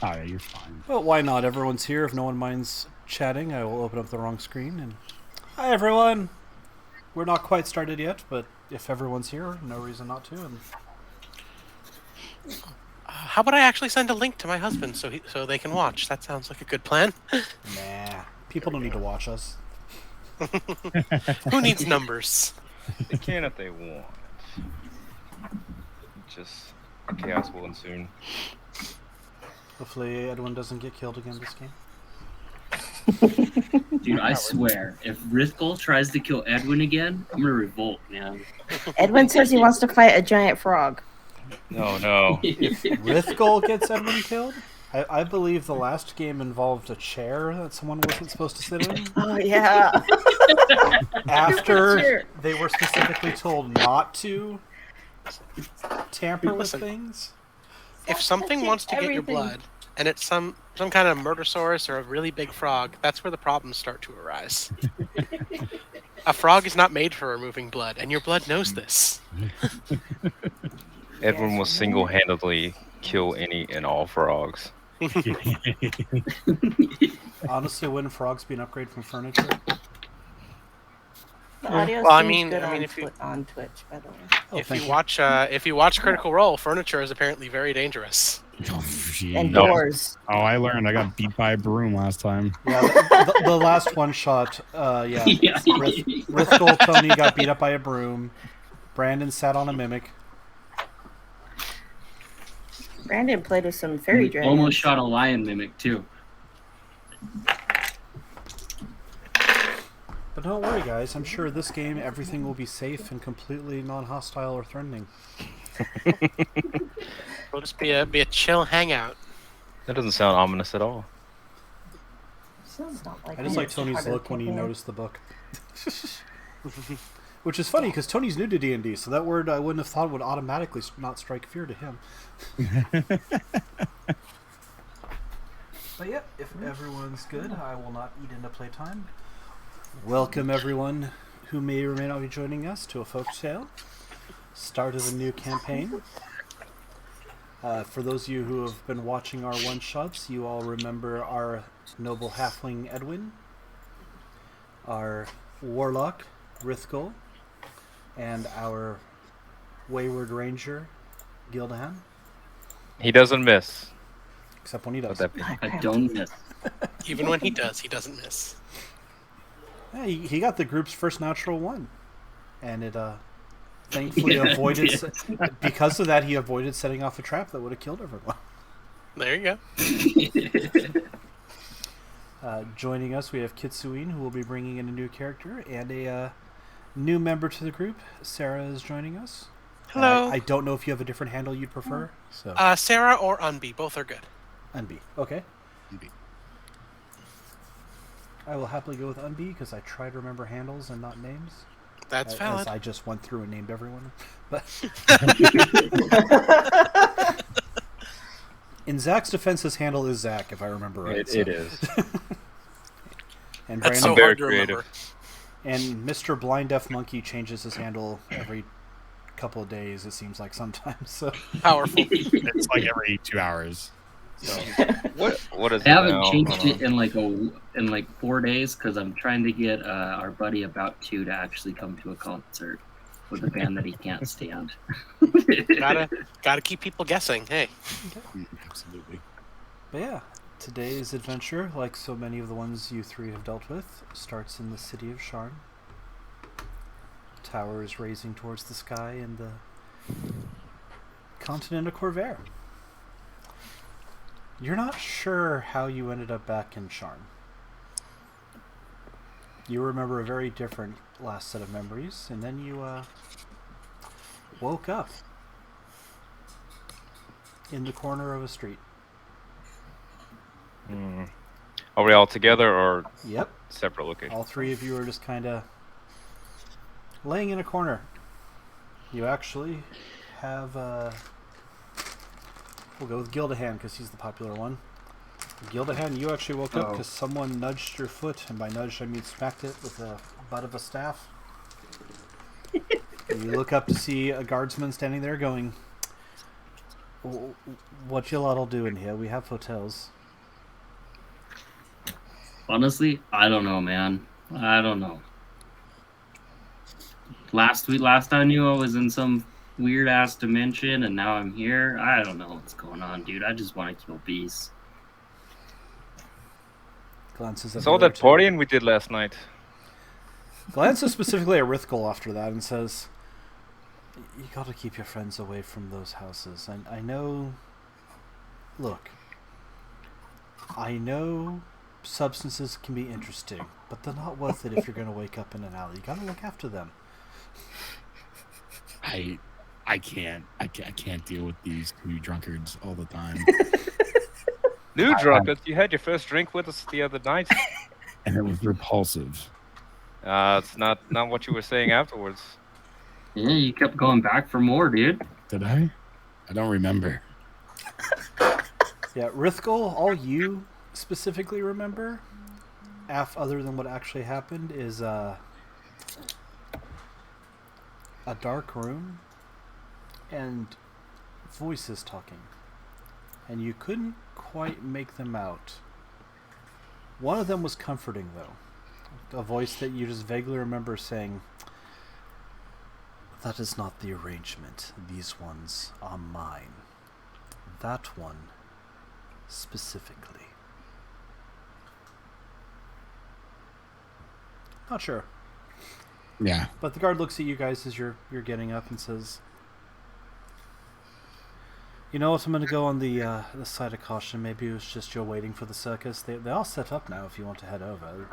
Alright, you're fine. Well, why not? Everyone's here. If no one minds chatting, I will open up the wrong screen. And hi, everyone. We're not quite started yet, but if everyone's here, no reason not to. And how about I actually send a link to my husband so they can watch? That sounds like a good plan. nah, people don't need to watch us. Who needs numbers? They can if they want. Just chaos will ensue. Hopefully, Edwin doesn't get killed again this game. Dude, I swear, if Rithgol tries to kill Edwin again, I'm gonna revolt, man. Edwin says he wants to fight a giant frog. No. Rithgol gets Edwin killed? I believe the last game involved a chair that someone wasn't supposed to sit in. Oh, yeah. After they were specifically told not to tamper with Listen, things. if something wants to get your blood, and it's some kind of murdersaurus or a really big frog, that's where the problems start to arise. A frog is not made for removing blood, and your blood knows this. Edwin will single-handedly kill any and all frogs. Honestly, wouldn't frogs be an upgrade from furniture? The audio Well, I seems mean, good if you on Twitch, by the way. Oh, if you watch Critical Role, furniture is apparently very dangerous. Oh, jeez. And doors. Oh, I learned. I got beat by a broom last time. Yeah, the last one shot, yeah. Rithgol Tony got beat up by a broom. Brandon sat on a mimic. Brandon played with some fairy dragons. Almost shot a lion mimic, too. But don't worry, guys. I'm sure this game, everything will be safe and completely non-hostile or threatening. It'll just be a chill hangout. That doesn't sound ominous at all. Sounds not like I just like Tony's look when he noticed the book. Which is funny, because Tony's new to D&D, so that word I wouldn't have thought would automatically not strike fear to him. But yeah, if everyone's good, I will not eat into playtime. Welcome everyone who may or may not be joining us to a folk tale. Start of a new campaign. For those of you who have been watching our one-shots, you all remember our noble halfling Edwin, our warlock Rithgol, and our wayward ranger Gildahan. He doesn't miss. Except when he does. I don't miss. Even when he does, he doesn't miss. Yeah, he got the group's first natural one, and it thankfully avoided. Because of that, he avoided setting off a trap that would have killed everyone. There you go. Joining us, we have Kitsuine, who will be bringing in a new character, and a new member to the group. Sarah is joining us. Hello. I don't know if you have a different handle you'd prefer. So Sarah or Unby, both are good. Unby, okay. Unby. I will happily go with Unby because I try to remember handles and not names. That's valid. As I just went through and named everyone. But in Zach's defense, his handle is Zach, if I remember right. It is. And That's Brandon, so hard to remember. And Mr. Blind Deaf Monkey changes his handle every couple of days, it seems like sometimes. So. Powerful. It's like every 2 hours. So, what is it I haven't now? changed it in like 4 days because I'm trying to get our buddy About to actually come to a concert with a band that he can't stand. Gotta keep people guessing. Hey. Absolutely. But yeah, today's adventure, like so many of the ones you three have dealt with, starts in the city of Sharn. Towers raising towards the sky in the continent of Corvair. You're not sure how you ended up back in Sharn. You remember a very different last set of memories, and then you woke up in the corner of a street. Are we all together or Yep. separate locations? All three of you are just kind of laying in a corner. You actually have we'll go with Gildahan because he's the popular one. Gildahan, you actually woke up because someone nudged your foot, and by nudged I mean smacked it with the butt of a staff. You look up to see a guardsman standing there going, What you lot all doing here? We have hotels. Honestly, I don't know, man. I don't know. Last I knew, I was in some weird ass dimension, and now I'm here. I don't know what's going on, dude. I just want to kill bees. Glances at Saw the that partying we did last night. Glances specifically at Rithgul after that and says, "You got to keep your friends away from those houses. I know. Look, I know substances can be interesting, but they're not worth it if you're going to wake up in an alley. You got to look after them." I can't deal with these two drunkards all the time. New drunkard, you had your first drink with us the other night. And it was repulsive. It's not what you were saying afterwards. Yeah, you kept going back for more, dude. Did I? I don't remember. Yeah, Rithgul, all you specifically remember, other than what actually happened, is a dark room and voices talking. And you couldn't quite make them out. One of them was comforting, though. A voice that you just vaguely remember saying, "That is not the arrangement. These ones are mine. That one specifically." Not sure. Yeah. But the guard looks at you guys as you're getting up and says, "You know what? I'm going to go on the side of caution. Maybe it was just you're waiting for the circus. They all set up now. If you want to head over,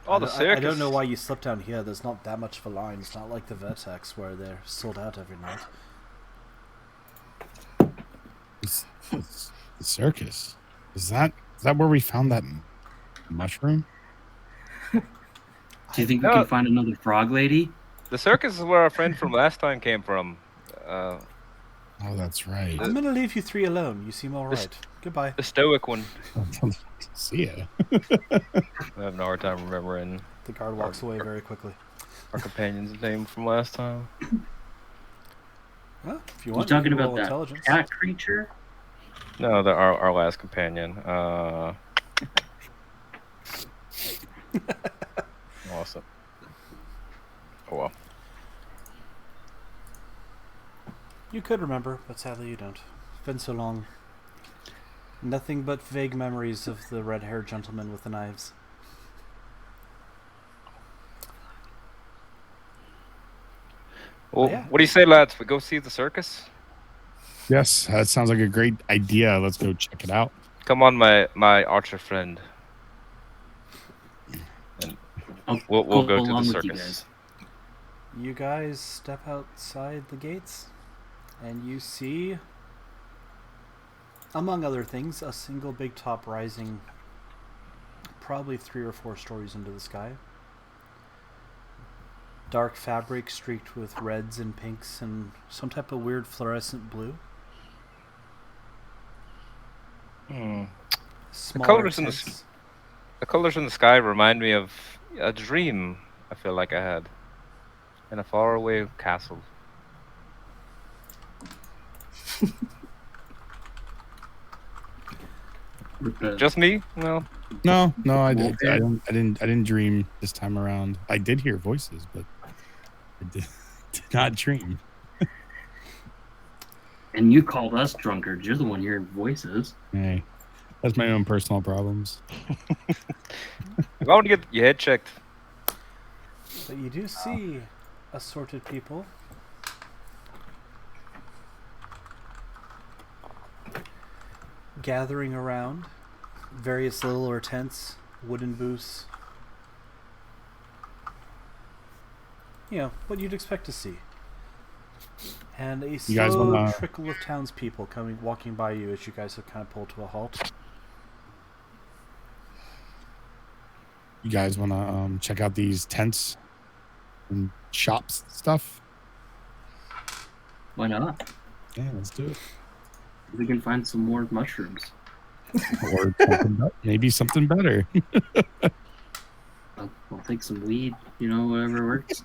The circus. I don't know why you slept down here. There's not that much of a line. It's not like the Vertex where they're sold out every night." It's the circus. Is that where we found that mushroom? Do you think we can find another frog lady? The circus is where our friend from last time came from. Oh, that's right. I'm going to leave you three alone. You seem all right. Goodbye. The stoic one. See ya. I have no hard time remembering The guard walks away very quickly. our companion's name from last time. Well, if you You want, talking can roll about that intelligence. cat creature? No, our last companion. Awesome. Oh well. You could remember, but sadly you don't. It's been so long. Nothing but vague memories of the red-haired gentleman with the knives. Well, Yeah. what do you say, lads? We go see the circus? Yes, that sounds like a great idea. Let's go check it out. Come on, my archer friend. And we'll go to the along with you circus. guys. You guys step outside the gates, and you see, among other things, a single big top rising probably 3 or 4 stories into the sky. Dark fabric streaked with reds and pinks and some type of weird fluorescent blue. The Smaller colors in tents. the colors in the sky remind me of a dream I feel like I had in a faraway castle. With the- Just me? No. No, I didn't dream this time around. I did hear voices, but I did not dream. And you called us drunkards. You're the one hearing voices. Hey, that's my own personal problems. I want to get your head checked. But you do see assorted people. Gathering around various littler tents, wooden booths. You know, what you'd expect to see. And a guys slow wanna- trickle of townspeople walking by you as you guys have kind of pulled to a halt. You guys want to check out these tents and shops stuff? Why not? Yeah, let's do it. We can find some more mushrooms. Or maybe something better. I'll take some weed, whatever works.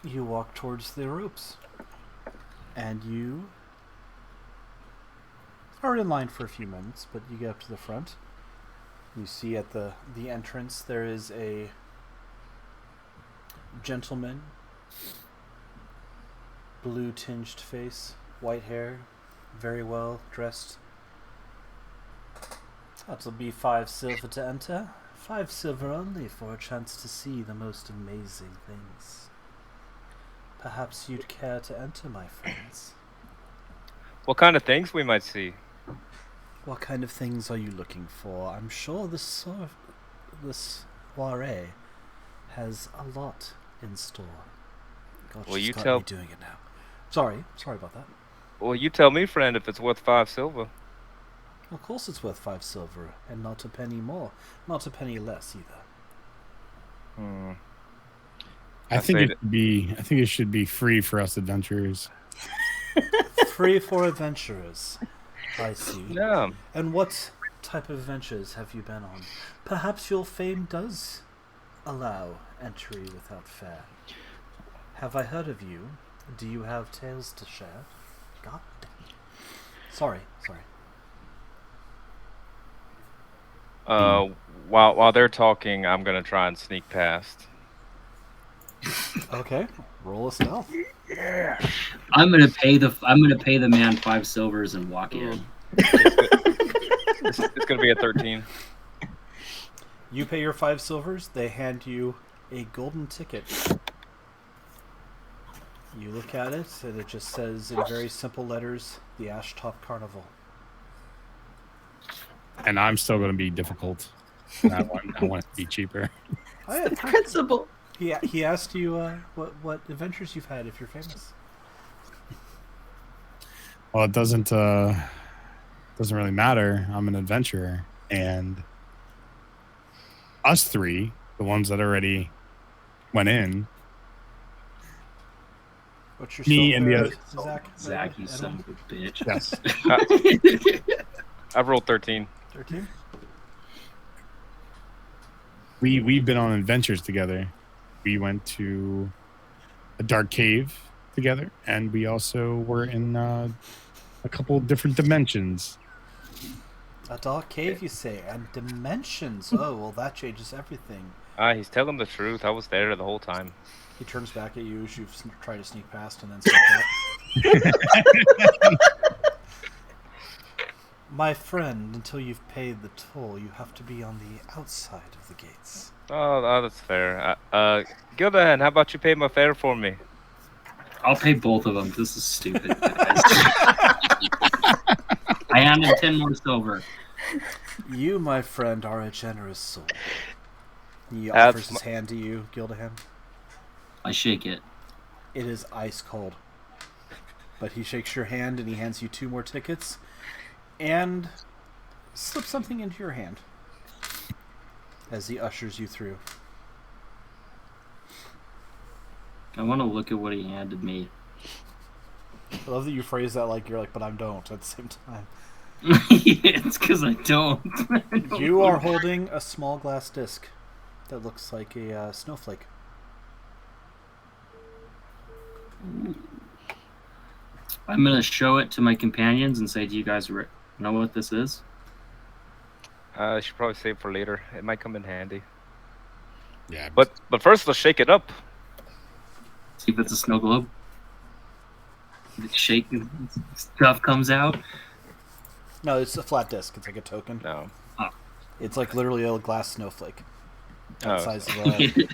You walk towards the ropes, and you are in line for a few minutes, but you get up to the front. You see at the entrance there is a gentleman, blue-tinged face, white hair, very well dressed. That'll be 5 silver to enter. 5 silver only for a chance to see the most amazing things. Perhaps you'd care to enter, my friends. What kind of things we might see? What kind of things are you looking for? I'm sure this soiree has a lot in store. God, Well, she's you got tell- me doing it now. Sorry about that. Well, you tell me, friend, if it's worth 5 silver. Of course it's worth 5 silver, and not a penny more. Not a penny less, either. Hmm. I I think say I think it should be free for us adventurers. Free for adventurers. I see. Yeah. And what type of adventures have you been on? Perhaps your fame does allow entry without fare. Have I heard of you? Do you have tales to share? God damn. Sorry. While they're talking, I'm gonna try and sneak past. Okay. Roll a stealth. I'm gonna pay the man 5 silvers and walk in. It's gonna be a 13. You pay your 5 silvers, they hand you a golden ticket. You look at it, and it just says in very simple letters, the Ashtop Carnival. And I'm still going to be difficult. I want it to be cheaper. Oh, yeah. Principal. He asked you what adventures you've had if you're famous. Well, it doesn't really matter. I'm an adventurer, and us 3, the ones that already went in. What's your Me and the silver, other- Zach? Zach, you son of a bitch. Yes. I've rolled 13. 13? We've been on adventures together. We went to a dark cave together, and we also were in a couple of different dimensions. A dark cave, you say, and dimensions. Oh, well, that changes everything. He's telling the truth. I was there the whole time. He turns back at you as you try to sneak past and then step out. My friend, until you've paid the toll, you have to be on the outside of the gates. Oh, that's fair. Gildahan, how about you pay my fare for me? I'll pay both of them. This is stupid, guys. I handed 10 more silver. You, my friend, are a generous soul. He That's offers his hand to you, Gildahan. I shake it. It is ice cold. But he shakes your hand and he hands you 2 more tickets and slips something into your hand as he ushers you through. I want to look at what he handed me. I love that you phrase that like you're like, but I don't at the same time. It's because I don't. You are holding a small glass disc that looks like a snowflake. I'm going to show it to my companions and say, do you guys know what this is? I should probably save for later. It might come in handy. Yeah, But first, let's shake it up. See if it's a snow globe. The shake stuff comes out. No, it's a flat disc. It's like a token. No. It's like literally a glass snowflake. About Oh, size of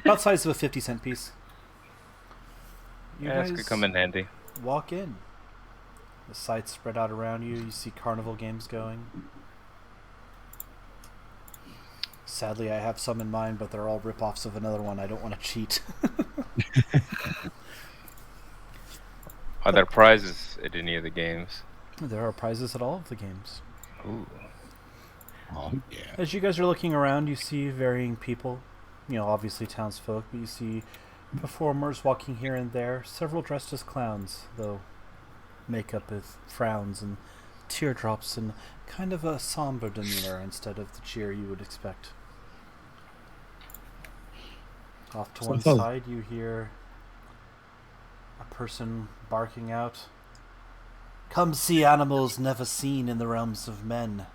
about size of a 50-cent piece. You Yeah, this guys could come in handy. walk in. The sights spread out around you. You see carnival games going. Sadly, I have some in mind, but they're all rip-offs of another one. I don't want to cheat. Are there prizes at any of the games? There are prizes at all of the games. Ooh. oh yeah. As you guys are looking around, you see varying people. You know, obviously townsfolk, but you see performers walking here and there. Several dressed as clowns, though makeup with frowns and teardrops and kind of a somber demeanor instead of the cheer you would expect. Off to one side, you hear person barking out, "Come see animals never seen in the realms of men.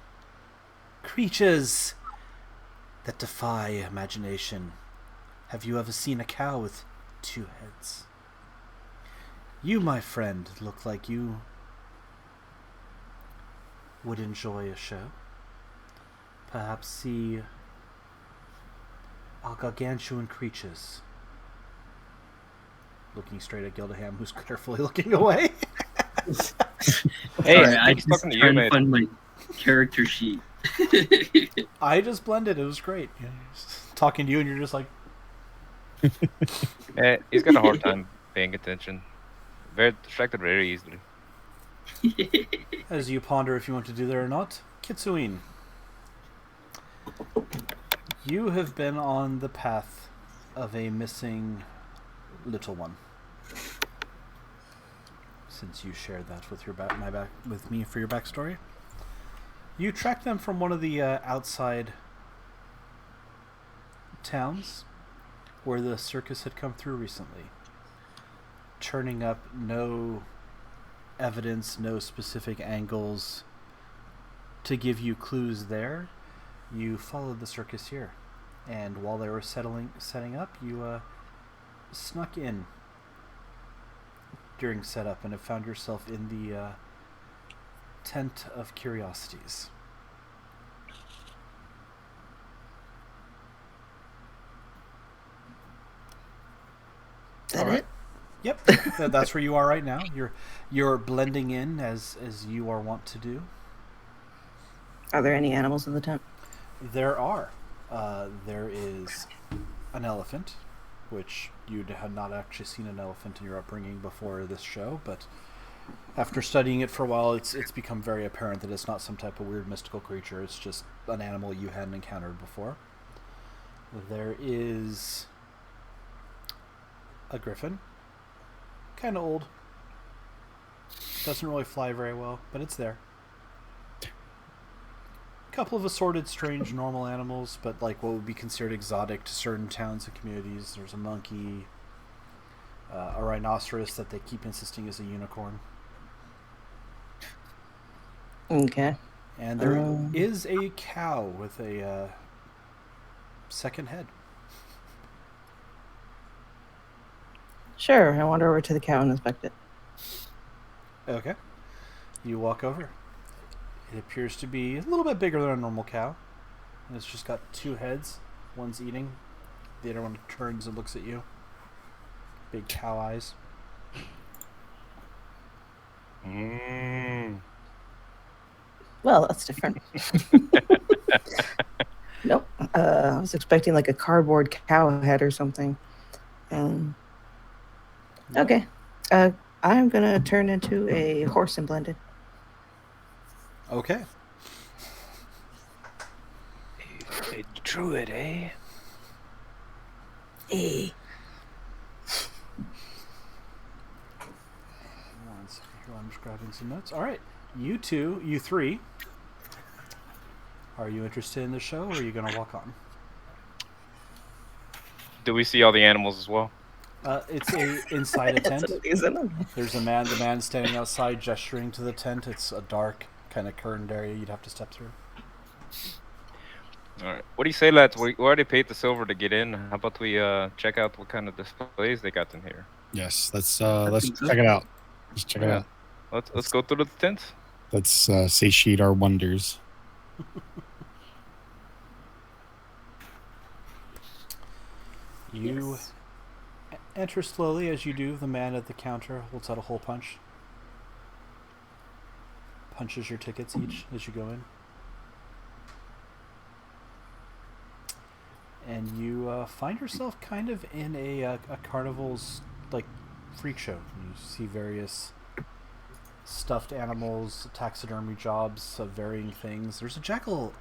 Creatures that defy imagination. Have you ever seen a cow with 2 heads? You, my friend, look like you would enjoy a show. Perhaps see our gargantuan creatures." Looking straight at Gildaham, who's carefully looking away. Hey, Sorry, I I'm just talking to you, trying to mate. find my character sheet. I just blended. It was great. Yeah, just talking to you, and you're just like, He's got a hard time paying attention. Very distracted very easily. as you ponder if you want to do that or not. Kitsuin, you have been on the path of a missing little one. Since you shared that with with me for your backstory, you tracked them from one of the outside towns where the circus had come through recently, turning up no evidence, no specific angles to give you clues there. You followed the circus here, and while they were setting up, you snuck in during setup and have found yourself in the tent of curiosities. Is that All right. it? Yep, that's where you are right now. You're blending in as you are wont to do. Are there any animals in the tent? There are. There is an elephant, which you had not actually seen an elephant in your upbringing before this show, but after studying it for a while, it's become very apparent that it's not some type of weird mystical creature. It's just an animal you hadn't encountered before. There is a griffin. Kind of old. Doesn't really fly very well, but it's there. A couple of assorted, strange, normal animals, but like what would be considered exotic to certain towns and communities. There's a monkey, a rhinoceros that they keep insisting is a unicorn. Okay. And there is a cow with a second head. Sure, I wander over to the cow and inspect it. Okay. You walk over. It appears to be a little bit bigger than a normal cow. And it's just got 2 heads. One's eating. The other one turns and looks at you. Big cow eyes. Well, that's different. Nope. I was expecting like a cardboard cow head or something. Okay. I'm going to turn into a horse and blend it. Okay. A druid, eh? Hey. One second here, I'm just grabbing some notes. All right. You three. Are you interested in the show, or are you going to walk on? Do we see all the animals as well? It's inside a tent. That's what it is, isn't it? There's the man standing outside gesturing to the tent. It's a dark, kind of curtained area you'd have to step through. All right. What do you say, lads? We already paid the silver to get in. How about we check out what kind of displays they got in here? Yes, let's think so. check it out. Let's check it out. Let's go through the tent. Let's satiate our wonders. You enter slowly. As you do, the man at the counter holds out a hole punch. Punches your tickets each as you go in. And you find yourself kind of in a Carnival's like freak show. You see various stuffed animals, taxidermy jobs of varying things. There's a jackalope.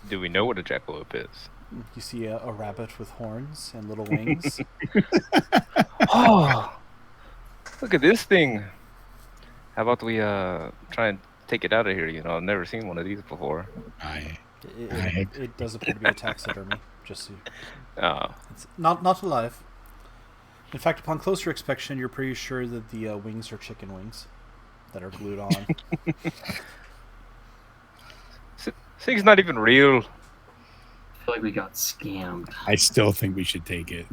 Do we know what a jackalope is? You see a rabbit with horns and little wings. Oh, look at this thing. How about we try and take it out of here? You know, I've never seen one of these before. It does appear to be a taxidermy. Just so Oh, it's not alive. In fact, upon closer inspection, you're pretty sure that the wings are chicken wings that are glued on. This thing's not even real. I feel like we got scammed. I still think we should take it.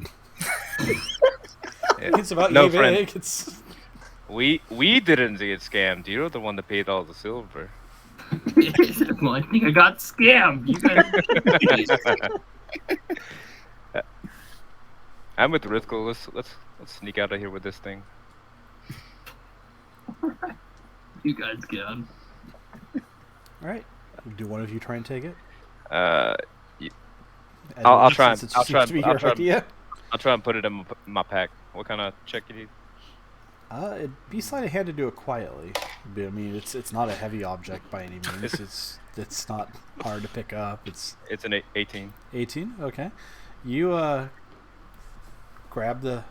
It's about No, eBay. friend. It's... We didn't get scammed. You're the one that paid all the silver. Well, I think I got scammed. You guys... I'm with Rithkel. Let's sneak out of here with this thing. you guys can. All right. Do one of you try and take it? I'll Edward, try. since it I'll seems try. to be I'll your try. idea. I'll try and put it in my pack. What kind of check you need? It'd be sleight of hand to do it quietly. But, I mean, it's not a heavy object by any means. It's not hard to pick up. It's an 18. 18. Okay. You grab the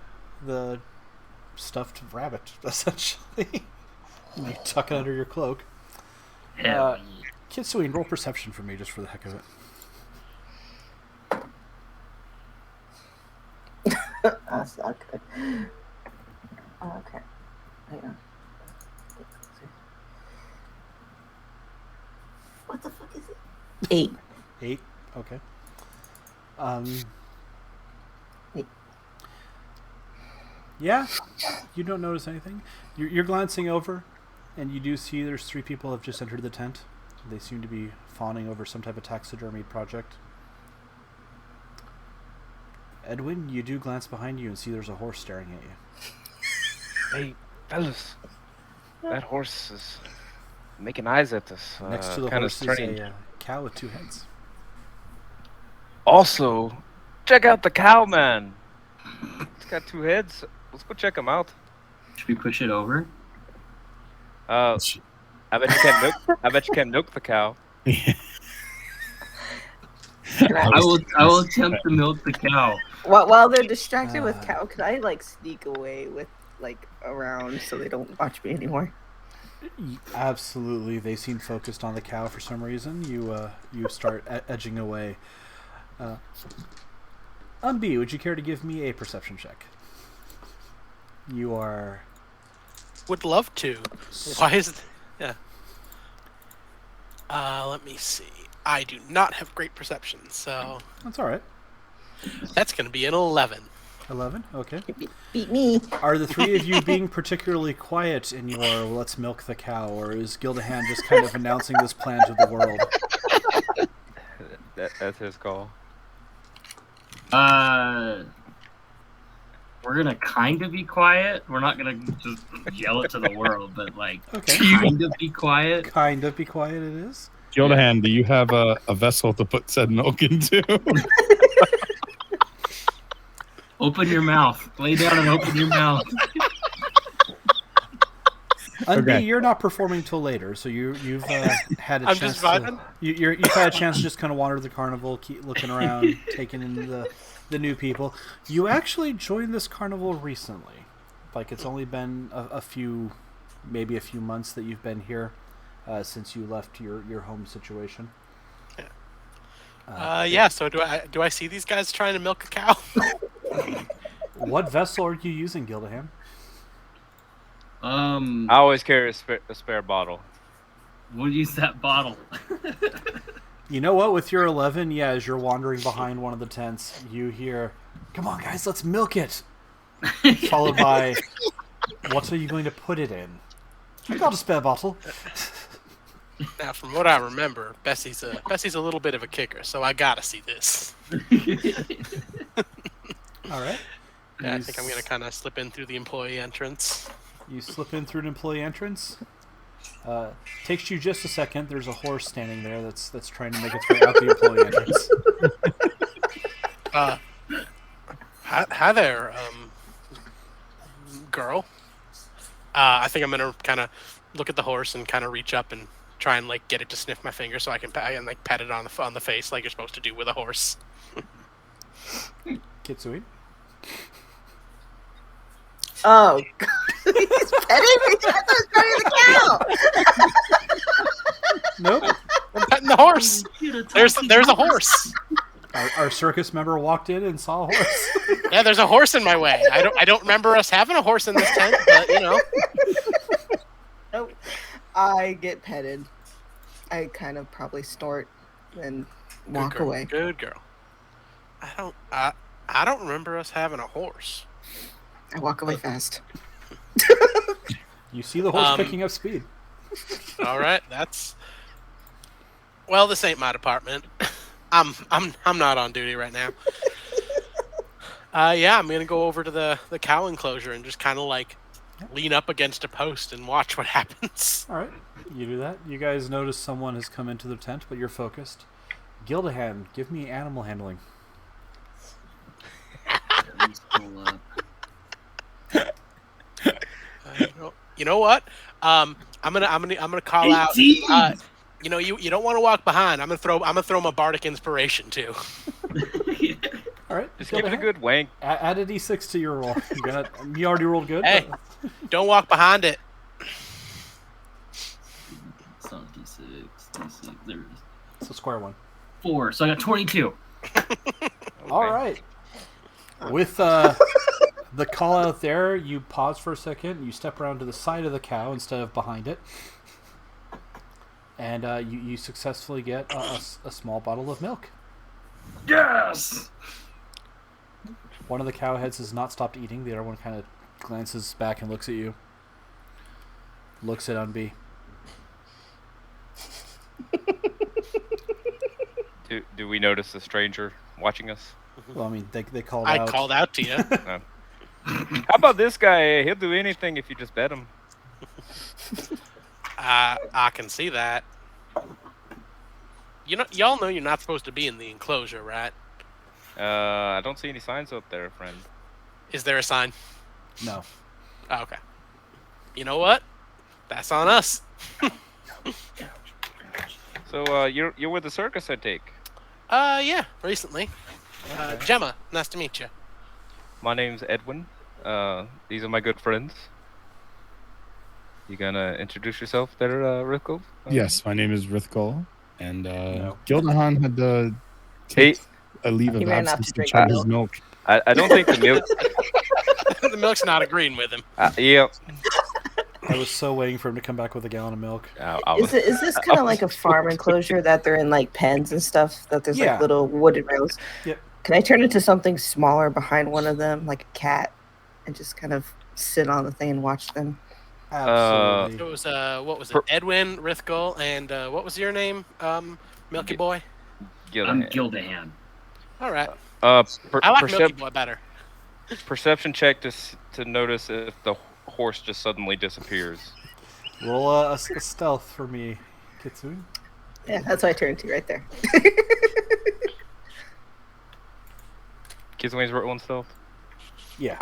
stuffed rabbit essentially. You tuck it under your cloak. Hell Kitsui, roll perception for me just for the heck of it. That's not good. Okay. Hang on. What the fuck is it? 8. 8. Okay. Eight. Yeah, you don't notice anything. You're glancing over, and you do see there's 3 people have just entered the tent. They seem to be fawning over some type of taxidermy project. Edwin, you do glance behind you and see there's a horse staring at you. Hey, fellas, that horse is making eyes at us. Next to the kind of horse is strange. a cow with 2 heads. Also, check out the cow, man. It's got 2 heads. Let's go check him out. Should we push it over? I bet you can't milk. I bet you can't milk the cow. I will attempt to milk the cow. While they're distracted with cow, could I like sneak away with like around so they don't watch me anymore? Absolutely, they seem focused on the cow for some reason. You start edging away. B, would you care to give me a perception check? You are. Would love to. Why is it? Yeah. Let me see. I do not have great perception, so That's all right. that's going to be an 11. 11. Okay. Beat me. Are the 3 of you being particularly quiet in your "let's milk the cow," or is Gildahan just kind of announcing this plan to the world? That's his call. We're gonna kind of be quiet. We're not gonna just yell it to the world, but like Okay. kind of be quiet. Kind of be quiet. It is. Gildahan, do you have a vessel to put said milk into? Open your mouth. Lay down and open your mouth. Okay. You're not performing till later, so you've had a I'm chance. just vibing. You've had a chance to just kind of wander the carnival, keep looking around, taking in the new people. You actually joined this carnival recently, like it's only been a few months that you've been here since you left your home situation. Yeah. So do I see these guys trying to milk a cow? What vessel are you using, Gildahan? I always carry a spare bottle. We'll use that bottle. You know what? With your 11, yeah, as you're wandering behind one of the tents, you hear, "Come on, guys, let's milk it." Followed by, "What are you going to put it in?" "I got a spare bottle." Now, from what I remember, Bessie's a little bit of a kicker, so I gotta see this. All right. Yeah, I think I'm gonna kind of slip in through the employee entrance. You slip in through an employee entrance. Takes you just a second. There's a horse standing there that's trying to make its way out the employee entrance. Hi there, girl. I think I'm gonna kind of look at the horse and kind of reach up and try and like get it to sniff my finger so I can like pat it on the face like you're supposed to do with a horse. Kitsui. Oh, God. He's petting me. I thought he was petting the cow. Nope. I'm petting the horse. There's a horse. Our circus member walked in and saw a horse. Yeah, there's a horse in my way. I don't remember us having a horse in this tent, but you know. Nope. I get petted. I kind of probably snort and walk girl, away. Good girl. I don't remember us having a horse. I walk away fast. You see the horse picking up speed. All right, well, this ain't my department. I'm not on duty right now. Yeah, I'm gonna go over to the cow enclosure and just kind of like lean up against a post and watch what happens. All right, you do that. You guys notice someone has come into the tent, but you're focused. Gildahan, give me animal handling. Let's pull up. You know what? I'm gonna call out. You know, you don't want to walk behind. I'm gonna throw my bardic inspiration too. All right, Just give it a good wank. Add a d6 to your roll. You already rolled good. Hey, don't walk behind it. It's not D6. There it is. It's a square one. 4. So I got 22. All right. With the call out there, you pause for a second. You step around to the side of the cow instead of behind it. And you successfully get a small bottle of milk. Yes! One of the cow heads has not stopped eating. The other one kind of glances back and looks at you. Looks at Unbee. Do we notice the stranger watching us? Well, I mean, they called I out. called out to you. How about this guy? He'll do anything if you just bet him. I can see that. Y'all know you're not supposed to be in the enclosure, right? I don't see any signs up there, friend. Is there a sign? No. Oh, okay. You know what? That's on us. So you're with the circus, I take. Yeah, recently. Gemma, nice to meet you. My name's Edwin. These are my good friends. You gonna introduce yourself there, Rithgold? Yes, my name is Rithgol, and No. Gildahan had to Hey, take a leave He of ran off absence to to drink try his milk. milk. I don't think the milk. The milk's not agreeing with him. Yeah. I was so waiting for him to come back with a gallon of milk. Is this kind of like a farm enclosure that they're in like pens and stuff? That there's Yeah. like little wooden rails. Yep. Can I turn into something smaller behind one of them, like a cat, and just kind of sit on the thing and watch them? Absolutely. It was what was it? Edwin, Rithgol, and what was your name? Milky Boy. I'm Gildahan. All right. I I like Milky Boy better. Perception check to notice if the horse just suddenly disappears. Roll a stealth for me, Kitsune. Yeah, that's what I turned to right there. Kitsune's rolling stealth. Yeah.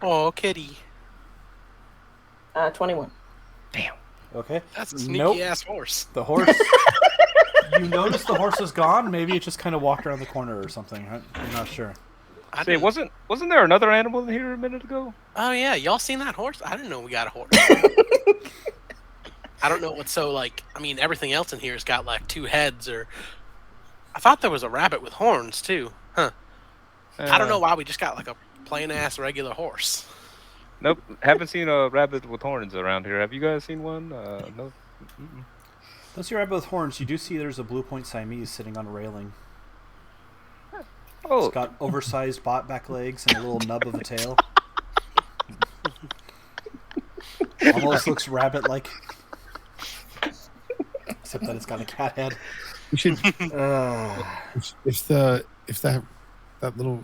Oh, kitty. 21. Okay. That's a sneaky Nope. ass horse. The horse. You notice the horse is gone. Maybe it just kind of walked around the corner or something. I'm not sure. I Say, didn't- wasn't there another animal in here a minute ago? Oh yeah, y'all seen that horse? I didn't know we got a horse. I don't know what's so like. I mean, everything else in here has got like 2 heads, or I thought there was a rabbit with horns too. Huh? I don't know why we just got like a plain ass regular horse. Nope, haven't seen a rabbit with horns around here. Have you guys seen one? No. Mm-mm. Don't see a rabbit with horns. You do see there's a blue point Siamese sitting on a railing. Oh, It's got oversized back legs and a little nub of a tail. Almost looks rabbit-like. Except that it's got a cat head. We should if that little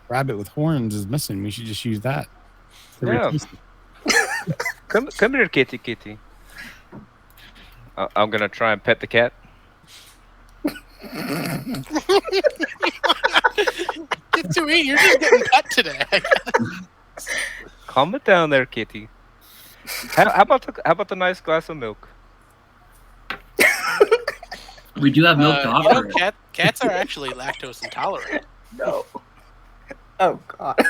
rabbit with horns is missing, we should just use that. to Yeah. replace it. come here, kitty. I'm gonna try and pet the cat. Get to eat. You're just getting pet today. Calm it down there, kitty. How about the nice glass of milk? We do have milk to offer. Cats are actually lactose intolerant. No. Oh God.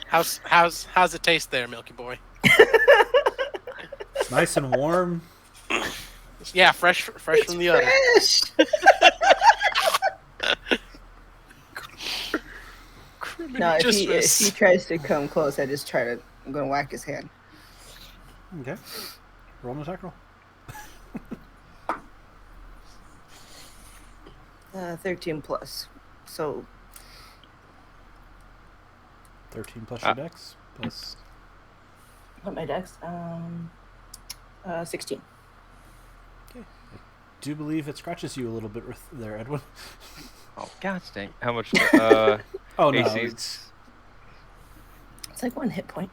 How's it taste there, Milky Boy? It's Nice and warm. Yeah, fresh from the udder. Fresh. No, if he tries to come close, I'm gonna whack his hand. Okay. Roll an attack roll. 13 plus. So 13 plus your dex plus. what my dex? 16. Okay. I do believe it scratches you a little bit there, Edwin. Oh, god dang. How much? Oh no, AC? it's like 1 hit point.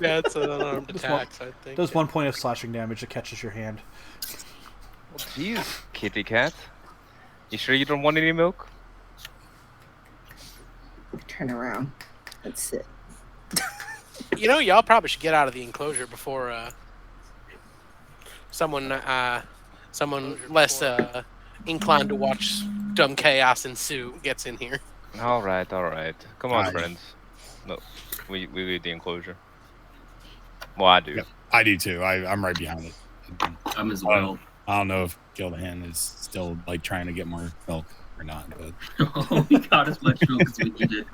Yeah, it's an unarmed attack, I think. does 1 point of slashing damage. It catches your hand. Well, jeez, kitty cat. You sure you don't want any milk? Turn around. Let's sit. You know, y'all probably should get out of the enclosure before someone less inclined to watch dumb chaos ensue gets in here. All right. Come on, Aye. friends. No, we leave the enclosure. Well, I do. Yep, I do too. I'm right behind it. I'm as well. I don't know if Gildahan is still like trying to get more milk or not, but We got as much milk as we needed.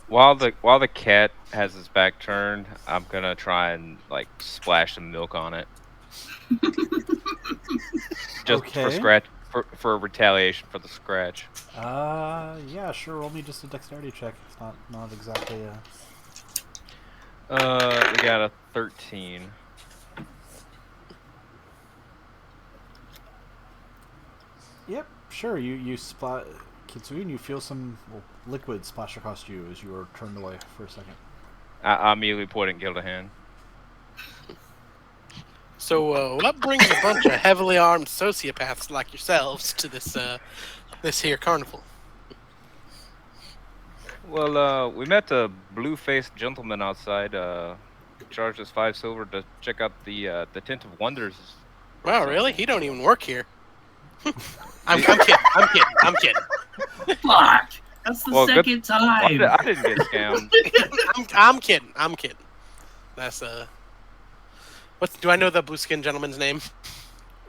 While the cat has his back turned, I'm gonna try and like splash some milk on it. Just for Okay. scratch for retaliation for the scratch. Yeah, sure. Roll me just a dexterity check. It's not exactly a. We got a 13. Yep, sure. You splat, Kitsune. You feel some liquid splash across you as you are turned away for a second. I immediately point at Gildahan. So, what brings a bunch of heavily armed sociopaths like yourselves to this here carnival? Well, we met a blue-faced gentleman outside. Charged us 5 silver to check out the Tent of Wonders. Wow, really? He don't even work here. I'm kidding. Fuck! That's the Well, good- second time. I didn't get scammed. I'm kidding. That's do I know the blue skinned gentleman's name?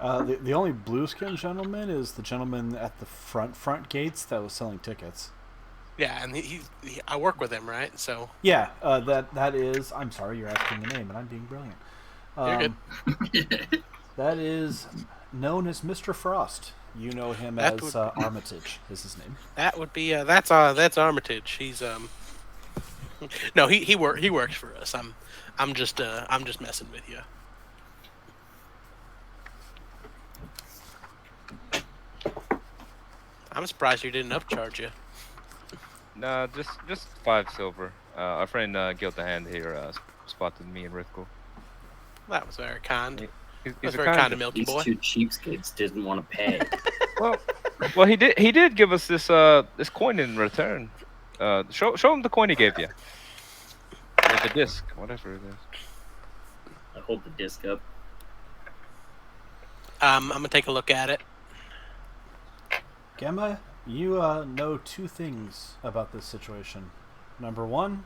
The only blue skin gentleman is the gentleman at the front gates that was selling tickets. Yeah, and I work with him, right? So Yeah, that is. I'm sorry, you're asking the name, and I'm being brilliant. You're good. That is known as Mr. Frost. You know him That as would- Armitage. Is his name? that would be that's Armitage. He's no, he works for us. I'm just messing with you. I'm surprised you didn't upcharge you. No, just 5 silver. Our friend Gildahan here spotted me and Rithko. That was very kind. He's That's a very kind of kind. Milky These Boy. two cheapskates didn't want to pay. Well, he did give us this coin in return. Show him the coin he gave you. Or the disc, whatever it is. I hold the disc up. I'm gonna take a look at it. Gemma, you know 2 things about this situation. Number 1,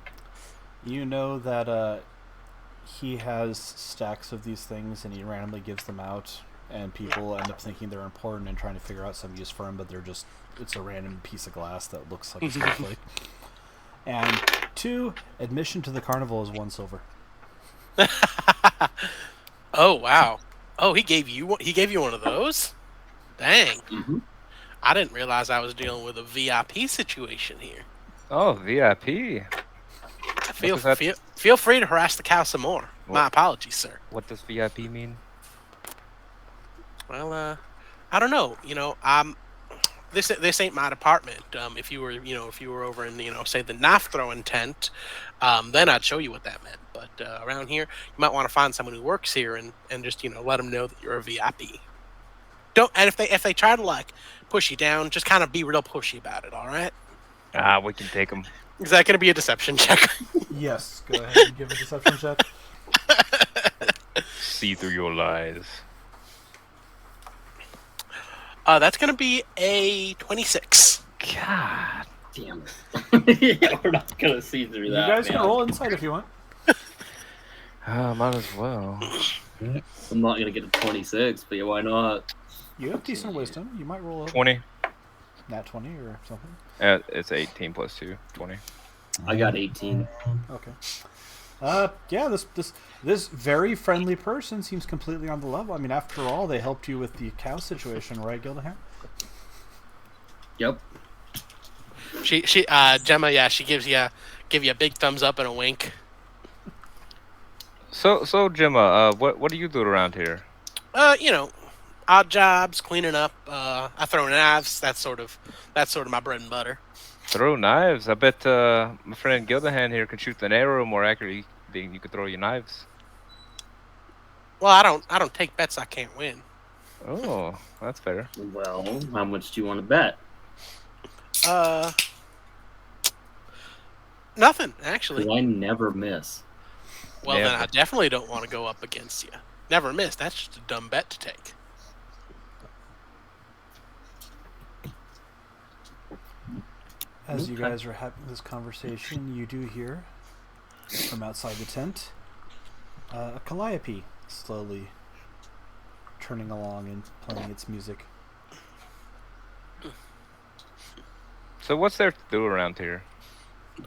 you know that he has stacks of these things and he randomly gives them out, and people end up thinking they're important and trying to figure out some use for them, but it's a random piece of glass that looks like a snowflake. And 2, admission to the carnival is 1 silver. Oh wow. Oh, he gave you one of those? Dang. Mm-hmm. I didn't realize I was dealing with a VIP situation here. Oh, VIP. Feel free to harass the cow some more. My apologies, sir. What does VIP mean? Well, I don't know. You know, this ain't my department. If you were over in, say the knife throwing tent, then I'd show you what that meant. But around here, you might want to find someone who works here and just let them know that you're a VIP. And if they try to like push you down, just kind of be real pushy about it. All right? We can take him. Is that going to be a deception check? Yes, go ahead and give a deception check. See through your lies. That's going to be a 26. God. Damn it. Yeah, we're not gonna see through You that. guys man. can roll insight if you want. Might as well. I'm not gonna get a 26, but yeah, why not? You have decent wisdom. You might roll a 20. nat 20 or something. It's 18 plus 2. 20. I got 18. Okay. Yeah, this very friendly person seems completely on the level. I mean, after all, they helped you with the cow situation, right, Gildahan? Yep. She Gemma, yeah, she give you a big thumbs up and a wink. So Gemma, what do you do around here? You know, odd jobs, cleaning up. I throw knives. That's sort of my bread and butter. Throw knives. I bet my friend Gildahan here can shoot an arrow more accurately than you could throw your knives. Well, I don't take bets I can't win. Oh, that's fair. Well, how much do you want to bet? Nothing actually. 'Cause I never miss. Well, then Never. I definitely don't want to go up against you. Never miss. That's just a dumb bet to take. As you guys are having this conversation, you do hear from outside the tent a calliope slowly turning along and playing its music. So what's there to do around here?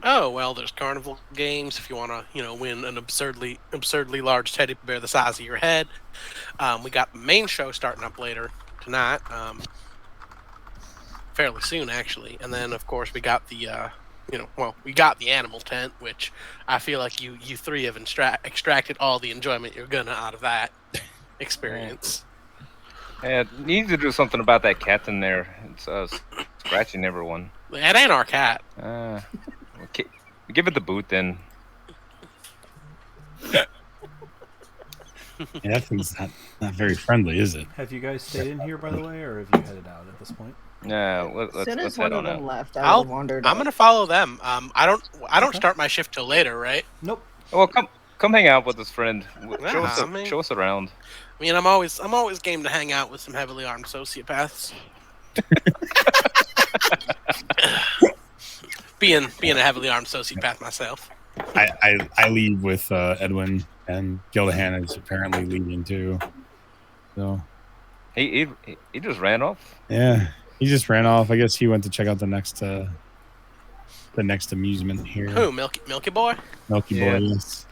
Oh well, there's carnival games if you want to, win an absurdly large teddy bear the size of your head. We got the main show starting up later tonight, fairly soon actually, and then of course we got the, we got the animal tent, which I feel like you three have extracted all the enjoyment you're gonna out of that experience. Yeah, you need to do something about that cat in there. It's scratching everyone. That ain't our cat. Okay. Give it the boot then. Yeah, that thing's not very friendly, is it? Have you guys stayed in here, by the way, or have you headed out at this point? Yeah, As soon let's as one head of on them out. left, I I'm wandered. gonna follow them. I don't Okay. start my shift till later, right? Nope. Well, come hang out with us, friend. Yeah, I mean- Show us around. I mean, I'm always game to hang out with some heavily armed sociopaths. being a heavily armed sociopath myself. I leave with Edwin, and Gildahan is apparently leaving too. So He just ran off. yeah, he just ran off. I guess he went to check out the next amusement here. Who, Milky Boy? Milky Yeah. Boy, yes,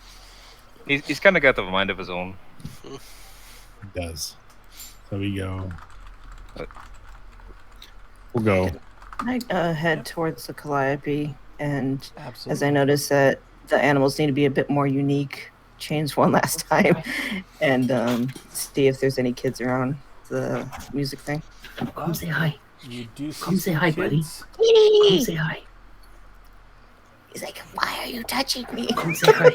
He's kind of got the mind of his own. he does. So we go. We'll go. I head towards the calliope, and Absolutely. as I notice that the animals need to be a bit more unique, change one last time, and see if there's any kids around the music thing. Come say hi. You do see Come say some hi, buddy. kids. Come say hi. He's like, "Why are you touching me?" Come say hi.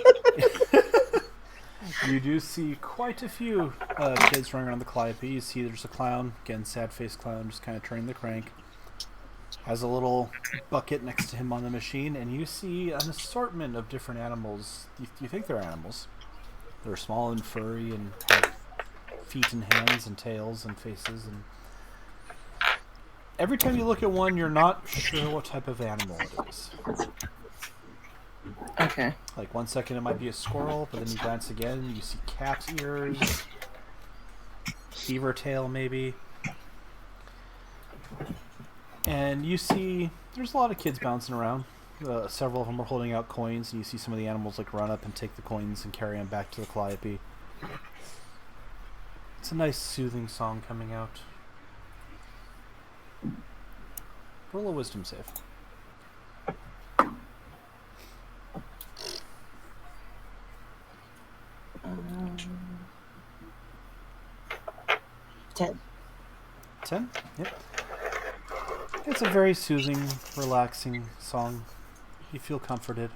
You do see quite a few kids running around the calliope. You see there's a clown, again, sad-faced clown, just kind of turning the crank. Has a little bucket next to him on the machine, and you see an assortment of different animals. You think they're animals. They're small and furry and have feet and hands and tails and faces. And every time you look at one, you're not sure what type of animal it is. Okay. Like 1 second it might be a squirrel, but then you glance again, you see cat ears, beaver tail maybe. And you see there's a lot of kids bouncing around. Several of them are holding out coins, and you see some of the animals like run up and take the coins and carry them back to the calliope. It's a nice soothing song coming out. Roll a wisdom save. Um, 10. 10? Yep. It's a very soothing, relaxing song. You feel comforted.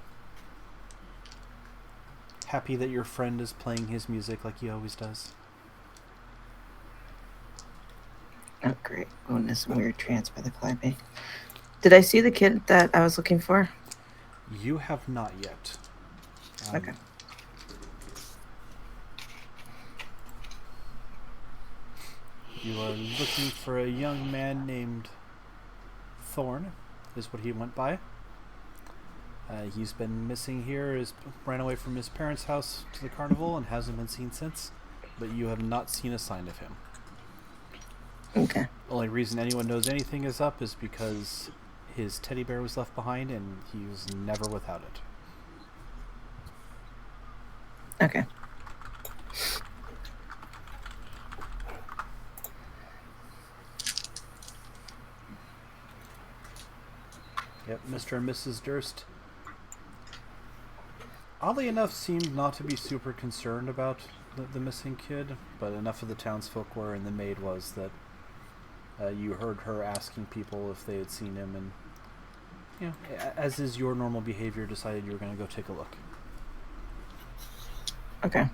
Happy that your friend is playing his music like he always does. Oh, great. Going into some weird trance by the calliope. Did I see the kid that I was looking for? You have not yet. Okay. You are looking for a young man named Thorn, is what he went by. He's been missing here. Ran away from his parents' house to the carnival and hasn't been seen since. But you have not seen a sign of him. Okay. Only reason anyone knows anything is up is because his teddy bear was left behind and he was never without it. Okay. Yep, Mr. and Mrs. Durst, oddly enough, seemed not to be super concerned about the missing kid, but enough of the townsfolk were, and the maid was, that you heard her asking people if they had seen him, and, you know, as is your normal behavior, decided you were going to go take a look. Okay.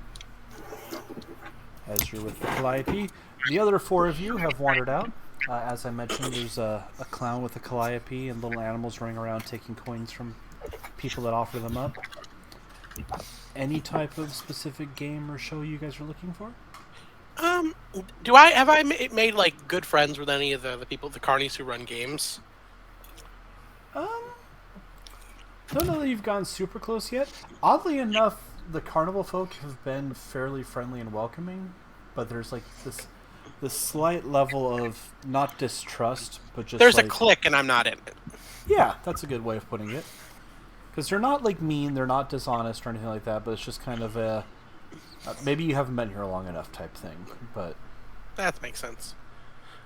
As you're with the calliope, the other four of you have wandered out. As I mentioned, there's a clown with a calliope and little animals running around taking coins from people that offer them up. Any type of specific game or show you guys are looking for? Have I made like good friends with any of the people, the carnies who run games? Don't know that you've gone super close yet. Oddly enough, the carnival folk have been fairly friendly and welcoming, but there's like this slight level of not distrust, but just there's like, a clique, and I'm not in it. Yeah, that's a good way of putting it. Because they're not like mean, they're not dishonest or anything like that, but it's just kind of a maybe you haven't been here long enough type thing. But that makes sense.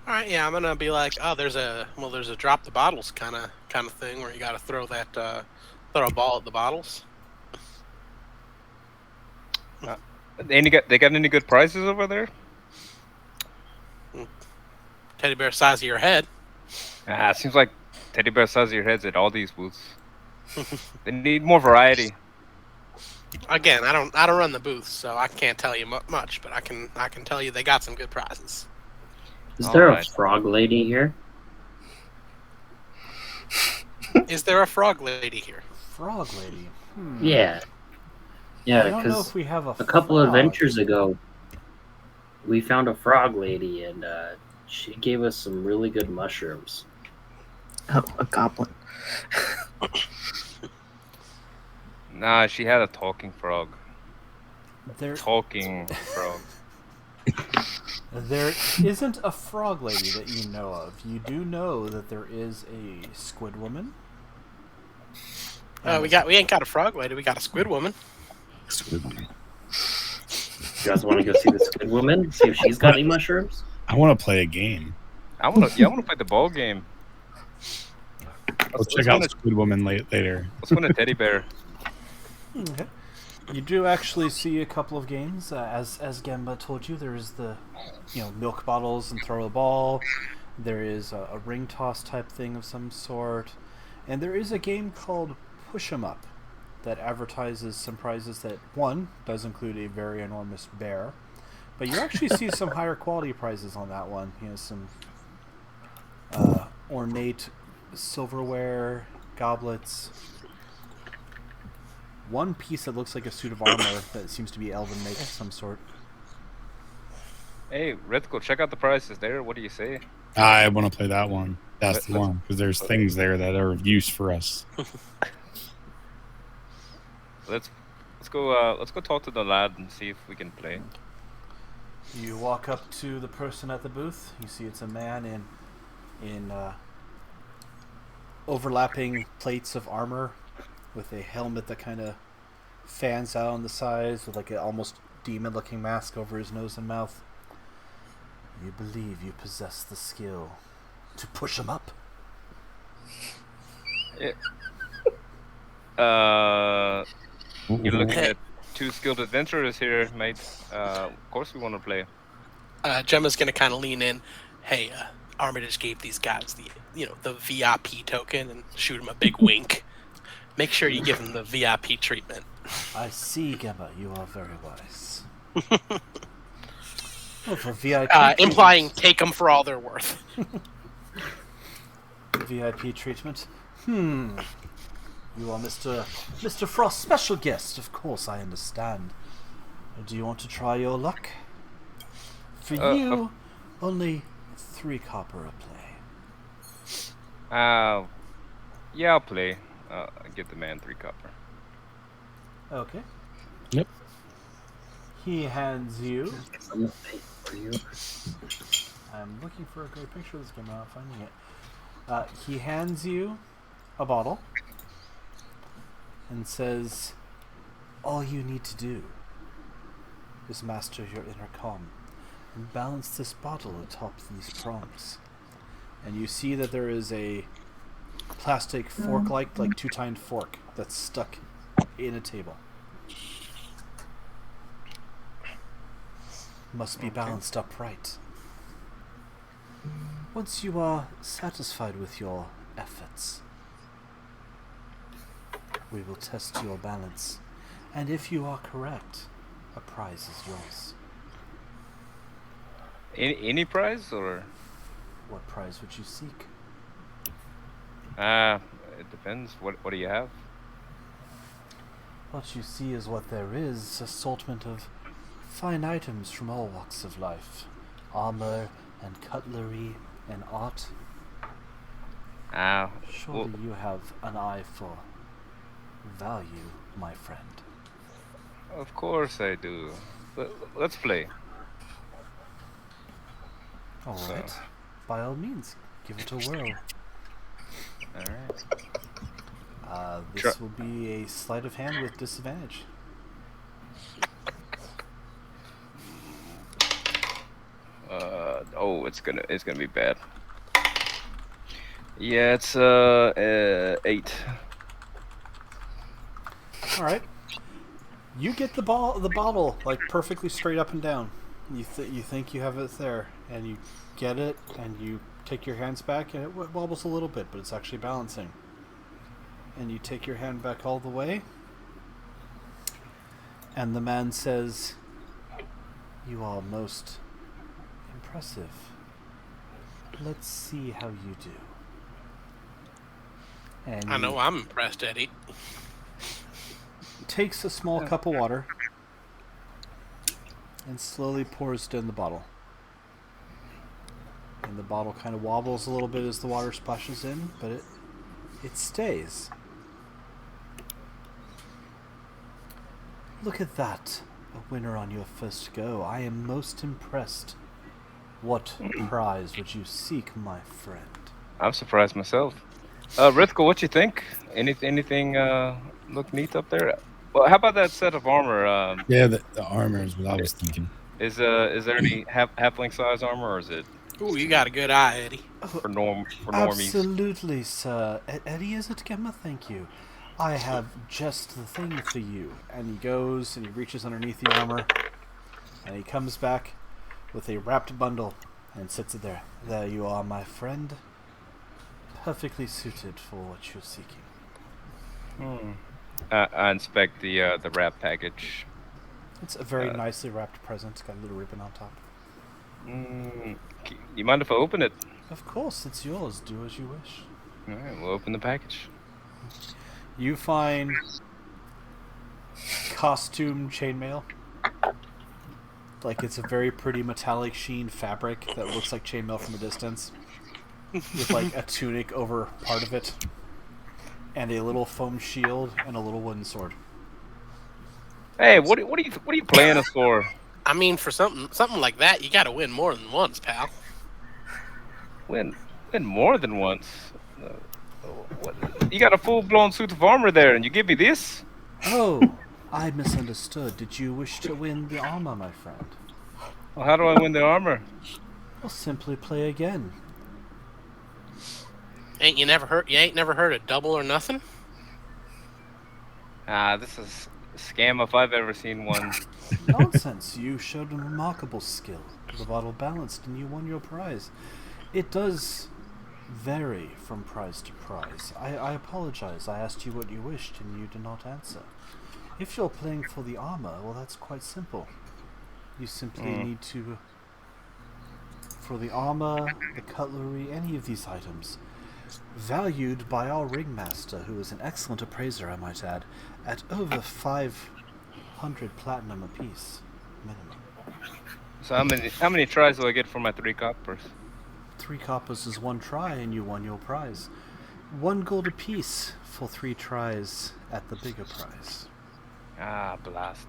All right, yeah, I'm gonna be like, oh, there's a drop the bottles kind of thing where you got to throw a ball at the bottles. They got any good prizes over there? Teddy bear size of your head. Seems like teddy bear size of your heads at all these booths. They need more variety. Again, I don't run the booth, so I can't tell you much, but I can tell you they got some good prizes. Is there a frog lady here? Is there a frog lady here? frog lady. Yeah. I Yeah, don't know because if we have a couple of frog. adventures ago, we found a frog lady, and she gave us some really good mushrooms. Oh, a goblin. Nah, she had a talking frog. There, Talking frog. there isn't a frog lady that you know of. You do know that there is a squid woman. We ain't got a frog lady. We got a squid woman. Squid woman. You guys want to go see the squid woman? See if she's got any mushrooms? I want to play a game. I want to play the ball game. Let's check out Squid Woman later. Let's win a teddy bear. Okay. You do actually see a couple of games. As Gemba told you, there is the milk bottles and throw a ball. There is a ring toss type thing of some sort. And there is a game called Push 'em Up that advertises some prizes that, one, does include a very enormous bear. But you actually see some higher quality prizes on that one. Some ornate silverware, goblets. One piece that looks like a suit of armor that seems to be elven make of some sort. Hey, Redco, check out the prices there. What do you say? I want to play that one. That's the one, because there's things there that are of use for us. Let's go talk to the lad and see if we can play. You walk up to the person at the booth. You see it's a man in overlapping plates of armor with a helmet that kind of fans out on the sides with like an almost demon-looking mask over his nose and mouth. You believe you possess the skill to push him up? You're looking at two skilled adventurers here, mate. Of course we want to play. Gemma's gonna kind of lean in. Hey, Armitage gave these guys the VIP token and shoot him a big wink. Make sure you give him the VIP treatment. I see, Gemma. You are very wise. Oh, for VIP implying take them for all they're worth. VIP treatment. You are Mr. Frost's special guest. Of course, I understand. Do you want to try your luck? For you, only 3 copper a play. Yeah, I'll play. Give the man 3 copper. Okay. Yep. He hands you. Someone pay for you. I'm looking for a great picture of this game. I'm not finding it. He hands you a bottle and says, "All you need to do is master your inner calm and balance this bottle atop these prongs." And you see that there is a plastic fork-like, like two-tined fork that's stuck in a table. Must be balanced upright. Once you are satisfied with your efforts, we will test your balance, and if you are correct, a prize is yours. Any prize or? What prize would you seek? It depends. What do you have? What you see is what there is, assortment of fine items from all walks of life. Armor and cutlery and art. Surely you have an eye for value, my friend. Of course I do. Let's play. Alright. By all means, give it a whirl. Alright. This will be a sleight of hand with disadvantage. It's gonna be bad. Yeah, it's 8. All right. You get the bottle like perfectly straight up and down. You think you have it there, and you get it, and you take your hands back, and it wobbles a little bit, but it's actually balancing. And you take your hand back all the way, and the man says, "You are most impressive. Let's see how you do." And I know I'm impressed, Eddie. takes a small cup of water and slowly pours it in the bottle. And the bottle kind of wobbles a little bit as the water splashes in, but it stays. Look at that. A winner on your first go. I am most impressed. What prize would you seek, my friend? I'm surprised myself. Rithko, what you think? Anything look neat up there? Well, how about that set of armor? Yeah, the armor is what I was thinking. Is there any halfling size armor, or is it Ooh, you got a good eye, Eddie. for normies? Absolutely, sir. Eddie, is it, Gemma? Thank you. I have just the thing for you. And he goes and he reaches underneath the armor, and he comes back with a wrapped bundle and sits it there. There you are, my friend. Perfectly suited for what you're seeking. I inspect the wrap package. It's a very nicely wrapped present. It's got a little ribbon on top. You mind if I open it? Of course, it's yours. Do as you wish. All right, we'll open the package. You find costume chainmail. Like it's a very pretty metallic sheen fabric that looks like chainmail from a distance, with like a tunic over part of it, and a little foam shield and a little wooden sword. Hey, what are you playing us for? I mean, for something like that, you got to win more than once, pal. Win more than once. What? You got a full-blown suit of armor there, and you give me this? Oh, I misunderstood. Did you wish to win the armor, my friend? Well, how do I win the armor? Well, simply play again. You ain't never heard of double or nothing? This is a scam if I've ever seen one. Nonsense. You showed a remarkable skill. The bottle balanced and you won your prize. It does vary from prize to prize. I apologize. I asked you what you wished and you did not answer. If you're playing for the armor, well, that's quite simple. You simply need to... For the armor, the cutlery, any of these items, valued by our ringmaster, who is an excellent appraiser, I might add, at over 500 platinum apiece, minimum. So how many tries do I get for my 3 coppers? 3 coppers is 1 try, and you won your prize. 1 gold apiece for 3 tries at the bigger prize. Ah, blast.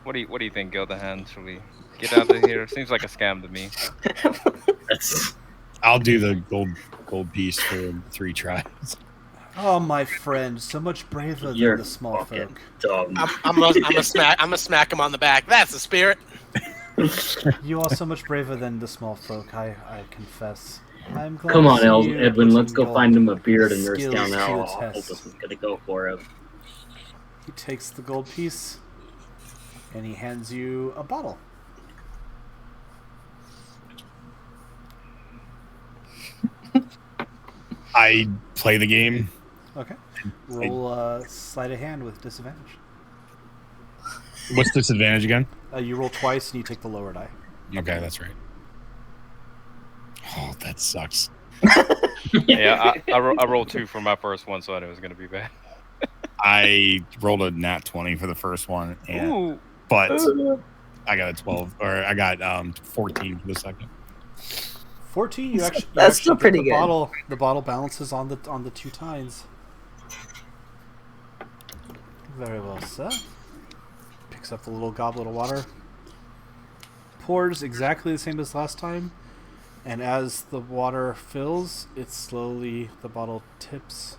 What do you think, Gildahan? Should we get out of here? Seems like a scam to me. That's I'll do the gold piece for 3 tries. Oh, my friend, so much braver you're than the small fucking folk. dumb. I'm gonna smack him on the back. That's the spirit. You are so much braver than the small folk, I confess. I'm glad Come to on, see you Edwin. Let's putting go your find him a beard and nurse skills down to how the awful test. this is gonna go for him. He takes the gold piece, and he hands you a bottle. I play the game. Okay. Roll sleight of hand with disadvantage. What's disadvantage again? You roll twice, and you take the lower die. Okay, that's right. Oh, that sucks. Yeah, I rolled 2 for my first one, so I knew it was going to be bad. I rolled a nat 20 for the first one, Ooh. but I got a 12, or I got 14 for the second. 14. You actually That's you still actually get pretty good. The bottle balances on the 2 tines. Very well, sir. Picks up the little goblet of water. Pours exactly the same as last time, and as the water fills, the bottle tips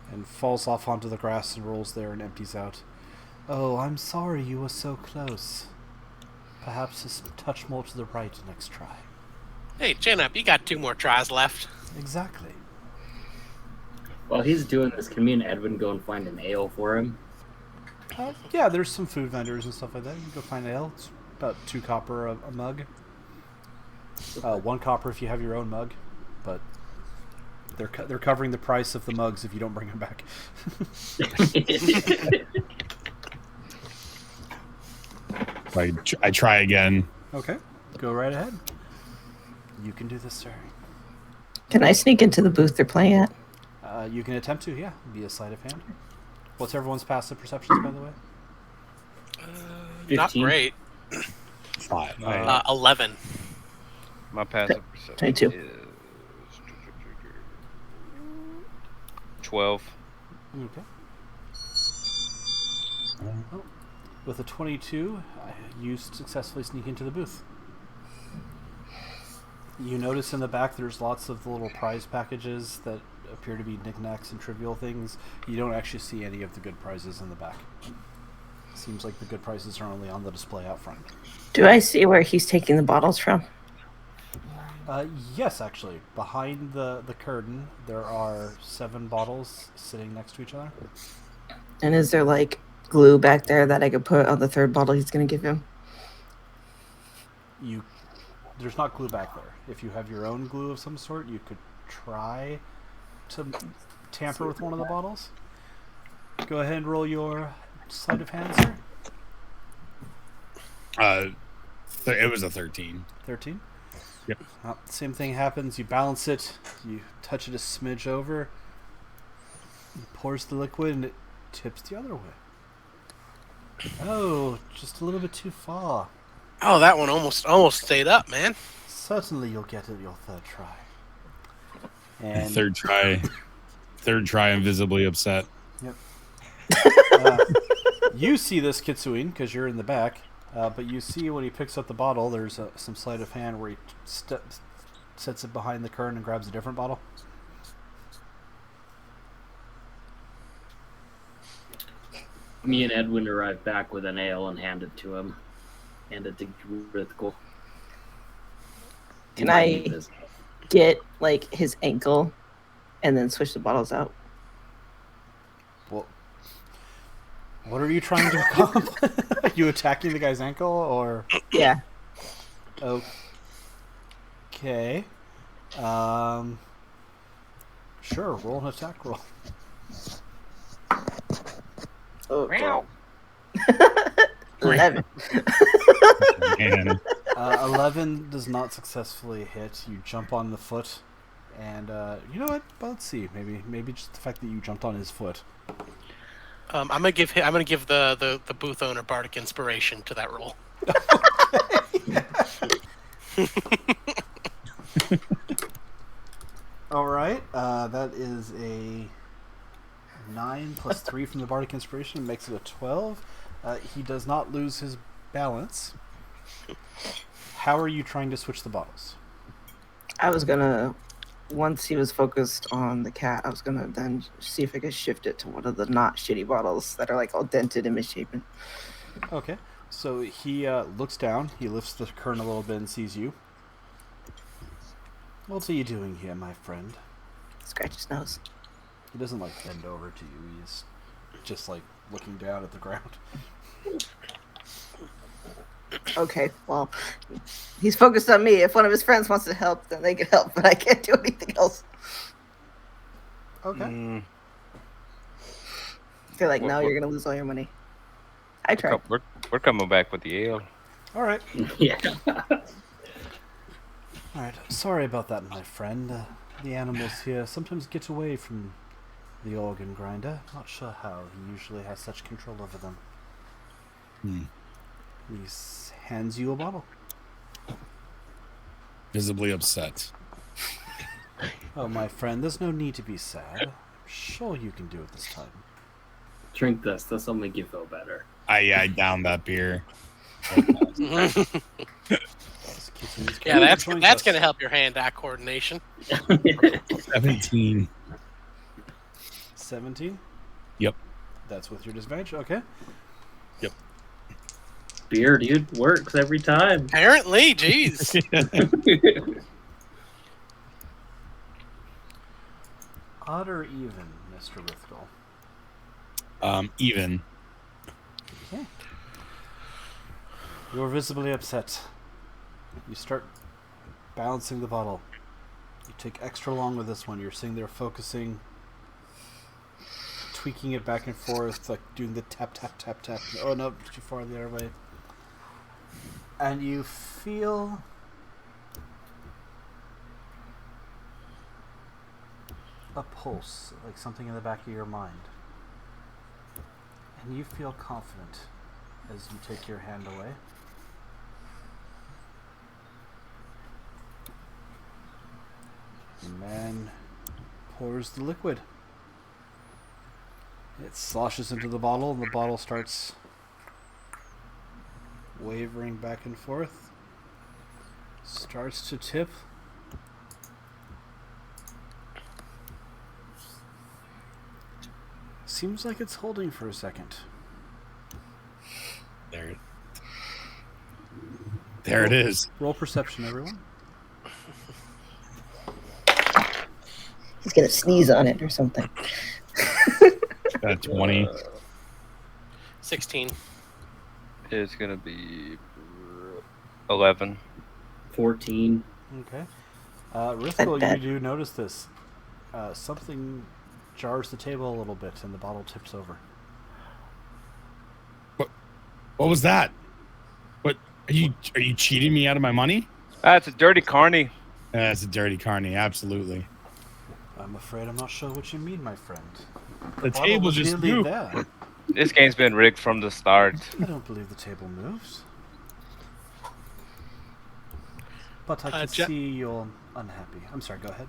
and falls off onto the grass and rolls there and empties out. Oh, I'm sorry you were so close. Perhaps just a touch more to the right next try. Hey, chin up. You got 2 more tries left. Exactly. While he's doing this, can me and Edwin go and find an ale for him? Yeah, there's some food vendors and stuff like that. You can go find ale. It's about 2 copper a mug. 1 copper if you have your own mug, but they're covering the price of the mugs if you don't bring them back. I try again. Okay, go right ahead. You can do this, sir. Can I sneak into the booth they're playing at? You can attempt to, yeah, via sleight of hand. What's everyone's passive perceptions, by the way? Not 15. great. 5. 11. My passive perception 22. is 12. Okay. Oh, with a 22, you successfully sneak into the booth. You notice in the back there's lots of the little prize packages that appear to be knickknacks and trivial things. You don't actually see any of the good prizes in the back. Seems like the good prizes are only on the display out front. Do I see where he's taking the bottles from? Yes, actually. Behind the curtain, there are 7 bottles sitting next to each other. And is there like glue back there that I could put on the 3rd bottle he's going to give him? There's not glue back there. If you have your own glue of some sort, you could try to tamper with one of the bottles. Go ahead and roll your sleight of hand, sir. It was a 13. 13. Yep. Same thing happens. You balance it. You touch it a smidge over. It pours the liquid and it tips the other way. Oh, just a little bit too far. Oh, that one almost stayed up, man. Certainly you'll get it your 3rd try. And Third try, invisibly upset. Yep. You see this, Kitsuin, because you're in the back. But you see when he picks up the bottle, there's some sleight of hand where he sets it behind the curtain and grabs a different bottle. Me and Edwin arrive back with an ale and hand it to him. Hand it to Rithkel. Can I get like his ankle and then switch the bottles out? Well, what are you trying to accomplish? Are you attacking the guy's ankle or? Yeah. Okay. Sure. Roll an attack roll. Oh, 11. And 11 does not successfully hit. You jump on the foot, and you know what? Well, let's see. Maybe just the fact that you jumped on his foot. I'm gonna give the booth owner bardic inspiration to that roll. All right. That is a 9 plus 3 from the Bardic Inspiration makes it a 12. He does not lose his balance. How are you trying to switch the bottles? I was gonna, once he was focused on the cat, I was gonna then see if I could shift it to one of the not shitty bottles that are like all dented and misshapen. Okay. So he looks down, he lifts the curtain a little bit and sees you. What are you doing here, my friend? Scratch his nose. He doesn't like bend over to you, he's just like looking down at the ground. Okay, well, he's focused on me. If one of his friends wants to help, then they can help, but I can't do anything else. Okay. They're like, What- no, what- you're gonna lose all your money. I tried. We're coming back with the ale. Alright. Yeah. Alright. Sorry about that, my friend. The animals here sometimes get away from the organ grinder. Not sure how. He usually has such control over them. He hands you a bottle. Visibly upset. Oh, my friend, there's no need to be sad. I'm sure you can do it this time. Drink this. This'll make you feel better. I downed that beer. This kitten's Yeah, that's joined that's us. gonna help your hand-eye coordination. 17. 17? Yep. That's with your disadvantage? Okay. Beer, dude, works every time. Apparently, jeez. Odd or even, Mr. Rithgall? Even. Okay. You're visibly upset. You start balancing the bottle. You take extra long with this one. You're sitting there focusing, tweaking it back and forth, like doing the tap, tap, tap, tap. Oh no, too far the other way. And you feel a pulse, like something in the back of your mind. And you feel confident as you take your hand away. The man pours the liquid. It sloshes into the bottle, and the bottle starts wavering back and forth. Starts to tip. Seems like it's holding for a second. There it is. Roll perception, everyone. He's gonna sneeze on it or something. 20. 16. It's gonna be 11. 14. Okay. Rithgall, bet. you do notice this. Something jars the table a little bit, and the bottle tips over. What was that? What are you cheating me out of my money? It's a dirty carny. That's a dirty carny, absolutely. I'm afraid I'm not sure what you mean, my friend. The bottle table was just really moved. there. This game's been rigged from the start. I don't believe the table moves. But I can see you're unhappy. I'm sorry, go ahead.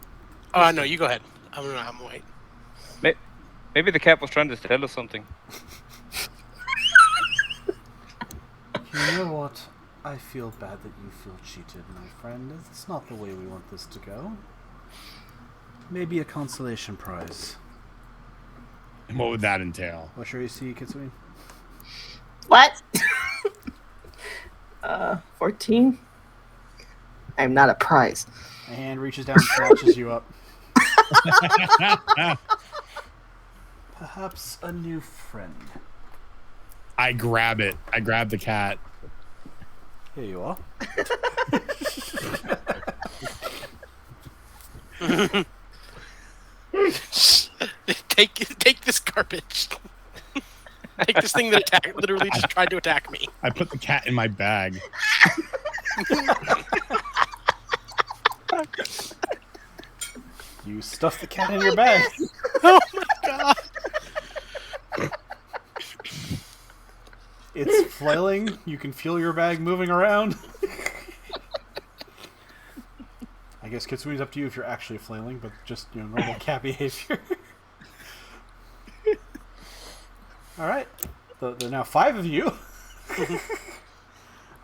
Oh no, you go ahead. I'm wait. Maybe the cat was trying to tell us something. You know what? I feel bad that you feel cheated, my friend. It's not the way we want this to go. Maybe a consolation prize. And what would that entail? What's your AC, Kitsune? What? 14? I'm not a prize. A hand reaches down and snatches you up. Perhaps a new friend. I grab it. I grab the cat. Here you are. Take this garbage. Take this thing that literally just tried to attack me. I put the cat in my bag. You stuff the cat in your bag. Oh my god. It's flailing. You can feel your bag moving around. I guess Kitsune's up to you if you're actually flailing, but just normal cat behavior. All right, the now 5 of you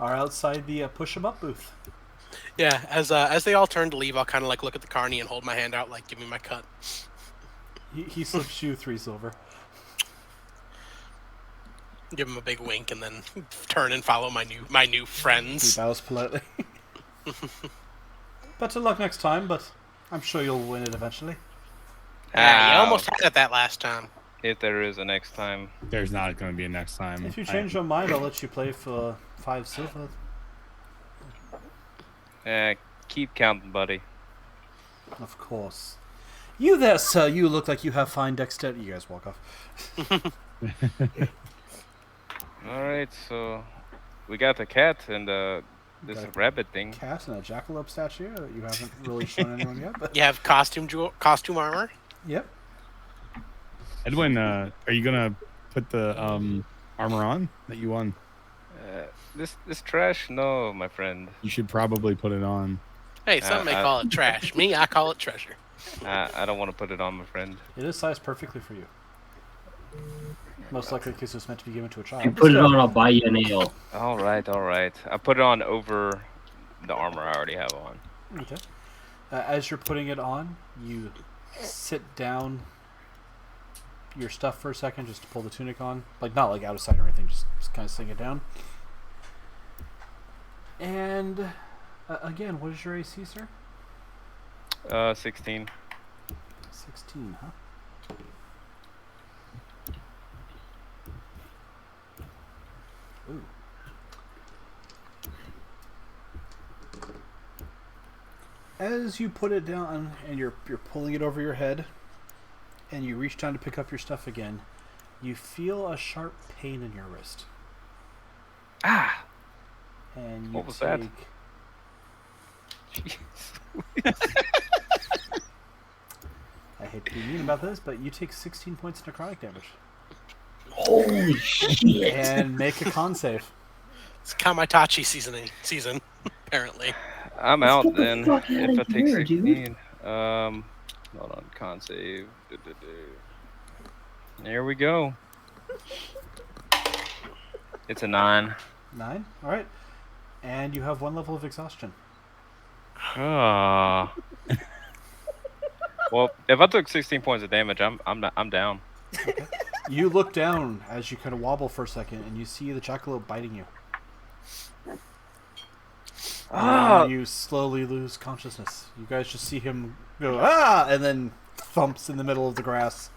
are outside the push 'em up booth. Yeah, as they all turn to leave, I'll kind of like look at the carny and hold my hand out, like, give me my cut. He slips you 3 silver. Give him a big wink, and then turn and follow my new He friends. bows politely. Better luck next time, but I'm sure you'll win it eventually. Yeah, you almost had it that last time. If there is a next time. There's not going to be a next time. If you change your mind, I'll let you play for 5 silver. Keep counting, buddy. Of course. You there, sir. You look like you have fine dexterity. You guys walk off. Alright, so we got the cat and this Got a rabbit thing. Cat and a jackalope statue that you haven't really shown anyone yet. But You have costume armor. yep. Edwin, are you going to put the armor on that you won? This trash? No, my friend. You should probably put it on. Hey, some may call it trash. Me, I call it treasure. I don't want to put it on, my friend. It is sized perfectly for you. Most likely because it's meant to be given to a You child. put it on, I'll buy you a nail. Alright. I put it on over the armor I already have on. Okay. As you're putting it on, you sit down your stuff for a second just to pull the tunic on. Like, not like out of sight or anything, just kind of sing it down. And, again, what is your AC, sir? 16. 16, huh? Ooh. As you put it down and you're pulling it over your head and you reach down to pick up your stuff again, you feel a sharp pain in your wrist. Ah! And you What was that? I hate to be mean about this, but you take 16 points of necrotic damage. Holy shit! And make a con save. It's Kamitachi season, apparently. I'm out get the then. fuck outta If I take here, dude. 16. Hold on, con save. There we go. It's a 9. 9? Alright. And you have 1 level of exhaustion. Ah. Well, if I took 16 points of damage, I'm down. Okay. You look down as you kind of wobble for a second, and you see the jackalope biting you. And you slowly lose consciousness. You guys just see him go, ah! And then thumps in the middle of the grass.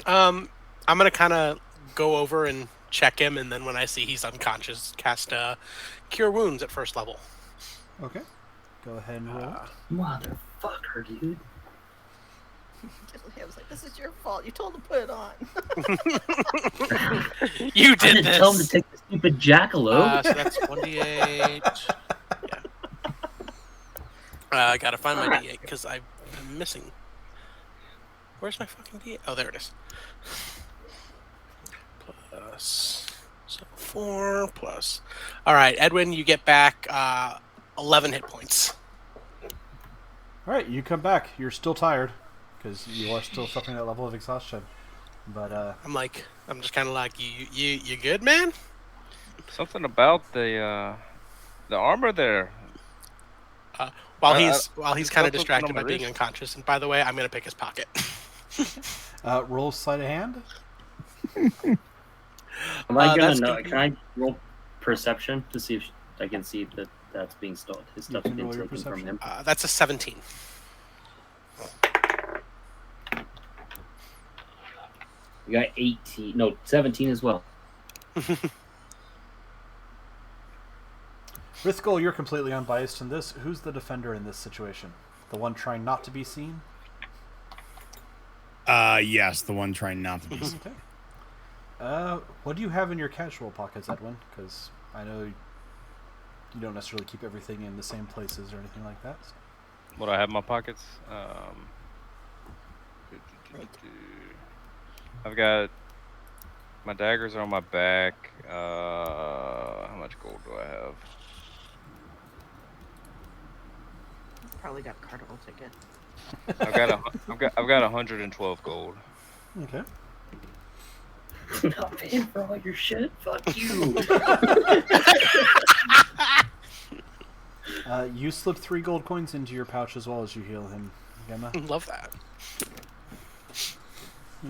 I'm gonna kind of go over and check him, and then when I see he's unconscious, cast Cure Wounds at first level. Okay. Go ahead and roll. Motherfucker, dude. I was like, this is your fault. You told him to put it on. You I did didn't this. tell him to take the stupid jackalope. So that's 1d8. Yeah. I gotta find my d8 because I'm missing. Where's my fucking d8? Oh, there it is. Plus, so 4 plus. All right, Edwin, you get back 11 hit points. Alright, you come back. You're still tired, because you are still suffering that level of exhaustion. But, I'm just kind of like, you good, man? Something about the armor there. While he's it's kind of also distracted on by my being wrist. unconscious. And by the way, I'm gonna pick his pocket. roll sleight of hand. Am I gonna that's know? gonna be- Can I roll perception to see if I can see that that's being stolen? His stuff's can being roll your taken from perception. him. That's a 17. You got 18. No, 17 as well. Rithgol, you're completely unbiased in this. Who's the defender in this situation? The one trying not to be seen? Yes, the one trying not to be. Okay. What do you have in your casual pockets, Edwin? Because I know you don't necessarily keep everything in the same places or anything like that. So. What do I have in my pockets? I've got my daggers are on my back. How much gold do I have? Probably got a Carnival ticket. I've got 112 gold. Okay. Not paying for all your shit. Fuck you. You slip 3 gold coins into your pouch as well as you heal him, Gemma. Love that.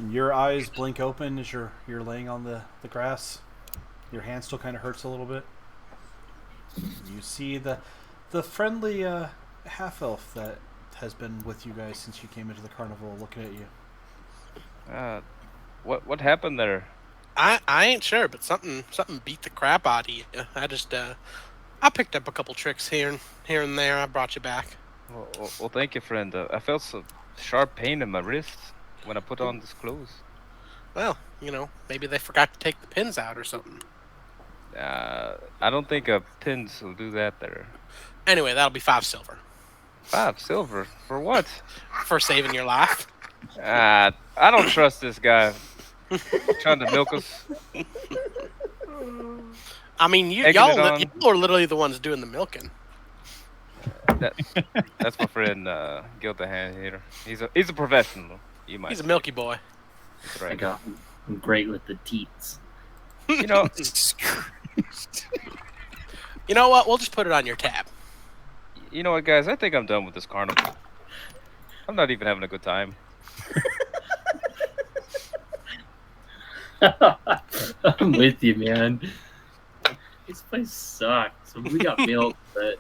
Your eyes blink open as you're laying on the grass. Your hand still kind of hurts a little bit. You see the friendly half-elf that has been with you guys since you came into the carnival looking at you. What happened there? I ain't sure, but something beat the crap out of you. I picked up a couple tricks here and there. I brought you back. Well, thank you, friend. I felt some sharp pain in my wrist when I put on this clothes. Well, maybe they forgot to take the pins out or something. I don't think pins will do that there. Anyway, that'll be 5 silver. 5 silver? For what? For saving your life. I don't trust this guy. Trying to milk us. I mean, y'all are literally the ones doing the milking. That's my friend, Gil the Hand Hater. He's a professional. He's a milky boy. That's right. I'm great with the teats. You know what? We'll just put it on your tab. You know what, guys? I think I'm done with this carnival. I'm not even having a good time. I'm with you, man. This place sucks. We got milk, but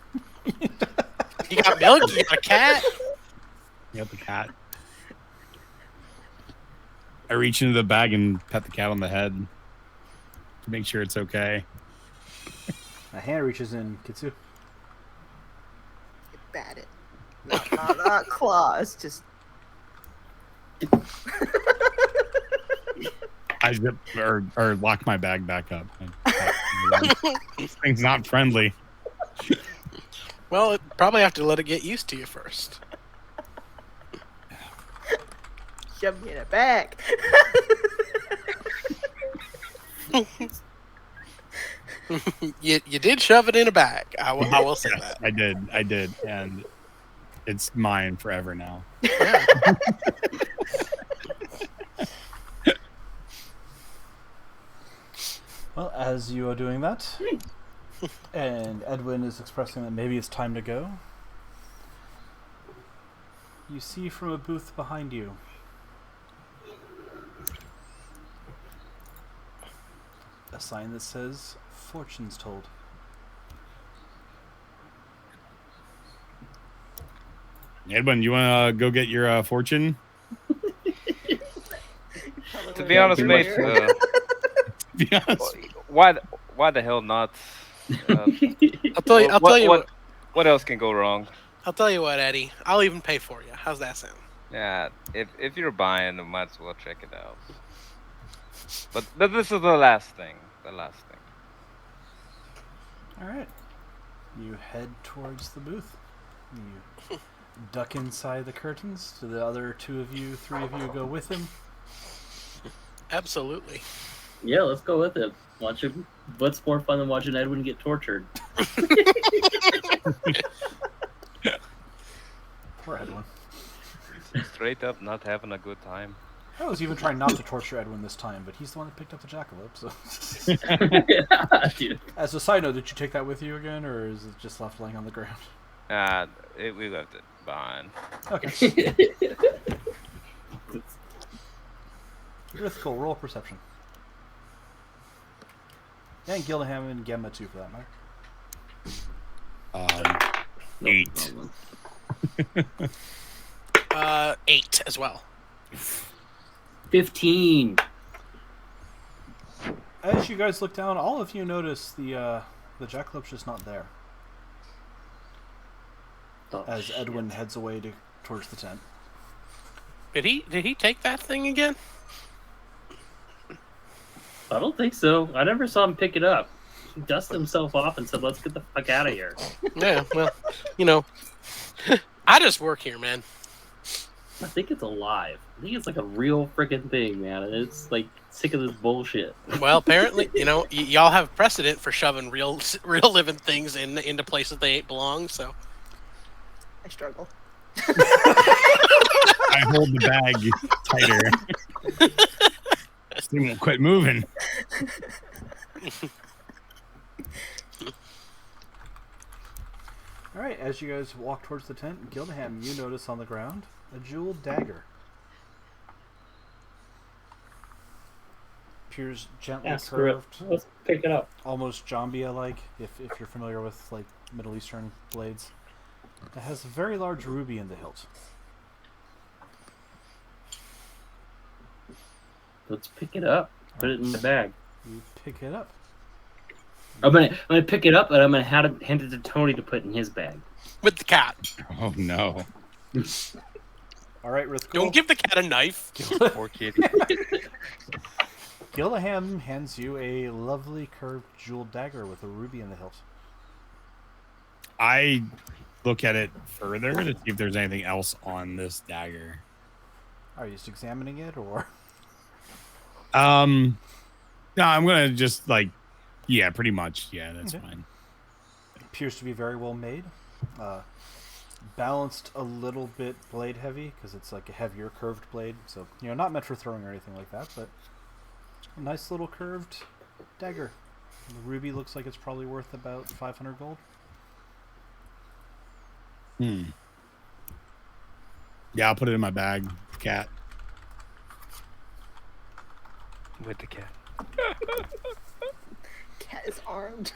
you got milk. You got a cat. You got the cat. I reach into the bag and pet the cat on the head to make sure it's okay. A hand reaches in, Kitsu. Bat it. Not claws, just. I zip or lock my bag back up. This thing's not friendly. Well, probably have to let it get used to you first. Shove me in a bag. You did shove it in a bag. I will say that. I did, and it's mine forever now. Yeah. Well, as you are doing that, and Edwin is expressing that maybe it's time to go, you see from a booth behind you a sign that says, "Fortunes Told." Edwin, you want to go get your fortune? To be honest, mate, Be honest. why the hell not? I'll tell you what else can go wrong? I'll tell you what, Eddie. I'll even pay for you. How's that sound? Yeah, if you're buying, you might as well check it out. But this is the last thing. All right. You head towards the booth. You duck inside the curtains. Do the other 3 of you go with him? Absolutely. yeah, let's go with it. Watch him. What's more fun than watching Edwin get tortured? Poor Edwin. Straight up, not having a good time. I was even trying not to torture Edwin this time, but he's the one that picked up the jackalope. So, Yeah, dude. as a side note, did you take that with you again, or is it just left laying on the ground? We left it behind. Okay. Rithkul, roll perception. And Gillingham and Gemma too, for that matter. 8. 8 as well. 15. As you guys look down, all of you notice the jackalope's just not there. Oh, As shit. Edwin heads away towards the tent. Did he take that thing again? I don't think so. I never saw him pick it up. He dusted himself off and said, "Let's get the fuck out of here." Yeah, well, I just work here, man. I think it's alive. I think it's like a real freaking thing, man. And it's like sick of this bullshit. Well, apparently, y'all have precedent for shoving real living things into places they ain't belong. So, I struggle. I hold the bag tighter. This thing won't quit moving. All right, as you guys walk towards the tent, Gildaham, you notice on the ground a jeweled dagger. Appears gently Yeah, screw it. curved, Let's pick it up. almost Jambia-like, if you're familiar with like Middle Eastern blades. It has a very large ruby in the hilt. Let's pick it up. Put it in the bag. You pick it up. I'm gonna pick it up, and I'm gonna hand it to Tony to put in his bag. With the cat. Oh no. All right, Rithkul. Don't give the cat a knife. Poor kitty. Gildaham hands you a lovely curved jeweled dagger with a ruby in the hilt. I look at it further to see if there's anything else on this dagger. Are you just examining it, or? No, I'm gonna just yeah, pretty much. Yeah, that's Okay. fine. Appears to be very well made. Balanced a little bit blade heavy because it's like a heavier curved blade. So, not meant for throwing or anything like that, but a nice little curved dagger. And the ruby looks like it's probably worth about 500 gold. Yeah, I'll put it in my bag, cat. With the cat. Cat is armed.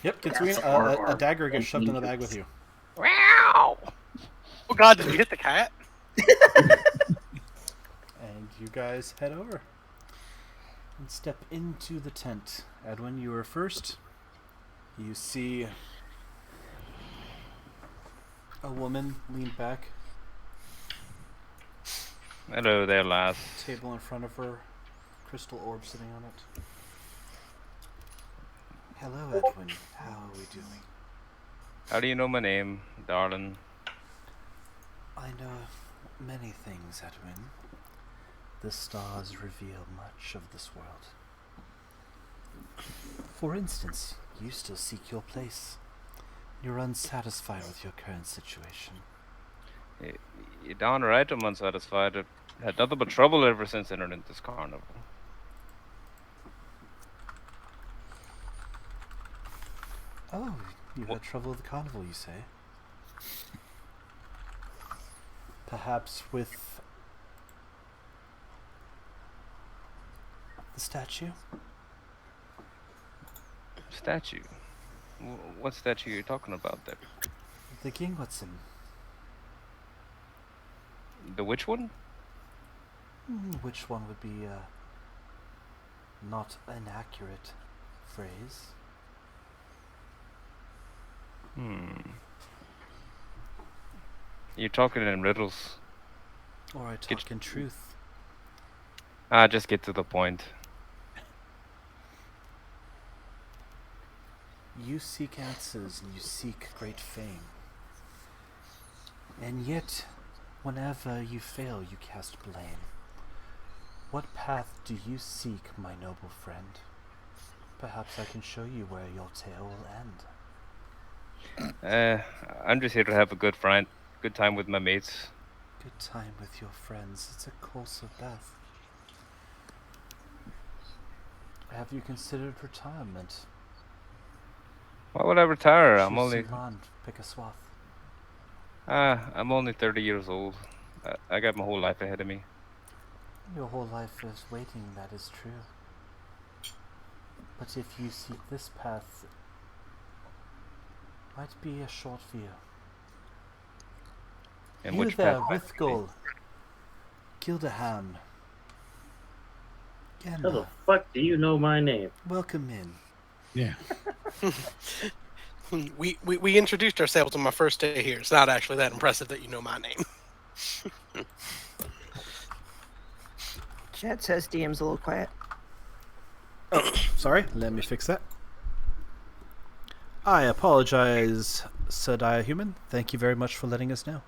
Yep, Kitsuine, a dagger gets shoved in the bag with you. Wow. Oh God, did you hit the cat? And you guys head over and step into the tent. Edwin, you are first. You see a woman lean back, Hello there, lass. table in front of her, crystal orb sitting on it. Hello, Edwin. How are we doing? How do you know my name, darling? I know many things, Edwin. The stars reveal much of this world. For instance, you still seek your place. You're unsatisfied with your current situation. You're darn right I'm unsatisfied. I've had nothing but trouble ever since entering this carnival. Oh, you had trouble with the carnival, you say? Perhaps with the statue? Statue? What statue are you talking about there? The Gingwatson. The which one? Which one would be not an accurate phrase? You're talking in riddles. Or I talk in truth? Just get to the point. You seek answers and you seek great fame. And yet, whenever you fail, you cast blame. What path do you seek, my noble friend? Perhaps I can show you where your tale will end. I'm just here to have a good time with my mates. Good time with your friends. It's a course of death. Have you considered retirement? Why would I retire? I'm Choose only some land, pick a swath. I'm only 30 years old. I got my whole life ahead of me. Your whole life is waiting, that is true. But if you seek this path, it might be a short view. And You which there, path might it be? Rithkul. Gildaham. How the Gemma, fuck do you know my name? welcome in. Yeah. We introduced ourselves on my first day here. It's not actually that impressive that you know my name. Chat says DM's a little quiet. Sorry, let me fix that. I apologize, said I, human. Thank you very much for letting us know.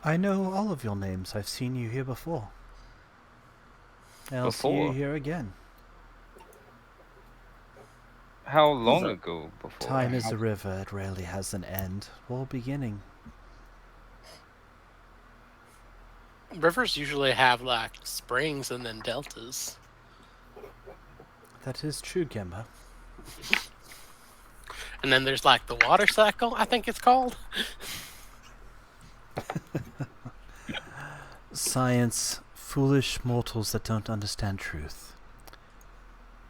I know all of your names. I've seen you here before. And I'll see you Before? here again. How long ago before? Time is a river, it rarely has an end or beginning. Rivers usually have like springs and then deltas. That is true, Gemma. And then there's like the water cycle, I think it's called. Science, foolish mortals that don't understand truth.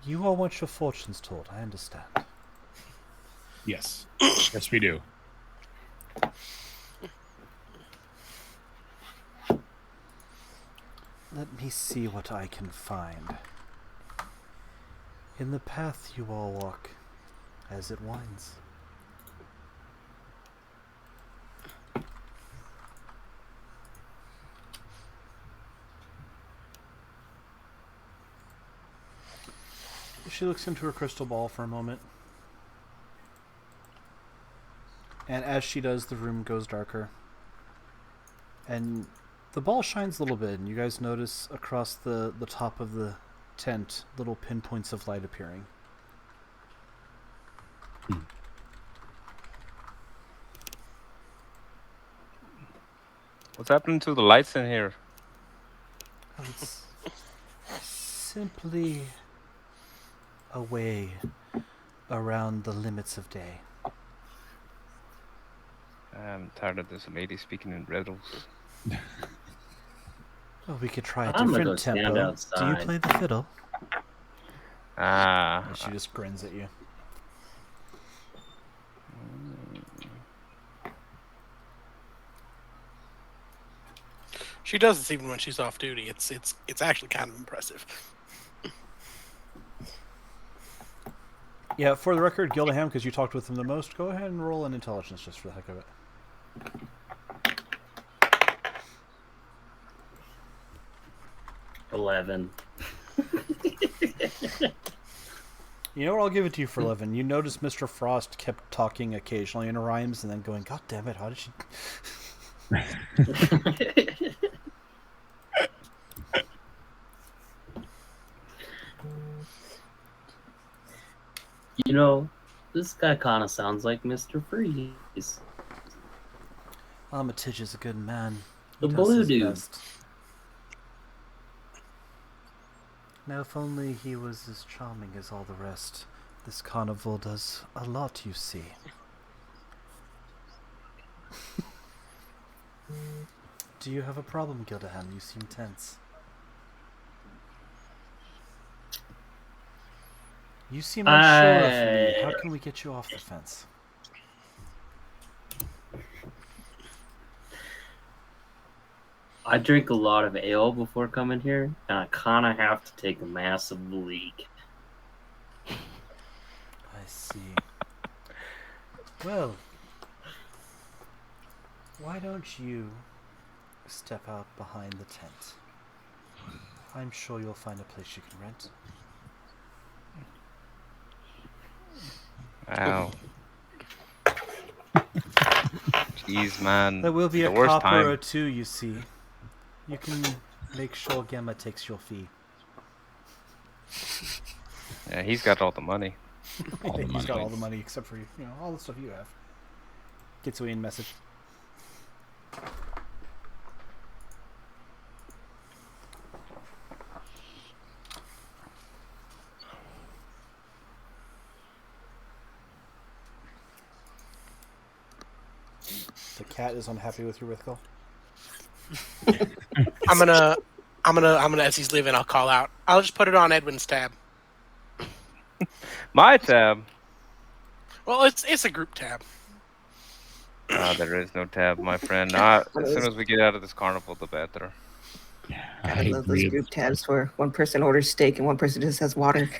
You all want your fortunes told, I understand. Yes. Yes, we do. Let me see what I can find. In the path you all walk, as it winds. She looks into her crystal ball for a moment. And as she does, the room goes darker. And the ball shines a little bit, and you guys notice across the top of the tent little pinpoints of light appearing. What's happening to the lights in here? It's simply a way around the limits of day. I'm tired of this lady speaking in riddles. Well, we could try a I'm gonna go different stand tempo. Do you outside. play the fiddle? Ah. And she just grins at you. She does this even when she's off duty. It's actually kind of impressive. Yeah, for the record, Gildaham, because you talked with him the most, go ahead and roll an intelligence just for the heck of it. 11. You know what? I'll give it to you for 11. You notice Mr. Frost kept talking occasionally in rhymes and then going, God damn it, how did she... You know, this guy kind of sounds like Mr. Freeze. Armitage is a good man. The He does blue his dude. best. Now, if only he was as charming as all the rest. This carnival does a lot, you see. Do you have a problem, Gildaham? You seem tense. You seem unsure of me. How can we get you off the fence? I drink a lot of ale before coming here, and I kind of have to take a massive leak. I see. Well, why don't you step out behind the tent? I'm sure you'll find a place you can rent. Wow. Jeez, man. There will be The a worst copper time. or two, you see. You can make sure Gemma takes your fee. Yeah, he's got all the money. He's got all the money except for, you know, all the stuff you have. Gets away in message. The cat is unhappy with your Rithgall. I'm gonna as he's leaving, I'll call out. I'll just put it on Edwin's tab. My tab. Well, it's a group tab. There is no tab, my friend. As soon as we get out of this carnival, the better. I love those group tabs where one person orders steak and one person just has water.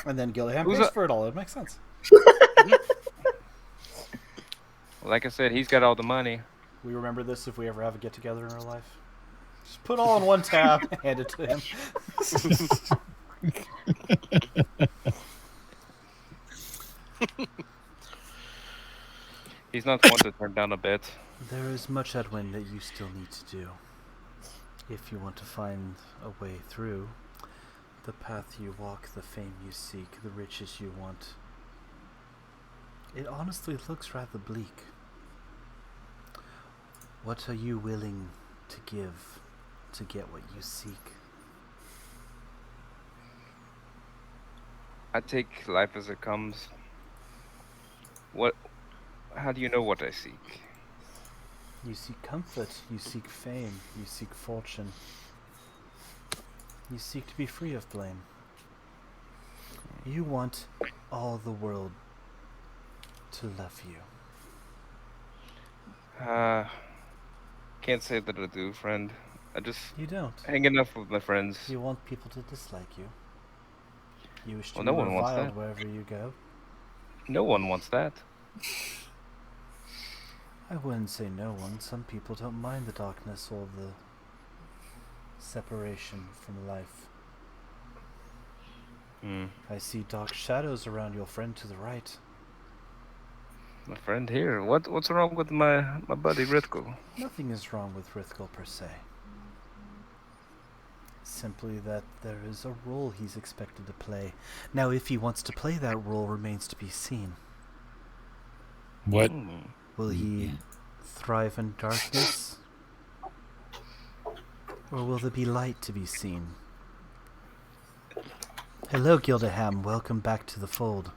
And then Gilliam Who's pays a- for it all. It makes sense. Like I said, he's got all the money. We remember this if we ever have a get together in our life. Just put all in one tab, hand it to him. He's not one to turn down a bet. There is much, Edwin, that you still need to do. If you want to find a way through, The path you walk, the fame you seek, the riches you want. It honestly looks rather bleak. What are you willing to give to get what you seek? I take life as it comes. How do you know what I seek? You seek comfort, you seek fame, you seek fortune. You seek to be free of blame. You want all the world to love you. Can't say that I do, friend. I just You don't. hang enough with my friends. You want people to dislike you. You wish to Well, be no one wants reviled that. wherever you go. No one wants that. I wouldn't say no one. Some people don't mind the darkness or the separation from life. I see dark shadows around your friend to the right. My friend here. What's wrong with my buddy Rithkel? Nothing is wrong with Rithkel per se. Simply that there is a role he's expected to play. Now, if he wants to play that role remains to be seen. What? Will he thrive in darkness? Or will there be light to be seen? Hello, Gildaham. Welcome back to the fold.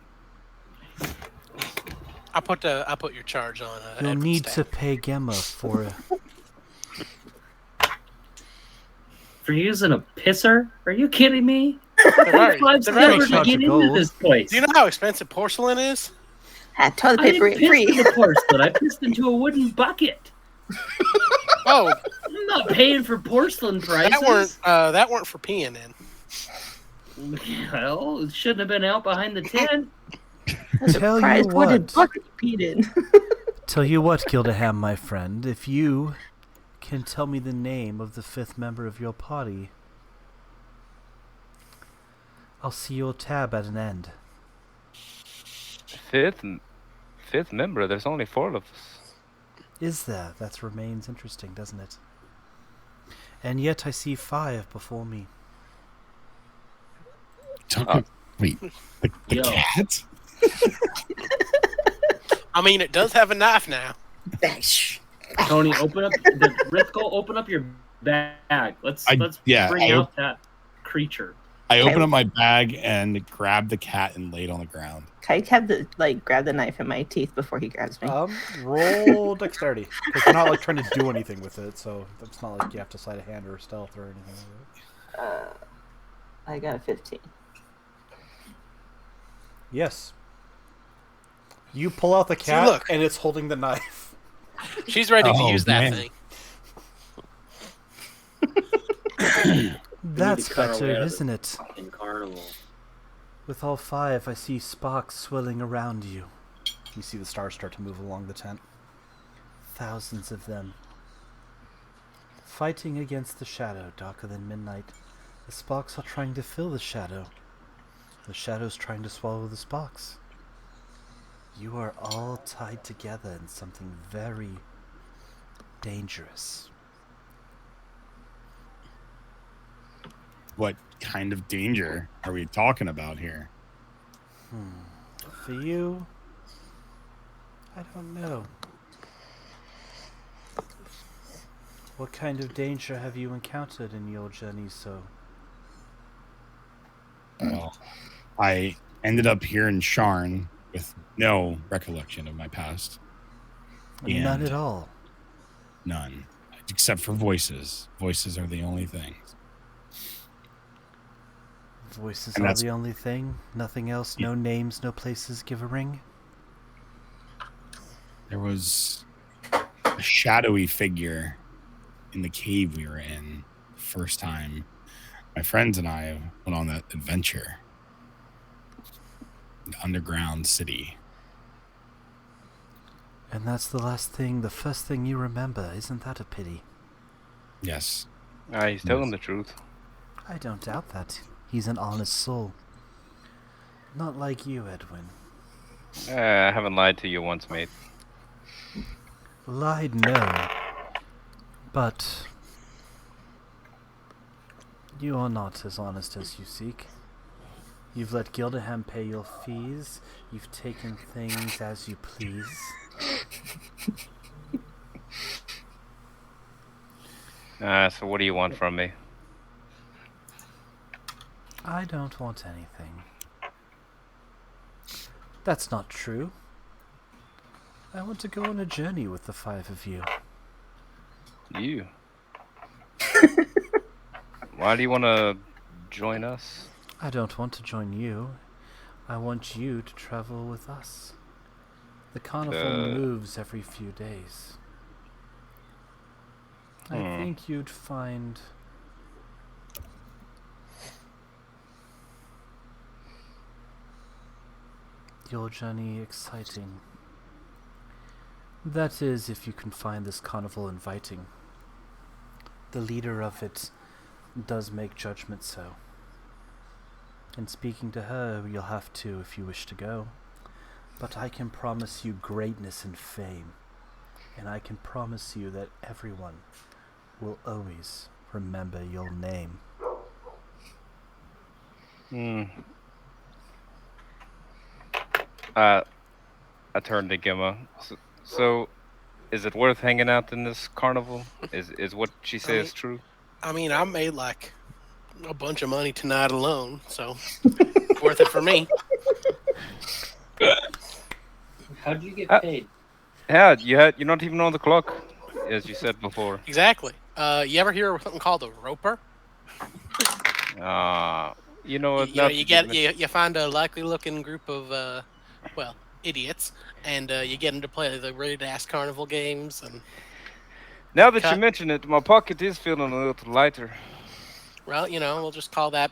I put your charge on. You'll Edward's need tab. to pay Gemma for... For using a pisser? Are you kidding me? Right. Five They're very silver to charge get of into gold. this place. Do you know how expensive porcelain is? Toilet I paper didn't ain't piss free. into porcelain. I pissed into a wooden bucket. Oh, I'm not paying for porcelain prices. that weren't for peeing in. Well, it shouldn't have been out behind the tent. Tell you Surprised wooden what. bucket you peed in. Tell you what, Gildaham, my friend. If you can tell me the name of the 5th member of your party, I'll see your tab at an end. Fifth member. There's only 4 of us. Is there? That remains interesting, doesn't it? And yet I see 5 before me. Wait, the Yo. cat? I mean, it does have a knife now. Tony, open up your bag. Let's bring out that creature. I open up my bag and grab the cat and lay it on the ground. Kite had to grab the knife in my teeth before he grabs me. Roll dexterity. Because you're not trying to do anything with it, so it's not like you have to sleight of hand or stealth or anything like that. I got a 15. Yes. You pull out the cat, look. and it's holding the knife. She's ready to Oh, use that man. thing. That's cut our way better, out of isn't it? In Carnival. With all 5, I see sparks swirling around you. You see the stars start to move along the tent. Thousands of them. Fighting against the shadow, darker than midnight. The sparks are trying to fill the shadow. The shadow's trying to swallow the sparks. You are all tied together in something very dangerous. What kind of danger are we talking about here? For you, I don't know. What kind of danger have you encountered in your journey so? Well, I ended up here in Sharn with no recollection of my past. None And at all. None. Except for voices. Voices are the only thing. Voices And are that's- the only thing? Nothing else? No names, no places give a ring? There was a shadowy figure in the cave we were in the first time my friends and I went on that adventure. The underground city. And that's the first thing you remember. Isn't that a pity? Yes. He's telling the truth. I don't doubt that. He's an honest soul. Not like you, Edwin. I haven't lied to you once, mate. Lied, no. But You are not as honest as you seek. You've let Gildaham pay your fees. You've taken things as you please. So what do you want from me? I don't want anything. That's not true. I want to go on a journey with the 5 of you. You? Why do you want to join us? I don't want to join you. I want you to travel with us. The carnival moves every few days. I think you'd find your journey exciting. That is, if you can find this carnival inviting. The leader of it does make judgment so. And speaking to her, you'll have to if you wish to go. But I can promise you greatness and fame. And I can promise you that everyone will always remember your name. I turned to Gemma. So, is it worth hanging out in this carnival? Is what she says true? I mean, I made like a bunch of money tonight alone, so it's worth it for me. How'd you get paid? Yeah, you're not even on the clock, as you said before. Exactly. You ever hear of something called a roper? You know what? You find a likely-looking group of idiots, and you get them to play the rated-ass carnival games. And now that you mention it, my pocket is feeling a little lighter. Well, we'll just call that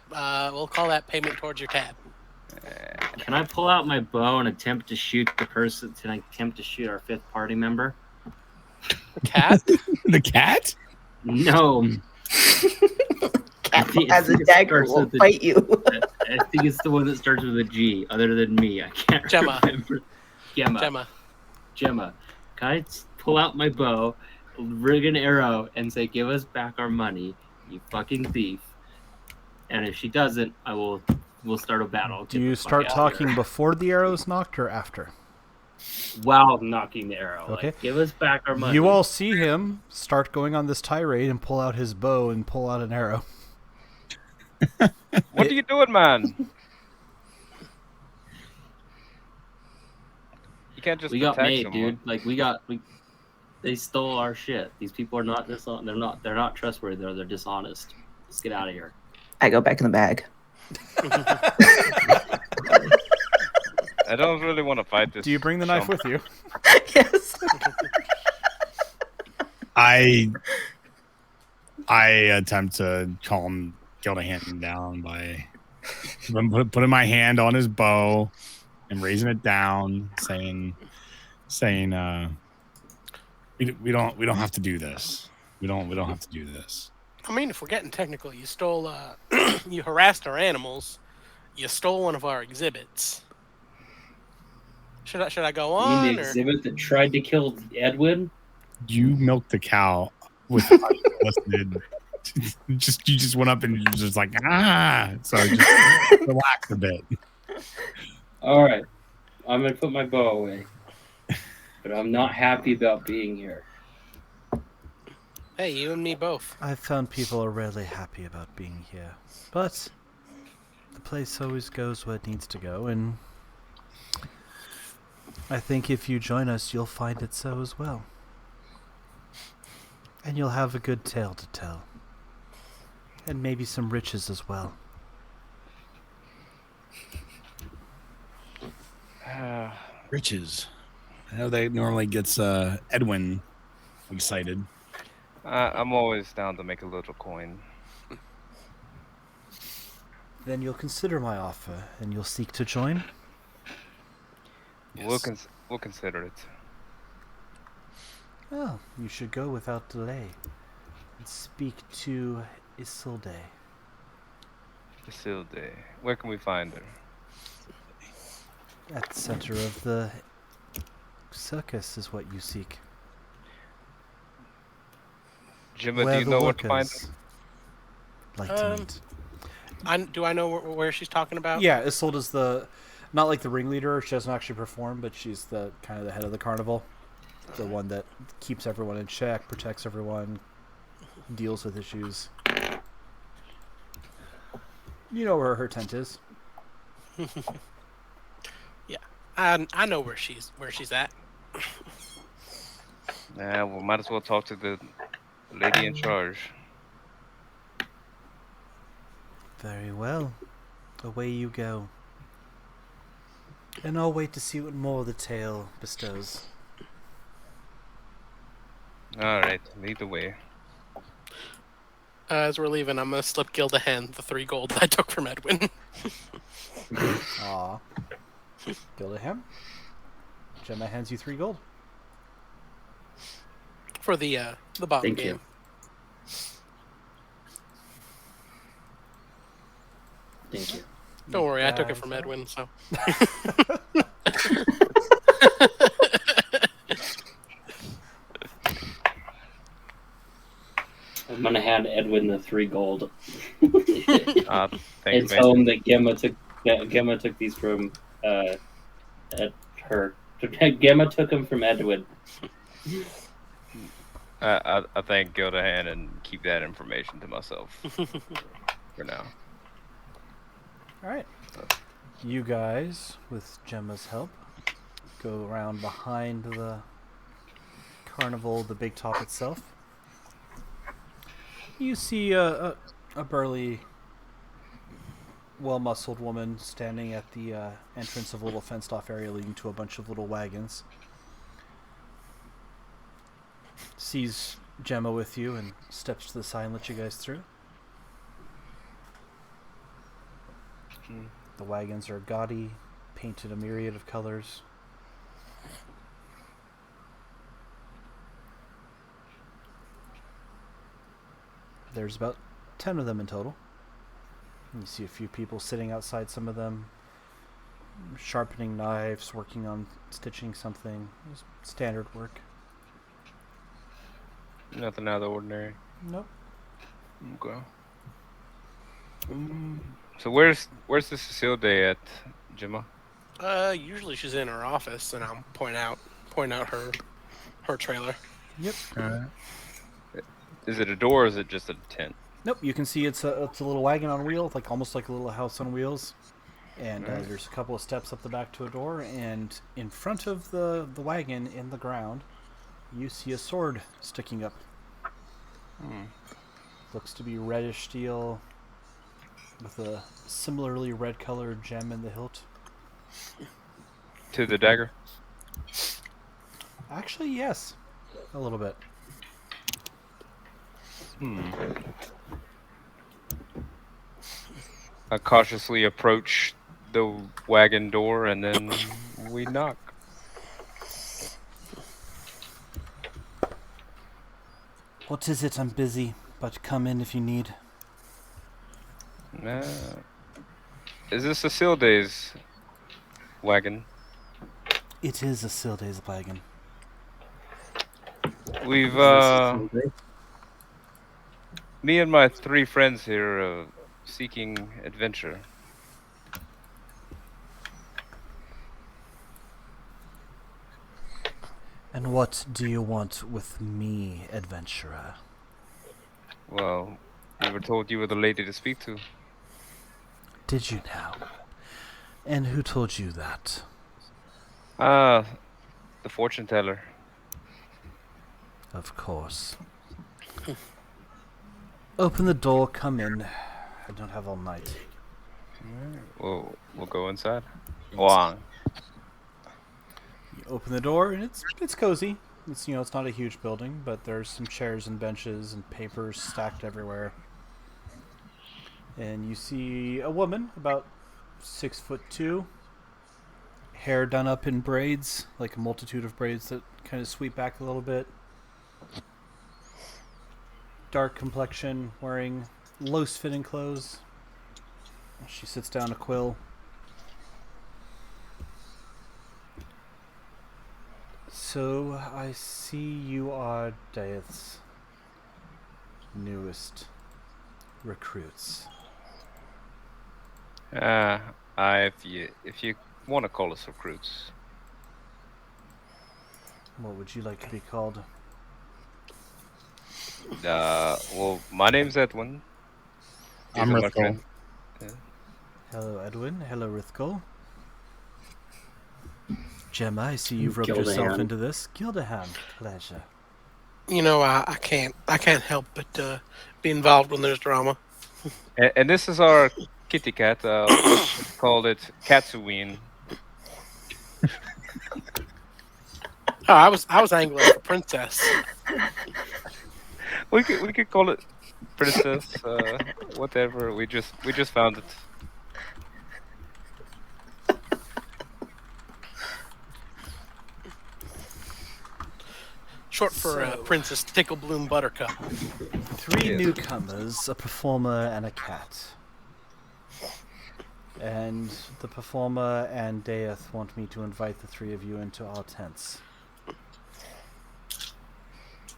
payment towards your tab. Can I pull out my bow and attempt to shoot the person? Can I attempt to shoot our 5th party member? The cat? The cat? No. Cat has a dagger will fight you. I think it's the one that starts with a G, other than me. I can't remember. Gemma. Can I pull out my bow, rig an arrow, and say, "Give us back our money, you fucking thief"? And if she doesn't, we'll start a battle. Do you start talking before the arrow's knocked or after? While knocking the arrow. Okay. Like, give us back our money. You all see him start going on this tirade and pull out his bow and pull out an arrow. What are you doing, man? You can't just we got made, someone. dude. They stole our shit. These people are not they're not trustworthy. They're dishonest. Let's get out of here. I go back in the bag. I don't really want to fight this. Do you bring the knife with you? Yes. I attempt to calm Gildahan down by putting my hand on his bow and raising it down, saying, we don't have to do this. We don't have to do this. I mean, if we're getting technical, you stole, you harassed our animals. You stole one of our exhibits. Should I go on? You mean the exhibit that tried to kill Edwin? You milked the cow with listed. You just went up and you just like so just relax a bit. All right, I'm gonna put my bow away, but I'm not happy about being here. Hey, you and me both. I've found people are rarely happy about being here, but the place always goes where it needs to go, and I think if you join us, you'll find it so as well. And you'll have a good tale to tell. And maybe some riches as well. Riches. I know that normally gets Edwin excited. I'm always down to make a little coin. Then you'll consider my offer, and you'll seek to join? Yes. We'll consider it. Well, you should go without delay and speak to Isilde. Isilde. Where can we find her? At the center of the circus is what you seek. Gemma, do you know where to find her? like to meet. Do I know where she's talking about? Yeah, Isolde's not like the ringleader. She doesn't actually perform, but she's the kind of the head of the carnival. The one that keeps everyone in check, protects everyone, deals with issues. You know where her tent is. Yeah, I know where she's at. Yeah, we might as well talk to the lady in charge. Very well. Away you go. And I'll wait to see what more the tale bestows. Alright, lead the way. As we're leaving, I'm gonna slip Gilda hand the 3 gold that I took from Edwin. Aw. Gildaham. Gemma hands you 3 gold. For the bottom Thank game. you. Thank you. Don't worry, I took it from Edwin, so. I'm gonna hand Edwin the 3 gold. Thanks, It's home that Gemma took these from at her. Gemma took them from Edwin. I thank Gildahan and keep that information to myself for now. Alright. You guys, with Gemma's help, go around behind the carnival, the big top itself. You see a burly, well-muscled woman standing at the entrance of a little fenced-off area leading to a bunch of little wagons. Sees Gemma with you and steps to the side and lets you guys through. The wagons are gaudy, painted a myriad of colors. There's about 10 of them in total. You see a few people sitting outside some of them, sharpening knives, working on stitching something. Just standard work. Nothing out of the ordinary. Nope. Okay. So where's the Cecile Day at, Gemma? Usually she's in her office, and I'll point out her trailer. Yep. Is it a door or is it just a tent? Nope. You can see it's a little wagon on wheels, like almost like a little house on wheels. And Nice. there's a couple of steps up the back to a door, and in front of the wagon in the ground, you see a sword sticking up. Looks to be reddish steel with a similarly red colored gem in the hilt. To the dagger? Actually, yes. A little bit. I cautiously approach the wagon door and then we knock. What is it? I'm busy, but come in if you need. Is this Cecile Day's wagon? It is a Silda's wagon. We've, me and my 3 friends here are seeking adventure. And what do you want with me, adventurer? Well, we were told you were the lady to speak to. Did you now? And who told you that? The fortune teller. Of course. Open the door, come in. I don't have all night. We'll go inside. Wow. You open the door, and it's cozy. It's it's not a huge building, but there's some chairs and benches and papers stacked everywhere. And you see a woman about 6'2", hair done up in braids, like a multitude of braids that kind of sweep back a little bit. Dark complexion, wearing loose-fitting clothes. She sits down a quill. So, I see you are Daeth's newest recruits? If you want to call us recruits. What would you like to be called? Well, my name's Edwin. These I'm are my Rithkal. friends. Hello, Edwin. Hello, Rithkal. Gemma, I see you've roped yourself Gildahan. into this. Gildahan, pleasure. You know, I can't help but be involved when there's drama. And this is our kitty cat. Let's call it Katseween. Oh, I was angling for princess. We could call it Princess. Whatever. We just found it. Short for Princess Tickle Bloom Buttercup. 3 Yes. newcomers, a performer, and a cat. And the performer and Death want me to invite the 3 of you into our tents.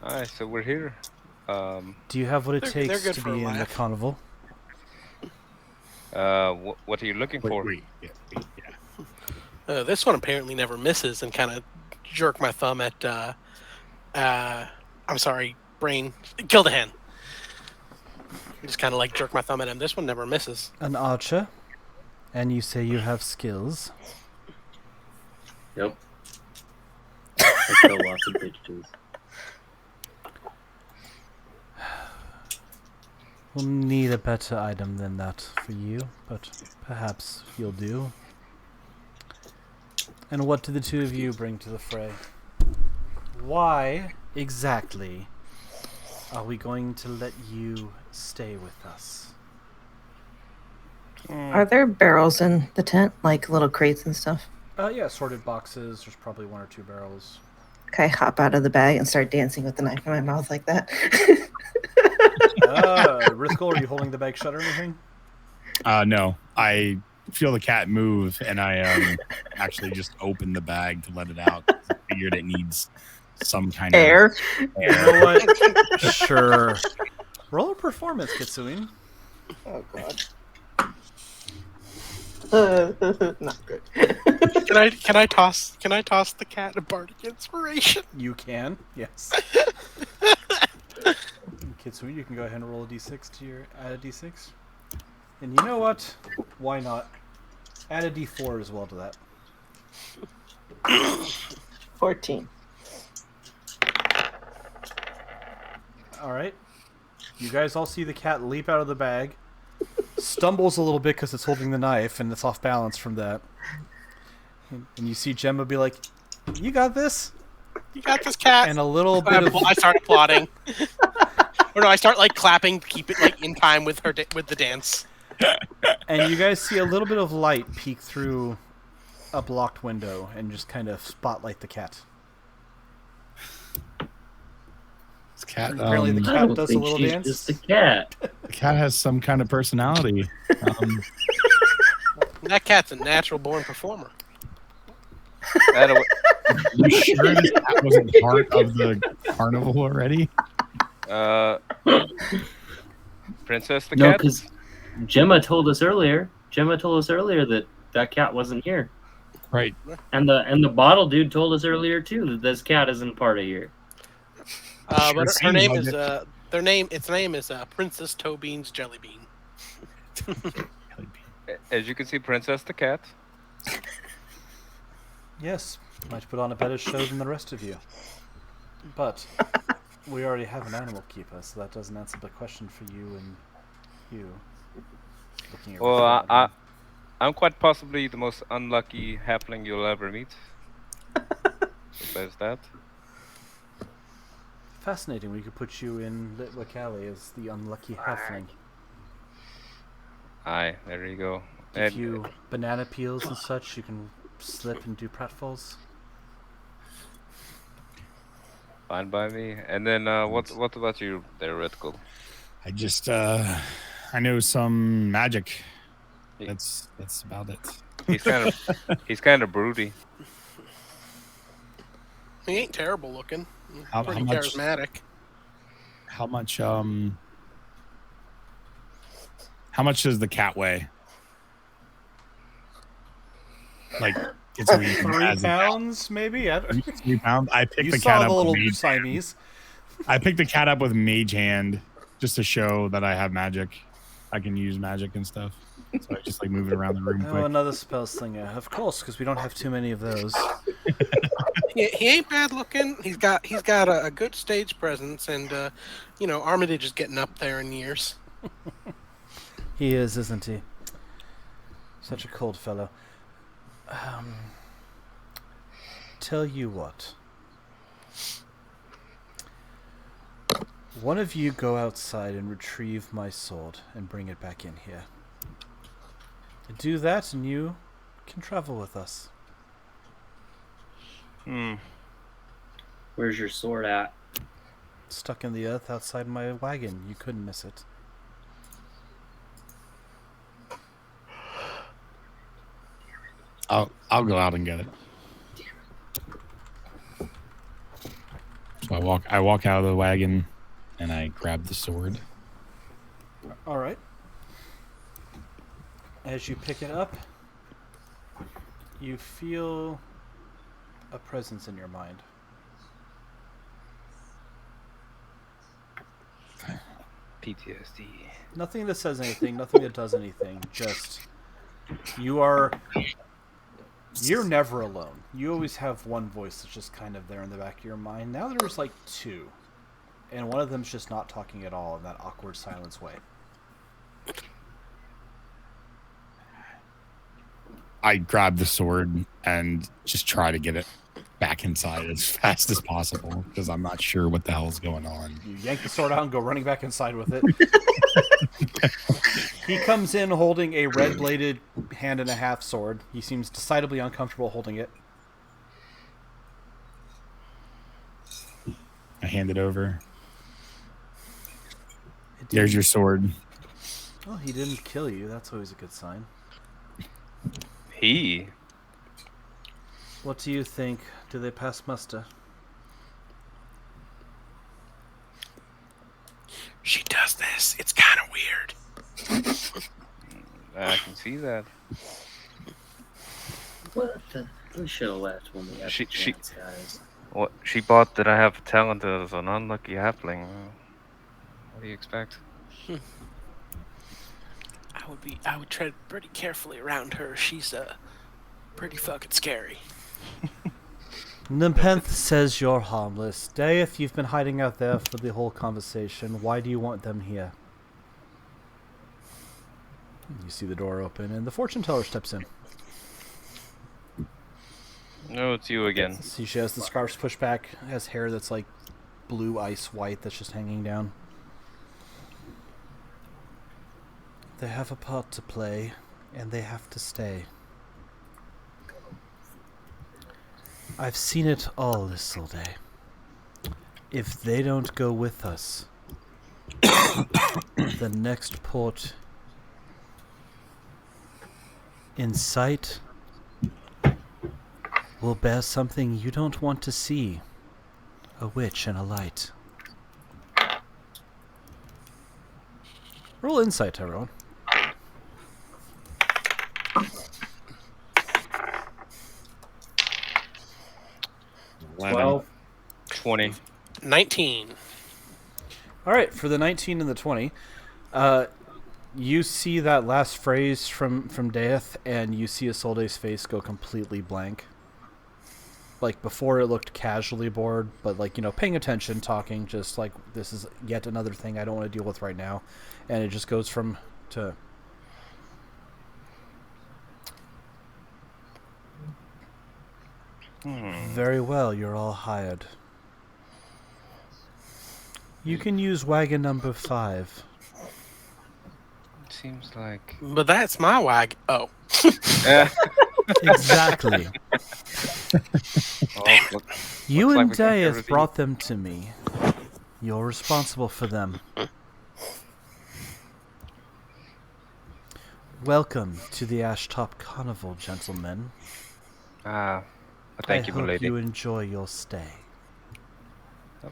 Alright, so we're here. Do you have what it They're takes good to for a be in the laugh. carnival? What are you looking Wait, for? wait. Yeah. This one apparently never misses, and kind of jerk my thumb at. I'm sorry, brain. Gildahan. Just kind of like jerk my thumb at him. This one never misses. An archer, and you say you have skills. Yep. I kill lots of bitches. We'll need a better item than that for you, but perhaps you'll do. And what do the 2 of you bring to the fray? Why exactly are we going to let you stay with us? Are there barrels in the tent, like little crates and stuff? Yeah, sorted boxes. There's probably 1 or 2 barrels. Okay, I hop out of the bag and start dancing with the knife in my mouth like that. Rithkal, are you holding the bag shut or anything? No, I feel the cat move, and I actually just open the bag to let it out. I figured it needs some kind Air. of You air. know what? Sure. Roll a performance, Kitsune. Oh god. Not good. Can I toss the cat a bardic inspiration? You can, yes. Kitsune, you can go ahead and roll a d6 to add a d6. And you know what? Why not? Add a d4 as well to that. 14. Alright. You guys all see the cat leap out of the bag. Stumbles a little bit because it's holding the knife and it's off balance from that. And you see Gemma be like, "You got this?" You got this, cat. And a little bit of... I start applauding. Or no, I start like clapping to keep it like in time with her with the dance. And you guys see a little bit of light peek through a blocked window and just kind of spotlight the cat. This cat, Apparently the I cat don't does a think little she's dance. just a cat. the cat has some kind of personality. That cat's a natural born performer. You sure this cat wasn't part of the carnival already? Princess the No, cat? because Gemma told us earlier. That that cat wasn't here, Right. and the bottle dude told us earlier too that this cat isn't part of here. But her seems name like is it. its name is Princess Tobean's Jellybean. As you can see, Princess the cat. Yes, might put on a better show than the rest of you. But we already have an animal keeper, so that doesn't answer the question for you and you. Looking at Well, Rithkal. I'm quite possibly the most unlucky halfling you'll ever meet. So there's that. Fascinating. We could put you in Litwick Alley as the unlucky halfling. Aye, there you go. Give you banana peels and such, you can slip and do pratfalls. Fine by me. And then what about you there, Rithkal? I just I know some magic. He- That's about it. He's kind of broody. He ain't terrible looking. How Pretty much- charismatic. How much How much does the cat weigh? Like, it's a 3 pounds, maybe? 3 pounds. I picked You the saw cat the up. little With Siamese. I picked the cat up with mage hand just to show that I have magic. I can use magic and stuff. So I just like move it around the room Oh, quick. another spell slinger. Of course, because we don't have too many of those. He ain't bad looking. He's got a good stage presence, and Armitage is getting up there in years. He is, isn't he? Such a cold fellow. Tell you what. One of you go outside and retrieve my sword and bring it back in here. Do that and you can travel with us. Where's your sword at? Stuck in the earth outside my wagon. You couldn't miss it. I'll go out and get it. So I walk out of the wagon and I grab the sword. All right. As you pick it up, you feel a presence in your mind. PTSD. Nothing that says anything, nothing that does anything. Just you're never alone. You always have one voice that's just kind of there in the back of your mind. Now there's like two. And one of them's just not talking at all in that awkward silence way. I grab the sword and just try to get it back inside as fast as possible because I'm not sure what the hell is going on. You yank the sword out and go running back inside with it. He comes in holding a red-bladed hand-and-a-half sword. He seems decidedly uncomfortable holding it. I hand it over. There's your sword. Well, he didn't kill you. That's always a good sign. He? What do you think? Do they pass muster? She does this. It's kind of weird. I can see that. What the? We should have left when we had She- the chance, guys. What? She bought that I have talent as an unlucky halfling. What do you expect? I would tread pretty carefully around her. She's pretty fucking scary. Nepenthe says you're harmless. Death, you've been hiding out there for the whole conversation. Why do you want them here? You see the door open, and the fortune teller steps in. No, it's you again. See, she has the scarves pushed back, has hair that's like blue ice white that's just hanging down. They have a part to play, and they have to stay. I've seen it all, Isolde. If they don't go with us, the next port in sight will bear something you don't want to see. A witch and a light. Roll insight, everyone. 12. 20. 19. All right, for the 19 and the 20, you see that last phrase from Death, and you see Isolde's face go completely blank. Like, before it looked casually bored, but, like, paying attention, talking, just like, this is yet another thing I don't want to deal with right now. And it just goes from to... Very well, you're all hired. You can use wagon number 5. Seems like... But that's my wag. Oh. Exactly. You Looks and like we can share Death with brought them to me. You're responsible for them. Welcome to the Ashtop Carnival, gentlemen. Thank you, I hope milady. you enjoy your stay.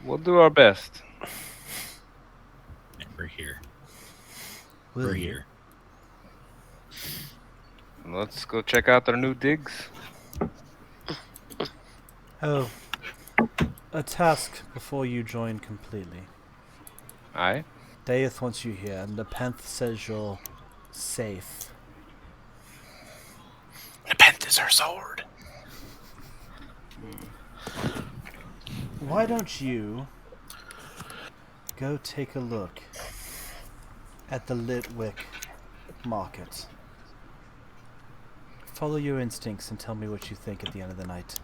We'll do our best. And we're here. Will We're you? here. Let's go check out their new digs. Oh, a task before you join completely. Aye. Death wants you here, and Nepenthe says you're safe. Nepenthe is her sword. Why don't you go take a look at the Litwick Market? Follow your instincts and tell me what you think at the end of the night.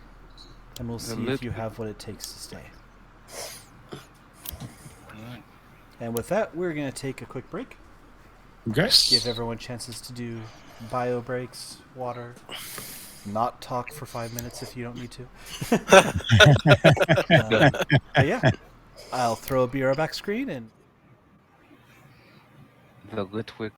And we'll see if you have what it takes to stay. Alright. And with that, we're going to take a quick break. Okay. Give everyone chances to do bio breaks, water, not talk for 5 minutes if you don't need to. But yeah, I'll throw a beer back screen and The Litwick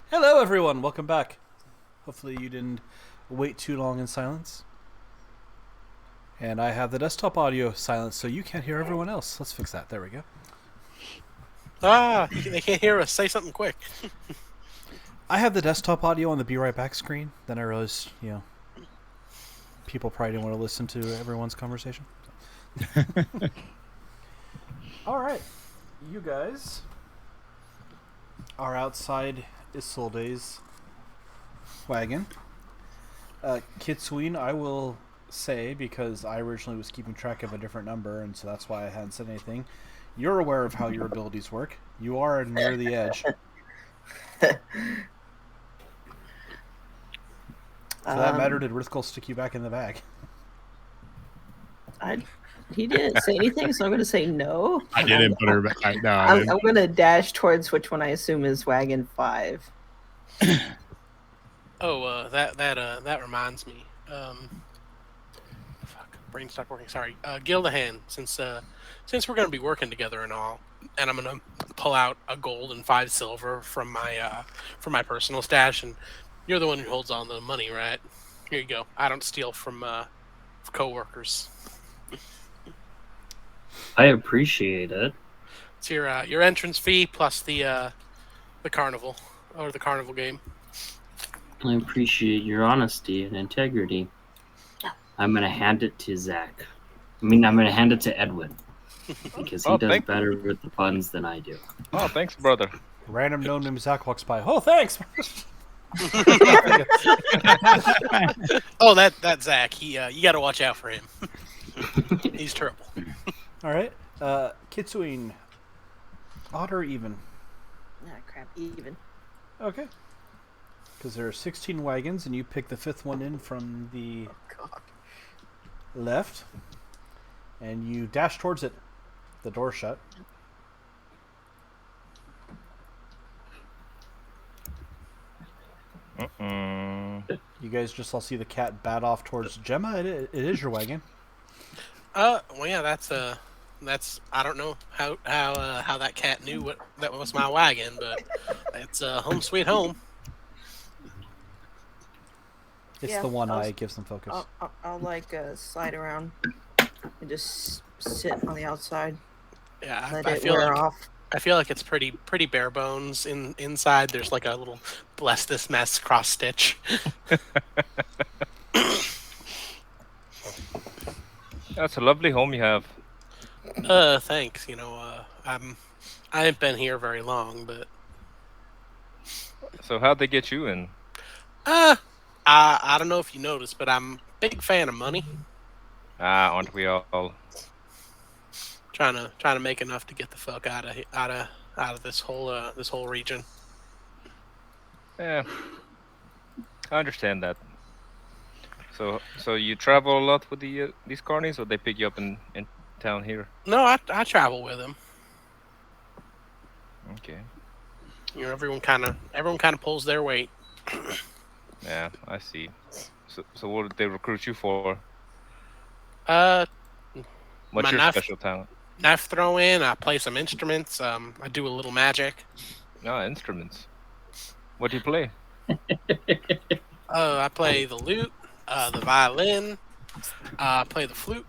Hello, everyone. Welcome back. Hopefully you didn't wait too long in silence. And I have the desktop audio silence, so you can't hear everyone else. Let's fix that. There we go. They can't hear us. Say something quick. I have the desktop audio on the Be Right Back screen. Then I realized, people probably didn't want to listen to everyone's conversation. All right. You guys are outside Isolde's wagon. Kitsween, I will say, because I originally was keeping track of a different number, and so that's why I hadn't said anything. You're aware of how your abilities work. You are near the edge. For that matter, did Rithkal stick you back in the bag? He didn't say anything, so I'm going to say no. I didn't put her back. No, I'm going to dash towards which one I assume is wagon 5. Oh, that reminds me. Fuck, brain stopped working. Sorry, Gildahan. Since we're gonna be working together and all, and I'm gonna pull out a gold and 5 silver from my personal stash, and you're the one who holds on to the money, right? Here you go. I don't steal from coworkers. I appreciate it. It's your entrance fee plus the carnival or the carnival game. I appreciate your honesty and integrity. I'm gonna hand it to Zach. I'm gonna hand it to Edwin because he does better with the funds than I do. Oh, thanks, brother. Random gnome named Zach walks by. Oh, thanks. Oh, that Zach. He you got to watch out for him. He's terrible. All right, Kitsween, odd or even? Ah, crap, even. Okay. Because there are 16 wagons, and you pick the 5th one in from the left, and you dash towards it. The door shut. You guys just all see the cat bat off towards Gemma. It is your wagon. Well, yeah, that's I don't know how that cat knew that was my wagon, but it's home sweet home. It's the one eye gives them focus. I'll slide around and just sit on the outside. Yeah, Let I it feel wear like off. I feel like it's pretty bare bones inside. There's like a little bless this mess cross stitch. That's a lovely home you have. Thanks. I haven't been here very long, but So how'd they get you in? I don't know if you noticed, but I'm a big fan of money. Aren't we all? Trying to make enough to get the fuck out of this whole region. Yeah, I understand that. So you travel a lot with these carnies, or they pick you up in town here? No, I travel with them. Okay. Everyone kind of pulls their weight. Yeah, I see. So what did they recruit you for? What's your special talent? Knife throwing. I play some instruments. I do a little magic. Instruments. What do you play? I play the lute, the violin. I play the flute.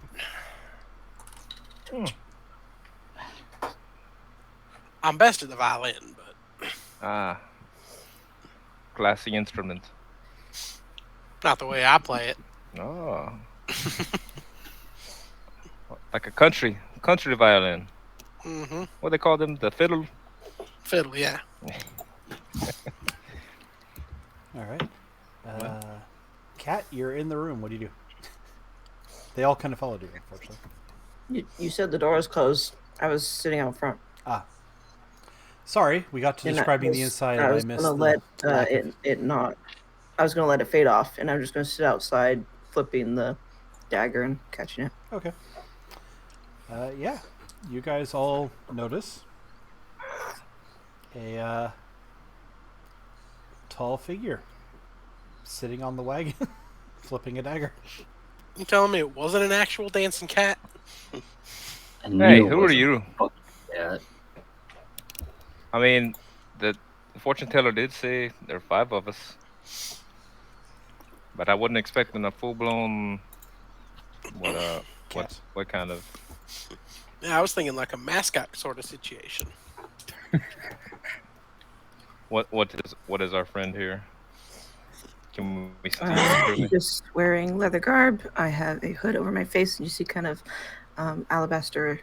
I'm best at the violin, but classy instrument. Not the way I play it. Oh. Like a country violin. Mm-hmm. What they call them? The fiddle? Fiddle, yeah. All right. Kat, you're in the room. What do you do? They all kind of followed you, unfortunately. You said the door was closed. I was sitting out front. Sorry, we got to describing the inside, and I missed gonna let it not. I was gonna let it fade off, and I'm just gonna sit outside, flipping the dagger and catching it. Okay. Yeah, you guys all notice a tall figure sitting on the wagon, flipping a dagger. You telling me it wasn't an actual dancing cat? Hey, who are you? Yeah. I mean, the the fortune teller did say there are 5 of us, but I wasn't expecting a full-blown. Cat. What kind of? Yeah, I was thinking like a mascot sort of situation. What is our friend here? Can we see him clearly? Just wearing leather garb. I have a hood over my face, and you see kind of alabaster,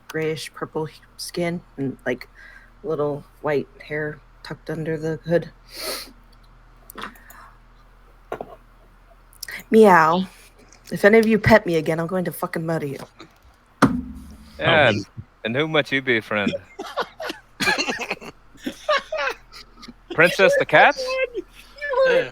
grayish purple skin, and like little white hair tucked under the hood. Meow. If any of you pet me again, I'm going to fucking murder you. Yeah, and who might you be, friend? Princess the cat? Yeah.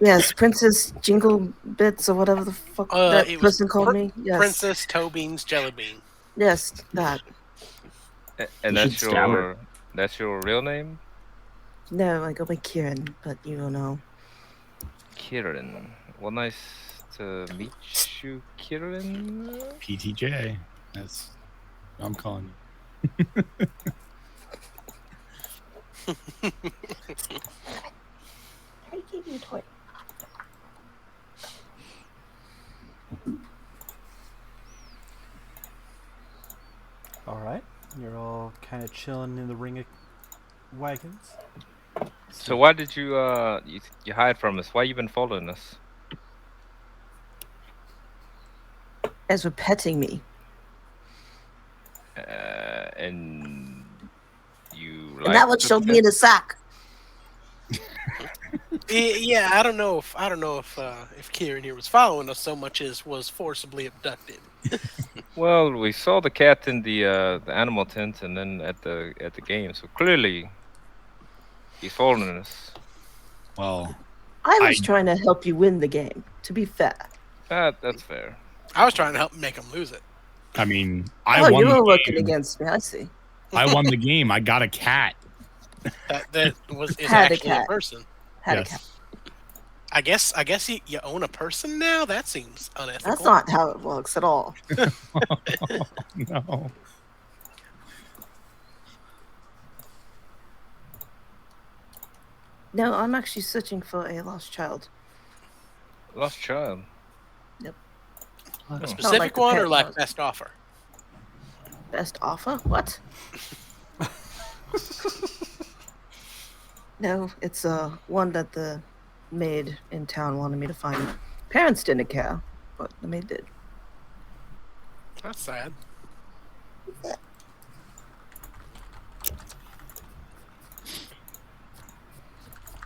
Yes, Princess Jingle Bits or whatever the fuck that it was person called me. Yes. Princess Tobean's Jellybean. Yes, that. And You should stab her. that's your real name? No, I go by Kieran, but you don't know. Kieran. Well, nice to meet you, Kieran. PTJ. That's what I'm calling I gave you a toy. All right. You're all kind of chilling in the ring of wagons. So why did you you hide from us? Why you been following us? As for petting me. And you like And that one to showed me pet- in a sack. Yeah, I don't know if Kieran here was following us so much as was forcibly abducted. Well, we saw the cat in the animal tent, and then at the game. So clearly, he's following us. Well, I was trying to help you win the game, to be fair. That's fair. I was trying to help him make him lose it. I mean, Oh, I won you were the working game. against me, I see. I won the game. I got a cat. That is Had a actually a cat. person. Had Yes. a cat. I guess you own a person now. That seems unethical. That's not how it works at all. No. No, I'm actually searching for a lost child. Lost child. a specific like the one or pet like one. best offer. Best offer? What? No, it's one that the maid in town wanted me to find. Parents didn't care, but the maid did. That's sad.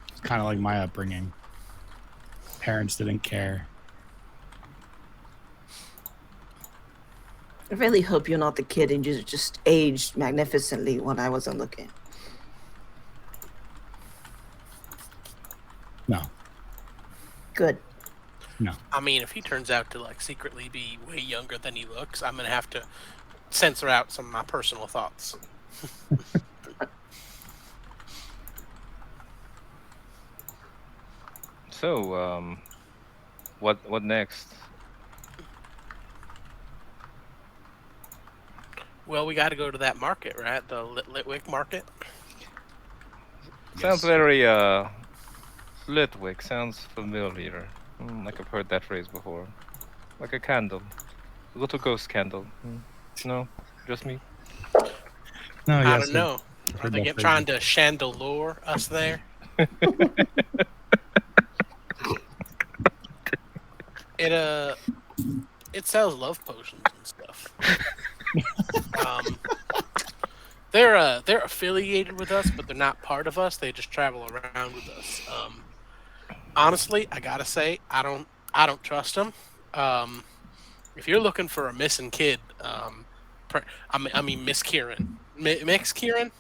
It's kind of like my upbringing. Parents didn't care. I really hope you're not the kid and you just aged magnificently when I wasn't looking. No. Good. No. I mean, if he turns out to like secretly be way younger than he looks, I'm gonna have to censor out some of my personal thoughts. So, what next? Well, we got to go to that market, right? The Litwick Market. Sounds very Litwick. Sounds familiar. Like I've heard that phrase before. Like a candle, a little ghost candle. No, just me. No, I yes, don't know. Are heard they that trying to chandelure us there? It sells love potions and stuff. They're affiliated with us, but they're not part of us. They just travel around with us. Honestly, I gotta say, I don't trust them. If you're looking for a missing kid, I mean Miss Kieran, Mix Kieran.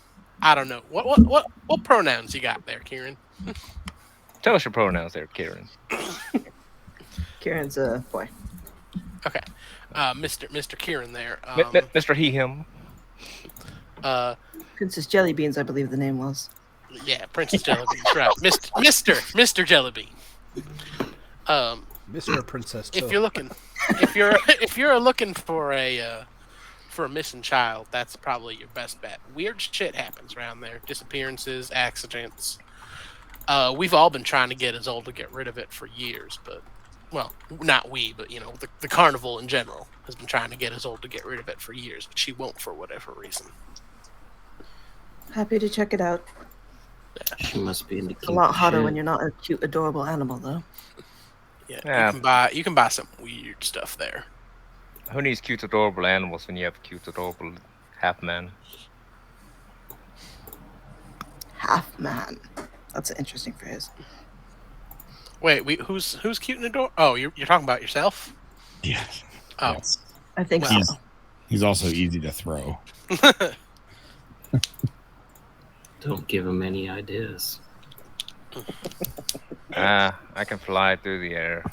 I don't know what pronouns you got there, Kieran. Tell us your pronouns there, Kieran. Kieran's a boy. Okay, Mr. Kieran there. Mr. He Him. Princess Jellybeans, I believe the name was. Yeah, Princess Jellybean, right? Mr. Jellybean. Mr. Princess. If you're looking, if you're looking for for a missing child, that's probably your best bet. Weird shit happens around there. Disappearances, accidents. We've all been trying to get Isolde to get rid of it for years, but... Well, not we, but, you know, the Carnival in general has been trying to get Isolde to get rid of it for years, but she won't for whatever reason. Happy to check it out. She must be in the It's a lot hotter when you're not a cute, adorable animal, though. Yeah. You can buy some weird stuff there. Who needs cute, adorable animals when you have cute, adorable half-man? Half-man. That's an interesting phrase. Wait, who's cute and adorable? Oh, you're talking about yourself? Yes. Oh. Yes. I think Well. so. He's also easy to throw. Don't give him any ideas. I can fly through the air.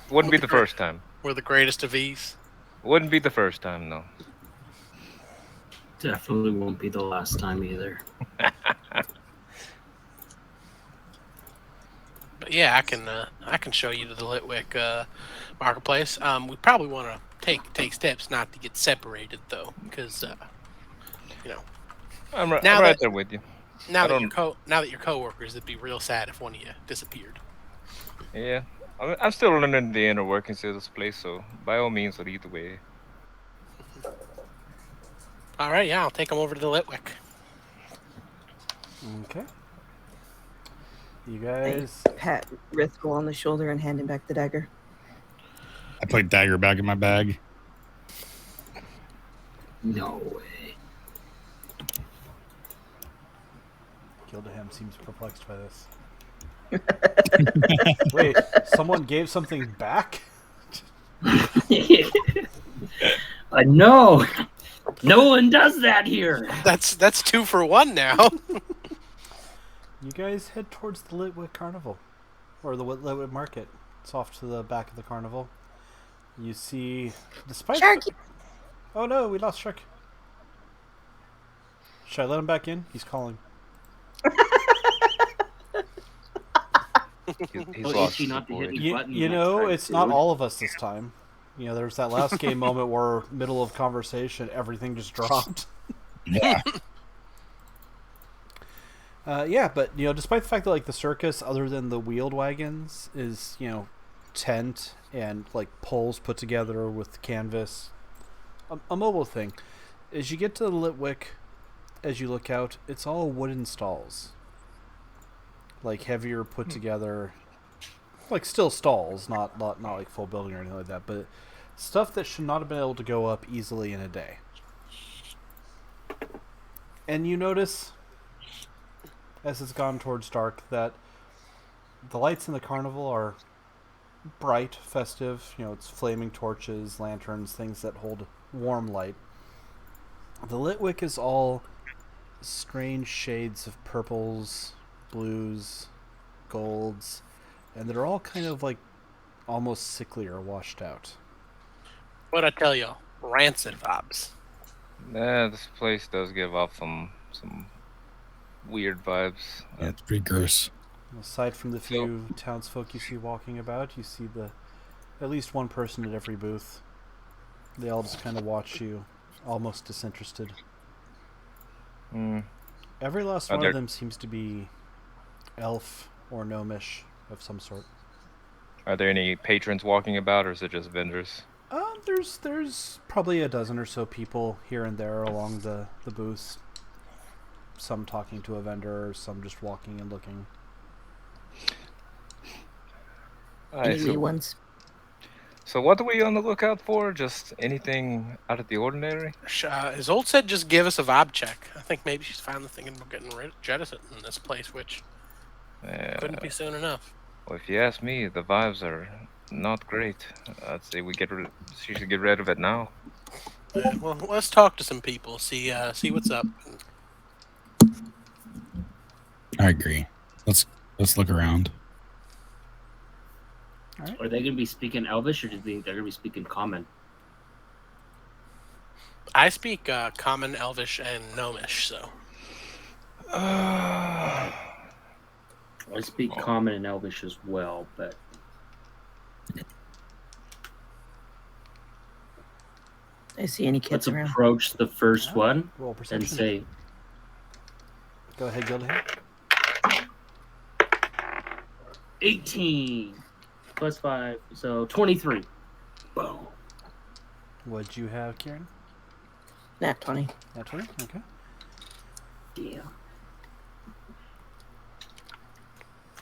Wouldn't be the first time. We're the greatest of ease. Wouldn't be the first time, no. Definitely won't be the last time either. But yeah, I can show you to the Litwick marketplace. We probably want to take steps not to get separated though, because you know. I'm right there with you. Now that you're coworkers, it'd be real sad if one of you disappeared. Yeah, I'm still learning the inner workings of this place, so by all means, I'll either way. All right, yeah, I'll take them over to the Litwick. Okay. You guys. I pat Rithgul on the shoulder and hand him back the dagger. I put Dagger back in my bag. No way. Gildaham seems perplexed by this. Wait, someone gave something back? No! No one does that here! That's 2 for 1 now. You guys head towards the Litwick Carnival. Or the Litwick Market. It's off to the back of the carnival. You see... Despite... Sharky! Oh no, we lost Shark. Should I let him back in? He's calling. He's lost his not to hit boy. any buttons You next know, time, it's not dude. all of us this time. You know, there's that last game moment where, middle of conversation, everything just dropped. Yeah. Yeah, but, you know, despite the fact that, like, the circus, other than the wheeled wagons, is, you know, tent and, like, poles put together with canvas, a mobile thing. As you get to the Litwick, as you look out, it's all wooden stalls. Like, heavier put together, like, still stalls, not like full building or anything like that, but stuff that should not have been able to go up easily in a day. And you notice, as it's gone towards dark, that the lights in the carnival are bright, festive. You know, it's flaming torches, lanterns, things that hold warm light. The Litwick is all strange shades of purples, blues, golds, and they're all kind of like almost sickly or washed out. What'd I tell you? Rancid vibes. Yeah, this place does give off some weird vibes. Yeah, it's pretty gross. Aside from the few townsfolk you see walking about, you see at least one person at every booth. They all just kind of watch you, almost disinterested. Every last one of them seems to be elf or gnomish of some sort. Are there any patrons walking about, or is it just vendors? There's probably a dozen or so people here and there along the booths. Some talking to a vendor, some just walking and looking. Any new ones? So what are we on the lookout for? Just anything out of the ordinary? His old said just give us a vibe check. I think maybe she's finally thinking about getting jettisoned in this place, which couldn't be soon enough. Well, if you ask me, the vibes are not great. I'd say she should get rid of it now. Well, let's talk to some people, see what's up. I agree. Let's look around. Right. Are they going to be speaking Elvish, or do you think they're going to be speaking Common? I speak Common, Elvish, and Gnomish, so. I speak Common and Elvish as well, but... I see any kids Let's around. approach the first one Roll perception. and say, Go ahead, Gildahan. 18 plus 5, so 23. Boom. What'd you have, Kieran? Nat 20. Nat 20? Okay. Damn.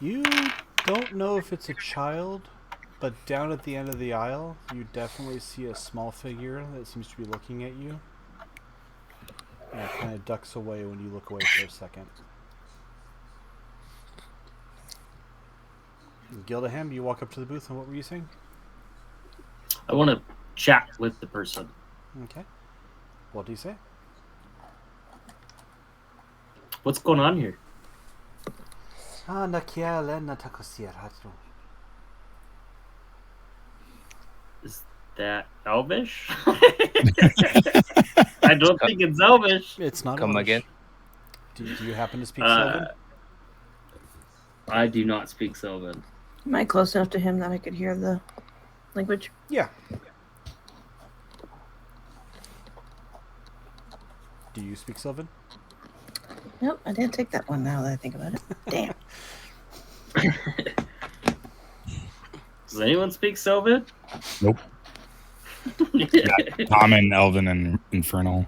You don't know if it's a child, but down at the end of the aisle, you definitely see a small figure that seems to be looking at you. And it kind of ducks away when you look away for a second. Gildaham, you walk up to the booth, and what were you saying? I want to chat with the person. Okay. What do you say? What's going on here? Is that Elvish? I don't think it's Elvish. It's not Come Elvish. again? Do you happen to speak Sylvan? I do not speak Sylvan. Am I close enough to him that I could hear the language? Yeah. Do you speak Sylvan? Nope, I didn't take that one now that I think about it. Damn. Does anyone speak Sylvan? Nope. Common, Elven, and Infernal.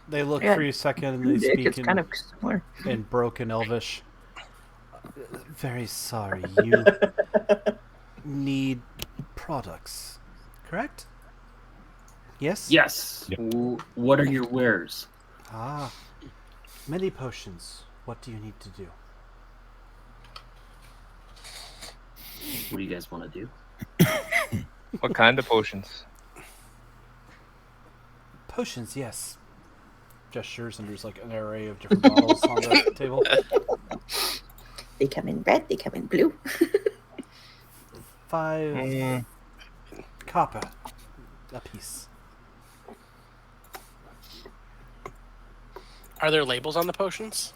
They look Yeah. for you a second and they Dick, speak it's kind of similar. in broken Elvish. Very sorry, you need products, correct? Yes? Yes. Yep. What are your wares? Ah, many potions. What do you need to do? What do you guys want to do? What kind of potions? Potions, yes. Gestures, and there's like an array of different bottles on the table. They come in red, they come in blue. 5 copper a piece. Are there labels on the potions?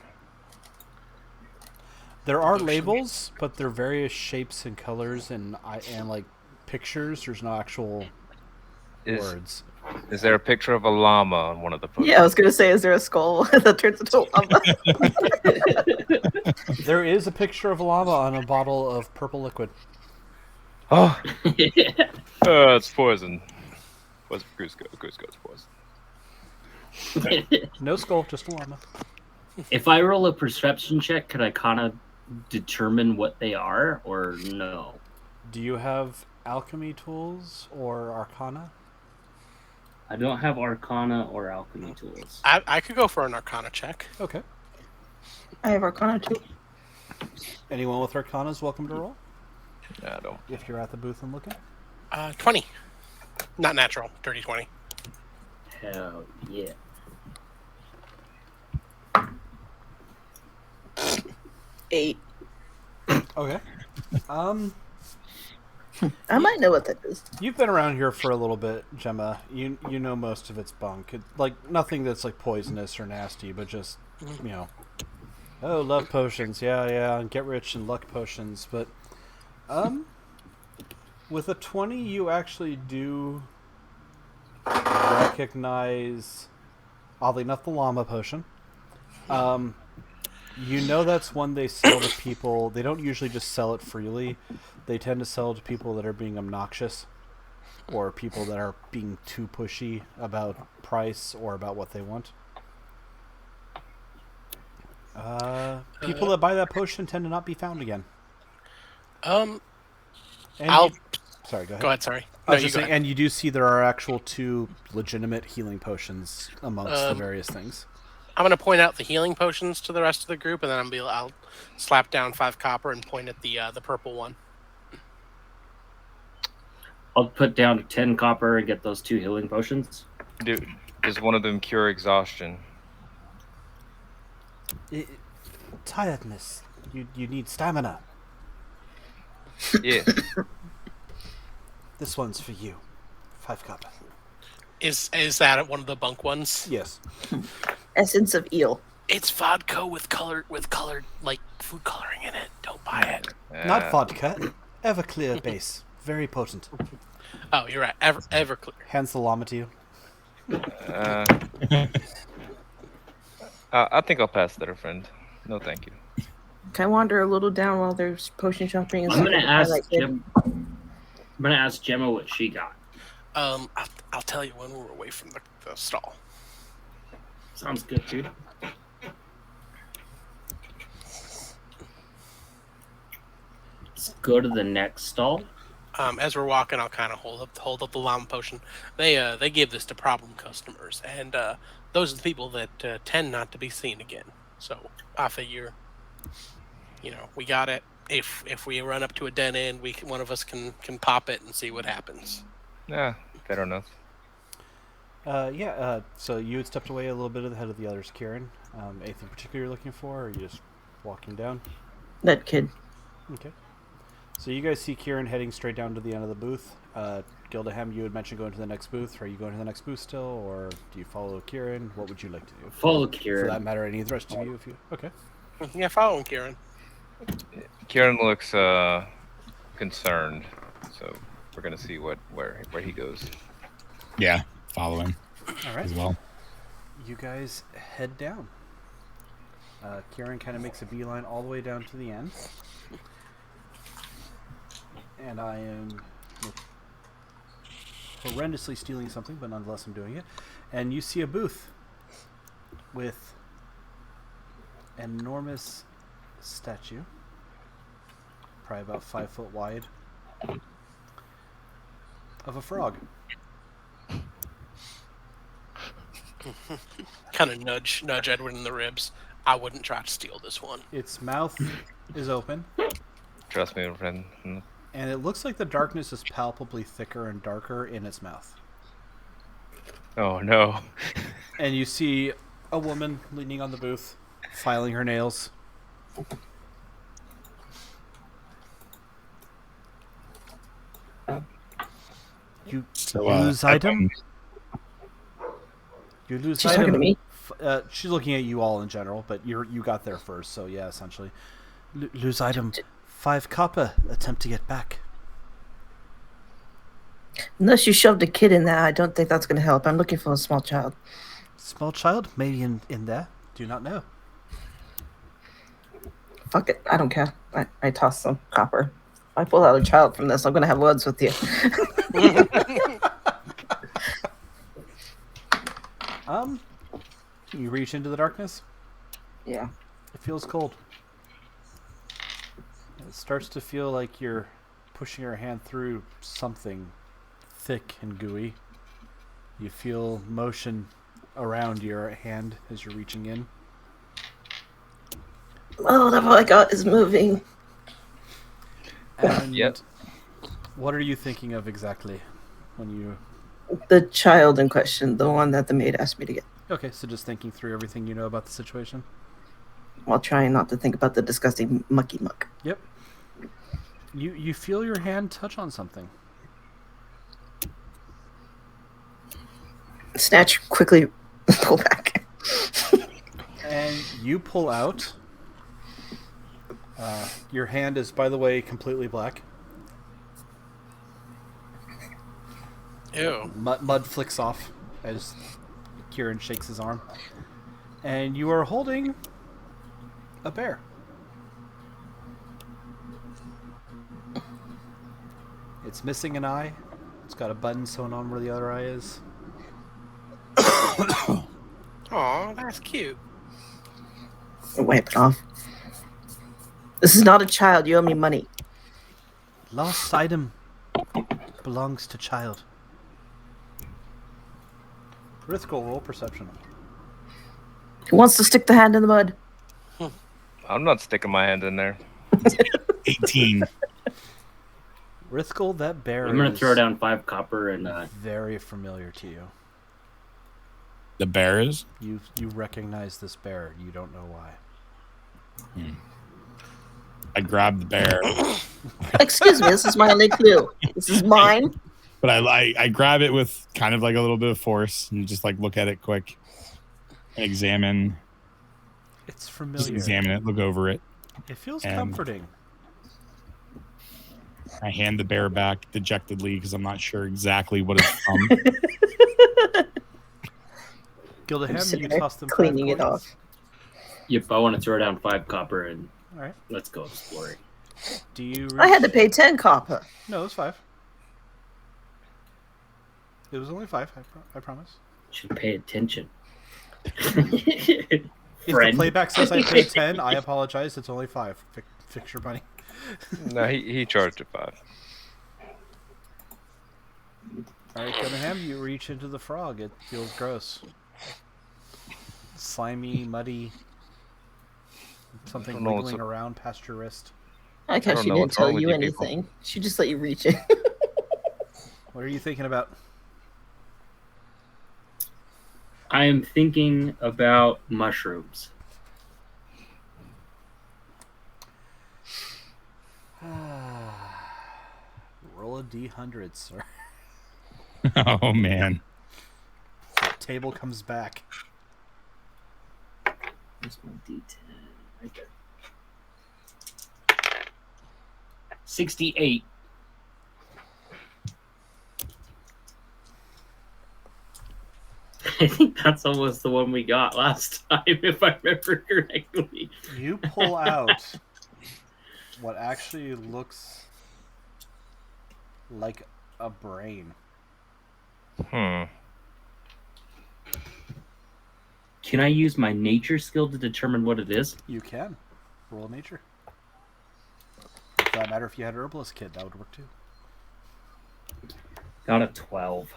There are labels, but they're various shapes and colors and like pictures. There's no actual words. Is there a picture of a llama on one of the potions? Yeah, I was gonna say, is there a skull that turns into a llama? There is a picture of a llama on a bottle of purple liquid. Oh, it's poison. What's Goose Goat's poison? No skull, just a llama. If I roll a perception check, could I kind of determine what they are, or no? Do you have alchemy tools or arcana? I don't have Arcana or Alchemy tools. I could go for an Arcana check. Okay. I have Arcana too. Anyone with arcana is welcome to roll. Yeah, I don't. If you're at the booth and looking. 20. Not natural. Dirty 20. Hell yeah. Eight. Okay. I might know what that is. You've been around here for a little bit, Gemma. You know most of its bunk. Like nothing that's like poisonous or nasty, but just oh, love potions, yeah, and get rich and luck potions. But with a 20, you actually do recognize, oddly enough, the llama potion. You know that's one they sell to people. They don't usually just sell it freely. They tend to sell to people that are being obnoxious or people that are being too pushy about price or about what they want. People that buy that potion tend to not be found again. Sorry, Sorry, go ahead. Go ahead, sorry. I was No, just saying, and you do see there are actual 2 legitimate healing potions amongst the various things. I'm going to point out the healing potions to the rest of the group, and then I'll slap down 5 copper and point at the purple one. I'll put down 10 copper and get those 2 healing potions. Does one of them cure exhaustion? Tiredness. You need stamina. Yeah. This one's for you. 5 copper. Is that one of the bunk ones? Yes. Essence of eel. It's vodka with colored like food coloring in it. Don't buy it. Not vodka. Everclear base. Very potent. Oh, you're right. Ever clear. Hands the llama to you. I think I'll pass there, friend. No, thank you. Can I wander a little down while there's potion shopping? And I'm stuff gonna at the ask Twilight Kid? I'm gonna ask Gemma what she got. I'll tell you when we're away from the stall. Sounds good, dude. Let's go to the next stall. As we're walking, I'll kind of hold up the llama potion. They give this to problem customers, and those are the people that tend not to be seen again. So I figure, we got it. If we run up to a dead end, one of us can pop it and see what happens. Yeah, fair enough. So you had stepped away a little bit ahead of the others, Kieran. Anything particular you're looking for, or are you just walking down? That kid. Okay. So you guys see Kieran heading straight down to the end of the booth. Gildaham, you had mentioned going to the next booth. Are you going to the next booth still, or do you follow Kieran? What would you like to do? Follow Kieran. For that matter, any of the rest of you, if you... Okay. Yeah, following Kieran. Kieran looks concerned, so we're gonna see where he goes. Yeah, follow him. All right. As well. You guys head down. Kieran kind of makes a beeline all the way down to the end. And I am horrendously stealing something, but nonetheless I'm doing it. And you see a booth with an enormous statue, probably about 5 foot wide, of a frog. Kind of nudge Edward in the ribs. I wouldn't try to steal this one. Its mouth is open. Trust me, friend. And it looks like the darkness is palpably thicker and darker in its mouth. Oh no. And you see a woman leaning on the booth, filing her nails. You lose item? You lose She's item. talking to me? She's looking at you all in general, but you got there first, so yeah, essentially. Lose item. 5 copper. Attempt to get back. Unless you shoved a kid in there, I don't think that's going to help. I'm looking for a small child. Small child? Maybe in there. Do not know. Fuck it. I don't care. I toss some copper. If I pull out a child from this, I'm going to have words with you. You reach into the darkness. Yeah. It feels cold. It starts to feel like you're pushing your hand through something thick and gooey. You feel motion around your hand as you're reaching in. Oh, whatever I got is moving. And Yep. What are you thinking of exactly when you... The child in question, the one that the maid asked me to get. Okay, so just thinking through everything you know about the situation. While trying not to think about the disgusting mucky muck. Yep. You feel your hand touch on something. Snatch, quickly pull back. And you pull out. Your hand is, by the way, completely black. Ew. Mud flicks off as Kieran shakes his arm. And you are holding a bear. It's missing an eye. It's got a button sewn on where the other eye is. Aw, that's cute. Wipe it off. This is not a child. You owe me money. Lost item belongs to child. Rithgol, roll perception. Who wants to stick the hand in the mud? I'm not sticking my hand in there. 18. Rithgol, that bear I'm gonna is throw down 5 copper and very familiar to you. The bear is? You recognize this bear. You don't know why. I grabbed the bear, Excuse me, this is my only clue. This is mine. but I grab it with kind of like a little bit of force and just like look at it quick and examine. It's Just familiar. examine it, look over it. It feels and- comforting. I hand the bear back dejectedly because I'm not sure exactly what it's from. Gildaham, you toss them cleaning 5 it coins. off. Yep, I want to throw down 5 copper and All right. let's go exploring. Do you? I had to pay 10 copper. No, it was 5. It was only 5. I promise. Should pay attention. If the playback says I paid 10, I apologize. It's only 5. Fix your money. No, he charged it 5. All right, Gildaham, you reach into the frog. It feels gross. Slimy, muddy. Something wiggling around past your wrist. I like how she didn't tell you anything. She just let you reach it. What are you thinking about? I am thinking about mushrooms. Roll a D100, sir. Oh, man. The table comes back. Where's my D10? Right there. 68. I think that's almost the one we got last time, if I remember correctly. You pull out what actually looks like a brain. Hmm. Can I use my nature skill to determine what it is? You can. Roll nature. For that matter, if you had an herbalist kit, that would work too. Got a 12.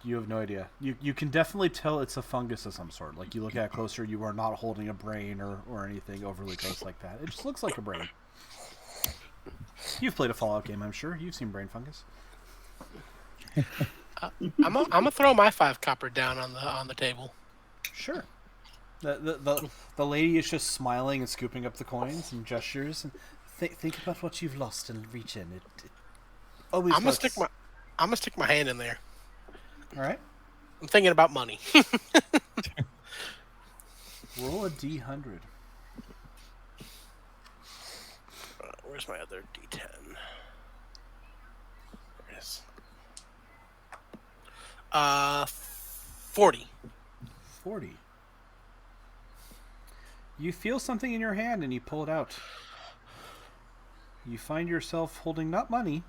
You have no idea. You can definitely tell it's a fungus of some sort. Like, you look at it closer, you are not holding a brain or anything overly close like that. It just looks like a brain. You've played a Fallout game, I'm sure. You've seen brain fungus. I'm gonna throw my 5 copper down on the table. Sure. The lady is just smiling and scooping up the coins and gestures and think about what you've lost and reach in. It always. I'm gonna stick my hand in there. All right. I'm thinking about money. Roll a D100. Where's my other D10? There it is. 40. 40. You feel something in your hand and you pull it out. You find yourself holding not money.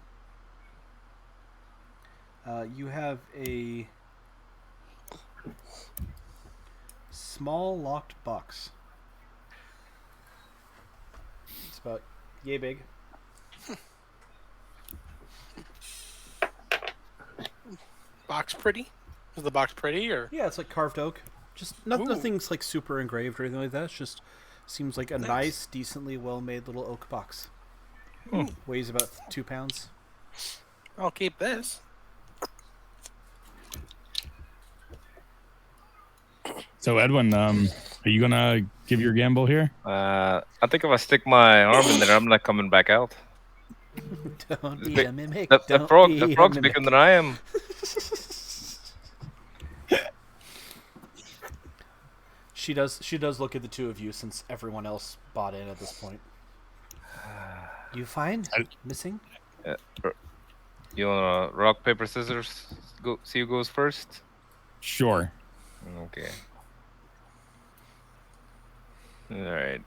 You have a small locked box. It's about yay big. Box pretty? Is the box pretty or? Yeah, it's like carved oak. Just nothing's like super engraved or anything like that. It just seems like a nice, decently well-made little oak box. Weighs about 2 pounds. I'll keep this. So, Edwin, are you going to give your gamble here? I think if I stick my arm in there, I'm not coming back out. Don't be a mimic. The frog's bigger than I am. She does look at the two of you since everyone else bought in at this point. You find missing? You want to rock, paper, scissors? Go see who goes first? Sure. Okay. All right.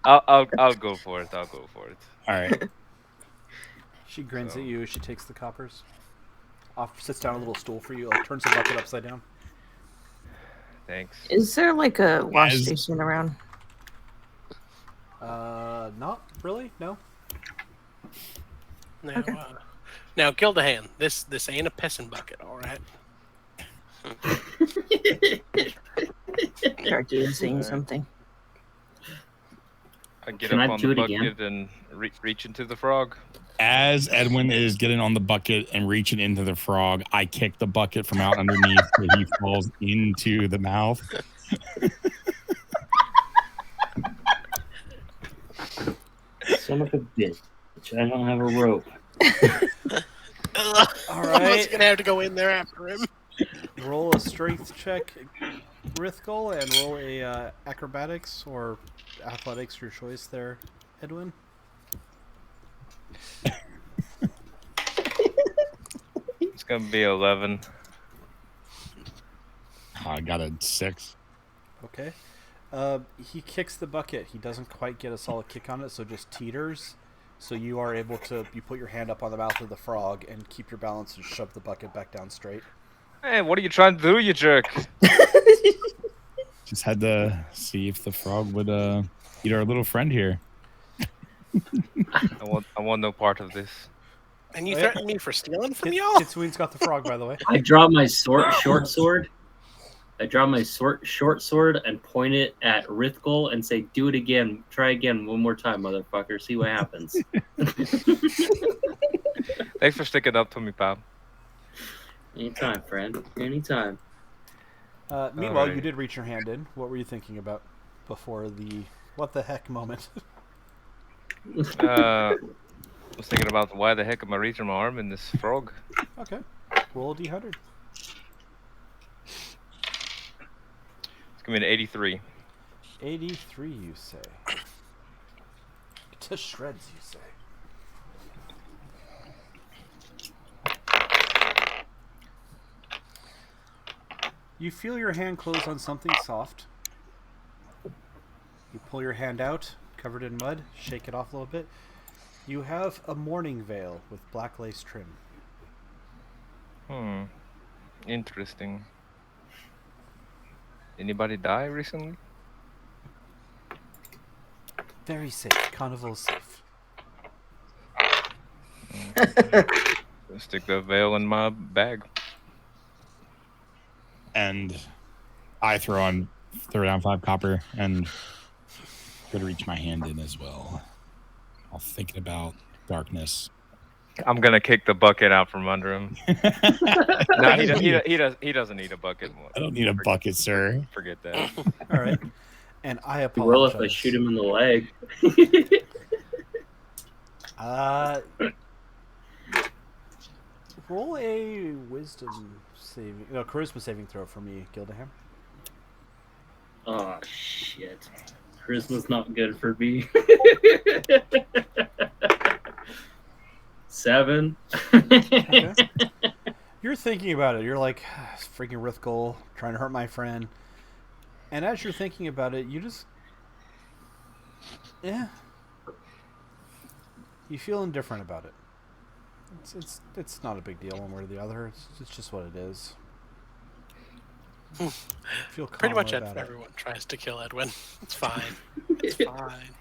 I'll go for it. All right. She grins at you as she takes the coppers. Sits down a little stool for you, like turns the bucket upside down. Thanks. Is there like a wash station around? Not really. No. Now, Gildahan, this ain't a pissing bucket, all right? Darky is saying something. I get up on the bucket and reach into the frog. As Edwin is getting on the bucket and reaching into the frog, I kick the bucket from out underneath so he falls into the mouth. Son of a bitch. I don't have a rope. All right. I'm just going to have to go in there after him. roll a strength check, Rithgol, and roll a acrobatics or athletics, your choice there, Edwin. It's gonna be 11. Oh, I got a 6. Okay. He kicks the bucket. He doesn't quite get a solid kick on it, so just teeters. So you are able to, you put your hand up on the mouth of the frog and keep your balance and shove the bucket back down straight. Hey, what are you trying to do, you jerk? Just had to see if the frog would eat our little friend here. I want no part of this. And you threatened me for stealing from y'all? Kitsween's got the frog, by the way. I draw my short sword. I draw my short sword and point it at Rithgol and say, "Do it again. Try again one more time, motherfucker. See what happens." Thanks for sticking up to me, pal. Anytime, friend. Anytime. Meanwhile, Alright. you did reach your hand in. What were you thinking about before the what the heck moment? I was thinking about why the heck am I reaching my arm in this frog? Okay. Roll a d100. It's gonna be an 83. 83, you say. To shreds, you say. You feel your hand close on something soft. You pull your hand out, covered in mud, shake it off a little bit. You have a mourning veil with black lace trim. Interesting. Anybody die recently? Very safe. Carnival is safe. Stick the veil in my bag. And I throw down 5 copper and go to reach my hand in as well. All thinking about darkness. I'm gonna kick the bucket out from under him. No, he doesn't need a bucket. I don't need a bucket, sir. Forget that. All right. And I Well, apologize. if I shoot him in the leg. Roll a wisdom saving, no, charisma saving throw for me, Gildaham. Oh shit. Charisma's not good for me. 7. Okay. You're thinking about it. You're like, freaking Rithgol, trying to hurt my friend. And as you're thinking about it, you just, you feel indifferent about it. It's not a big deal one way or the other. It's just what it is. Feel Pretty much calmer about it. everyone tries to kill Edwin. It's fine. It's fine.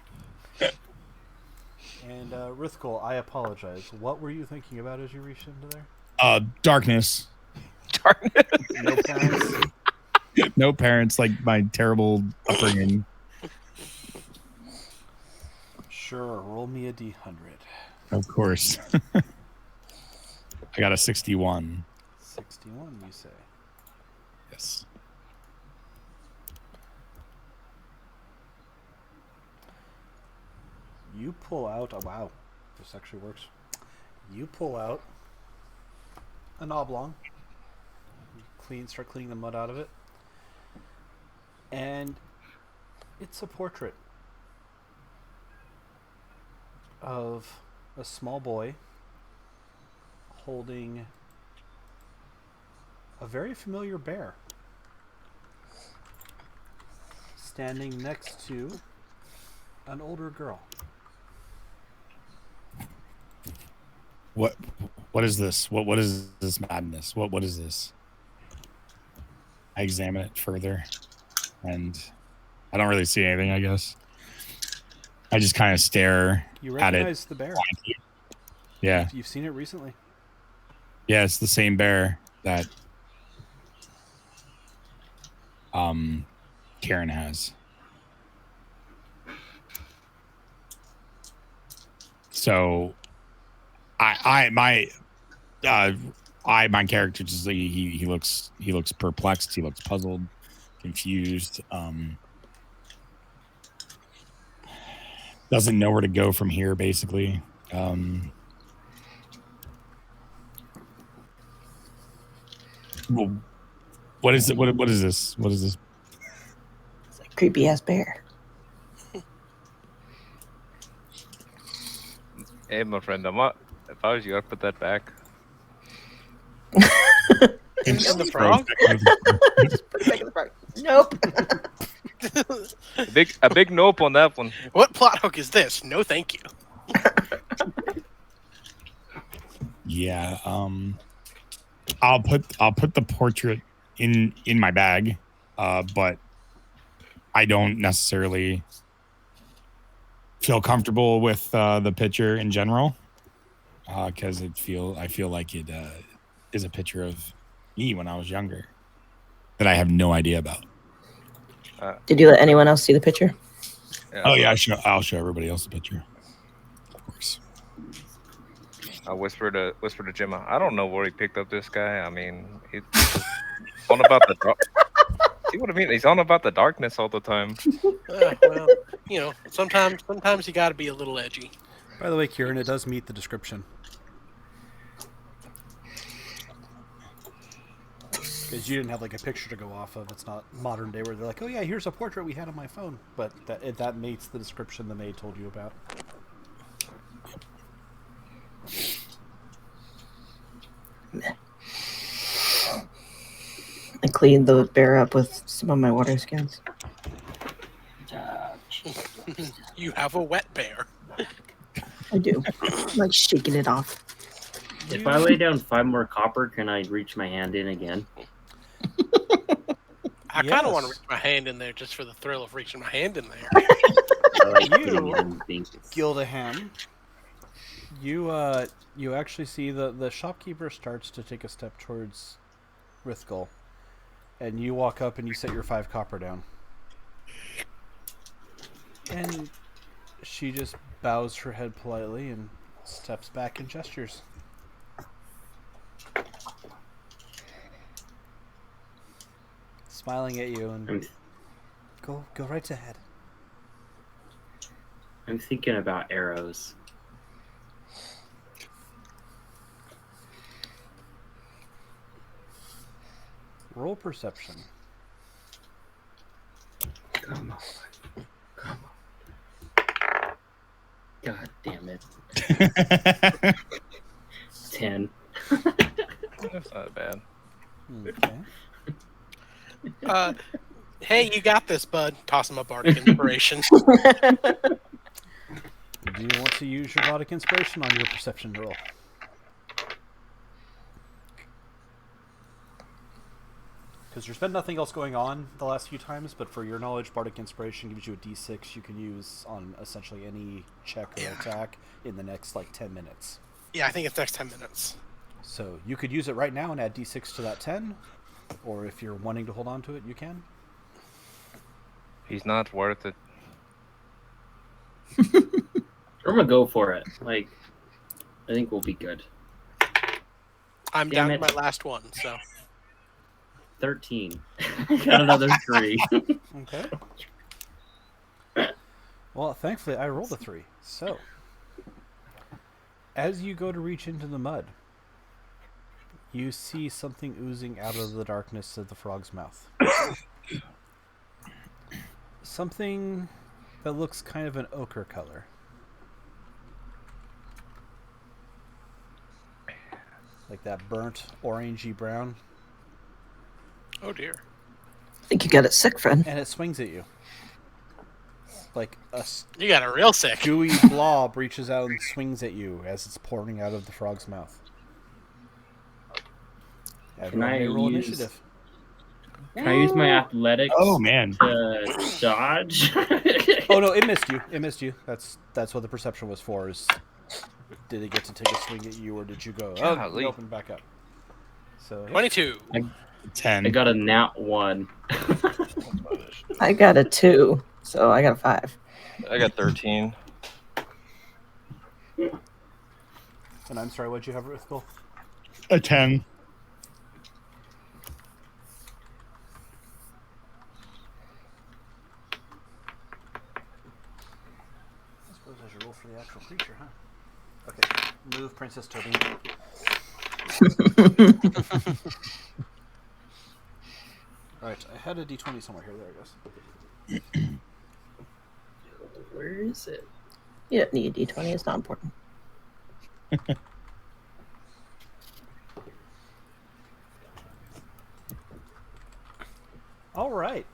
And Rithgol, I apologize. What were you thinking about as you reached into there? Darkness. No parents? No parents, like my terrible upbringing. Sure, roll me a d100. Of course. I got a 61. 61, you say. Yes. You pull out, oh wow, this actually works. You pull out an oblong. Start cleaning the mud out of it. And it's a portrait of a small boy holding a very familiar bear, standing next to an older girl. What is this? What is this madness? What is this? I examine it further, and I don't really see anything, I guess. I just kind of stare You at it. recognize the bear. Yeah. You've seen it recently. Yeah, it's the same bear that Karen has. So my character just he looks perplexed, he looks puzzled, confused, doesn't know where to go from here, basically. Well, What is it? What is this? What is this? It's like creepy ass bear. Hey, my friend, if I was you, I'd put that back. In the frog? Just put it back in the frog. Nope. A big nope on that one. What plot hook is this? No, thank you. Yeah. I'll put the portrait in my bag, but I don't necessarily feel comfortable with the picture in general, because I feel like it is a picture of me when I was younger that I have no idea about. Did you let anyone else see the picture? Yeah, Oh yeah, I'll show everybody else the picture. Of course. I whispered to Gemma. I don't know where he picked up this guy. I mean, he's on about the dark. See what I mean? He's on about the darkness all the time. Well, sometimes you got to be a little edgy. By the way, Kieran, it does meet the description. Because you didn't have like a picture to go off of. It's not modern day where they're like, oh yeah, here's a portrait we had on my phone. But that meets the description the maid told you about. I cleaned the bear up with some of my water skins. You have a wet bear. I do. I'm like shaking it off. If I lay down 5 more copper, can I reach my hand in again? I kind of want to Yes. reach my hand in there just for the thrill of reaching my hand in there. I like You- getting in things. Gildaham, you actually see the shopkeeper starts to take a step towards Rithgul, and you walk up and you set your 5 copper down, and she just bows her head politely and steps back and gestures. Smiling at you and go right ahead. I'm thinking about arrows. Roll perception. Come on. Come on. God damn it. 10. That's not bad. Okay. Hey, you got this, bud. Toss him a bardic inspiration. Do you want to use your bardic inspiration on your perception roll? Because there's been nothing else going on the last few times, but for your knowledge, bardic inspiration gives you a d6 you can use on essentially any check or attack in the next like 10 minutes. Yeah, I think it's next 10 minutes. So you could use it right now and add d6 to that 10, or if you're wanting to hold on to it, you can. He's not worth it. I'm gonna go for it. Like, I think we'll be good. I'm Damn down to it. my last one, so. 13. Got another 3. Okay. Well, thankfully, I rolled a 3. So, as you go to reach into the mud, you see something oozing out of the darkness of the frog's mouth. Something that looks kind of an ochre color. Like that burnt orangey brown. Oh, dear. I think you got it sick, friend. And it swings at you. Like a You got it real sick. gooey blob reaches out and swings at you as it's pouring out of the frog's mouth. Everyone I may roll use- initiative. Can I use my athletics Oh man. to dodge? Oh no, it missed you. It missed you. That's what the perception was for. Is did it get to take a swing at you, or did you go? Oh, Golly. it opened back up. So yeah. 22. 10. I got a nat 1. I got a 2, so I got a 5. I got 13. And I'm sorry, what'd you have, Rithgul? A 10. I suppose I should roll for the actual creature, huh? Okay, move Princess Toby. Alright, I had a d20 somewhere here. There it goes. Where is it? You don't need a d20. It's not important. All right.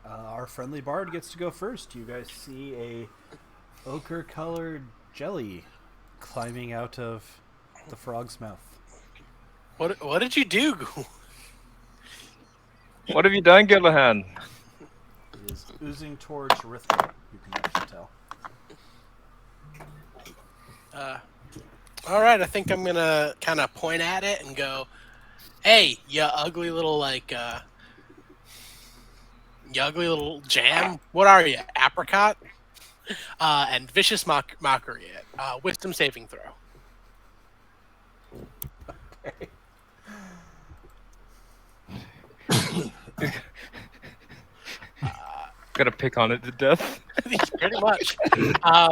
Our friendly bard gets to go first. You guys see a ochre-colored jelly climbing out of the frog's mouth. What did you do? What have you done, Gillahan? It is oozing towards Rithel. You can actually tell. All right, I think I'm gonna kind of point at it and go, "Hey, you ugly little you ugly little jam. What are you, apricot?" And vicious mockery it. Wisdom saving throw. Okay. Gonna pick on it to death. Pretty much.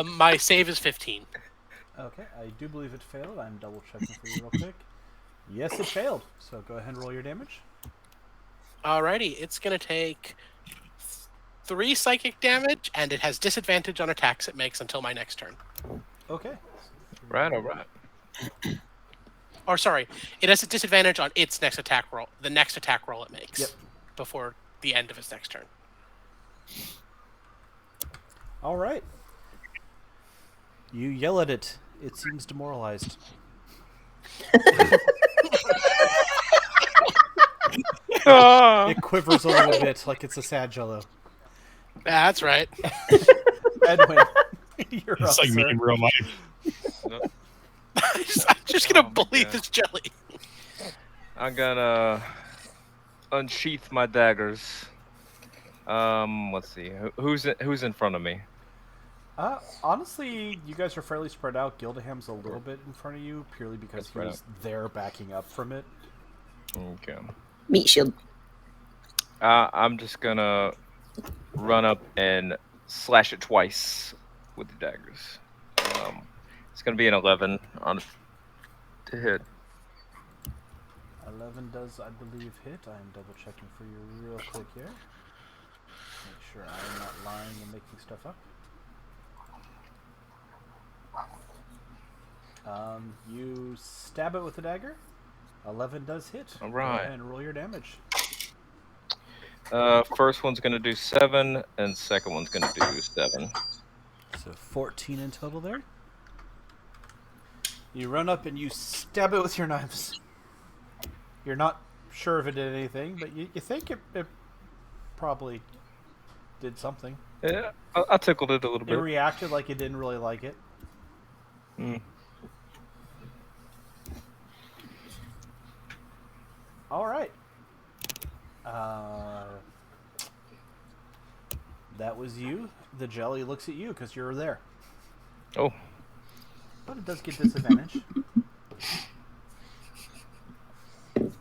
My save is 15. Okay, I do believe it failed. I'm double checking for you real quick. Yes, it failed. So go ahead and roll your damage. Alrighty, it's gonna take 3 psychic damage, and it has disadvantage on attacks it makes until my next turn. Okay. Right, all right. Or sorry, it has a disadvantage on its next attack roll. The next attack roll it makes. Yep. Before the end of its next turn. All right. You yell at it. It seems demoralized. It quivers a little bit like it's a sad jello. That's right. Edwin, you're It's up, like me sir. in real life. I'm just gonna bully this jelly. I'm gonna unsheath my daggers. Let's see. Who's in front of me? Honestly, you guys are fairly spread out. Gildaham's a little bit in front of you, purely because he was there backing up from it. Okay. Meat shield. I'm just gonna run up and slash it twice with the daggers. It's gonna be an 11 on to hit. 11 does, I believe, hit. I'm double checking for you real quick here. Make sure I'm not lying and making stuff up. You stab it with the dagger. 11 does hit. All right. Go ahead and roll your damage. First one's gonna do 7, and second one's gonna do 7. So 14 in total there. You run up and you stab it with your knives. You're not sure if it did anything, but you think it probably did something. Yeah, I tickled it a little It bit. reacted like it didn't really like it. Mm. All right. That was you. The jelly looks at you because you're there. Oh. But it does get disadvantage.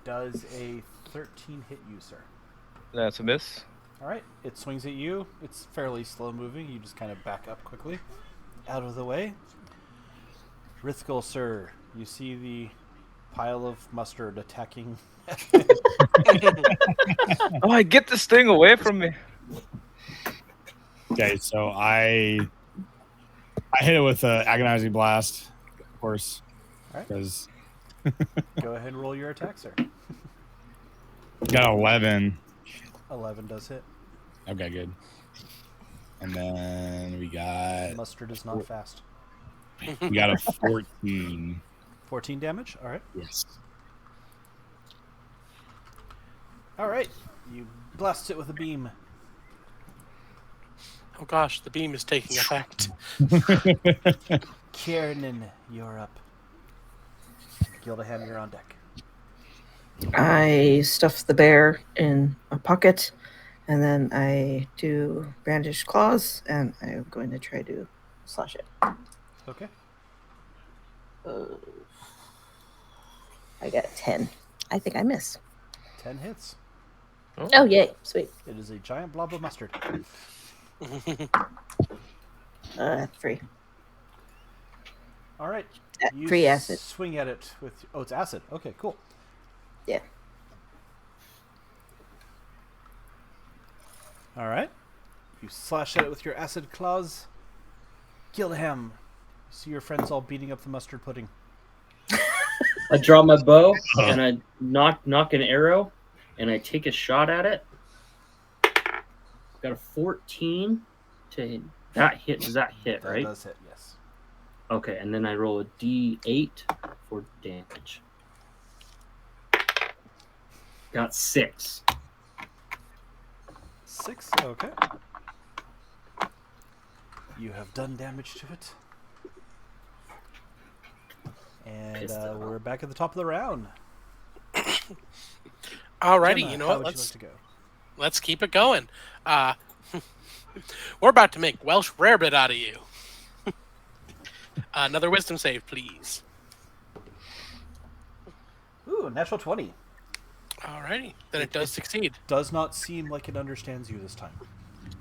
Does a 13 hit you, sir? That's a miss. All right. It swings at you. It's fairly slow moving. You just kind of back up quickly. Out of the way. Rithgul, sir, you see the pile of mustard attacking. Oh, I get this thing away from me. Okay, so I hit it with an agonizing blast, of course, Alright. because Go ahead and roll your attack, sir. got 11. 11 does hit. Okay, good. And then we got Mustard is not fast. a 14. 14 damage? All right. Yes. All right. You blast it with a beam. Oh gosh, the beam is taking effect. Kiernan, you're up. Gildaham, you're on deck. I stuff the bear in a pocket, and then I do brandish claws, and I'm going to try to slash it. Okay. I got 10. I think I miss. 10 hits. Oh, yay. Sweet. It is a giant blob of mustard. 3. All right. You 3 acid. swing at it with... Oh, it's acid. Okay, cool. Yeah. All right. You slash at it with your acid claws. Gilham, see your friends all beating up the mustard pudding. I draw my bow and I knock an arrow, and I take a shot at it. Got a 14 to that hit. Does that hit, right? That does hit, yes. Okay, and then I roll a d8 for damage. Got 6. 6, okay. You have done damage to it. And we're back at the top of the round. Alrighty, Gemma, you know how what? would you like to go? Let's keep it going. We're about to make Welsh rarebit out of you. Another wisdom save, please. Ooh, natural 20. Alrighty, then it does succeed. Does not seem like it understands you this time.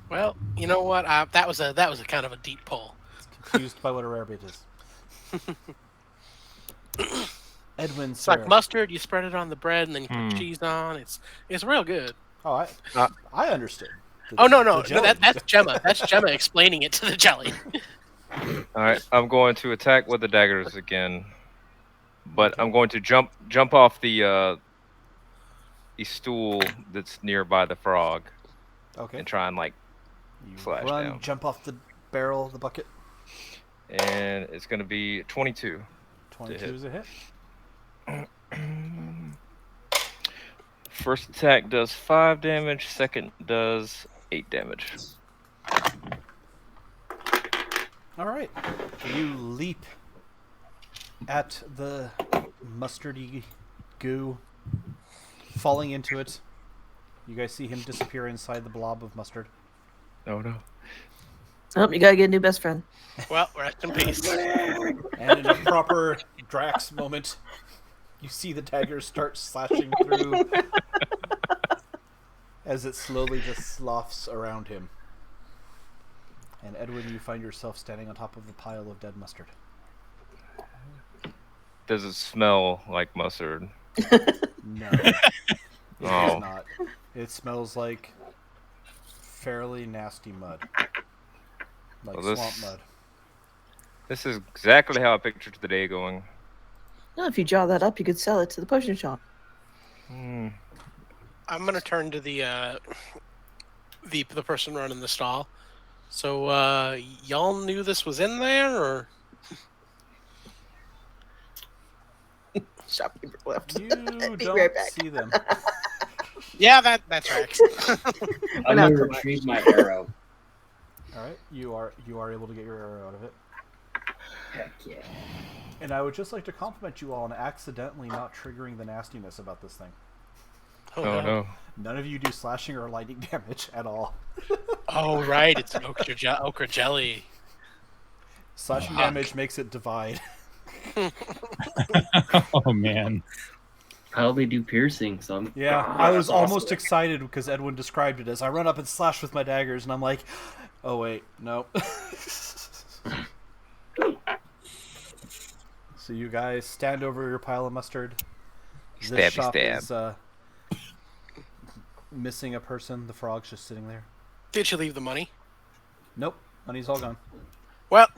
Well, you know what? That was a kind of a deep pull. It's confused by what a rarebit is. Edwin, It's sir. like mustard. You spread it on the bread, and then you put cheese on. It's real good. Oh, I understood. No, jelly. that's Gemma. That's Gemma explaining it to the jelly. All right, I'm going to attack with the daggers again, but I'm going to jump off the stool that's nearby the frog. Okay. And try and You slash run, down. jump off the barrel of the bucket. And it's going to be 22. 22 is a hit. First attack does 5 damage. Second does 8 damage. All right. You leap at the mustardy goo, falling into it. You guys see him disappear inside the blob of mustard. Oh no. Oh, you gotta get a new best friend. Well, rest in peace. And in a proper Drax moment, you see the dagger start slashing through as it slowly just sloughs around him. And Edwin, you find yourself standing on top of a pile of dead mustard. Does it smell like mustard? No. It does Oh. not. It smells like fairly nasty mud. Like Well, swamp mud. This is exactly how I pictured the day going. No, if you draw that up, you could sell it to the potion shop. I'm gonna turn to the person running the stall. So, y'all knew this was in there, or Shopkeeper left. You Be don't right back. see them. yeah, that tracks. I'm not gonna for retrieve my arrow. All right, you are able to get your arrow out of it. Heck yeah. And I would just like to compliment you all on accidentally not triggering the nastiness about this thing. Oh no. None of you do slashing or lightning damage at all. Oh right, it's an ochre jelly. Slashing damage makes it divide. Oh man. I only do piercing, so I'm... Yeah, I was almost excited because Edwin described it as I run up and slash with my daggers, and I'm like, oh wait, no. So you guys stand over your pile of mustard. This shop is missing a person. The frog's just sitting there. Did she leave the money? Nope, money's all gone. Well,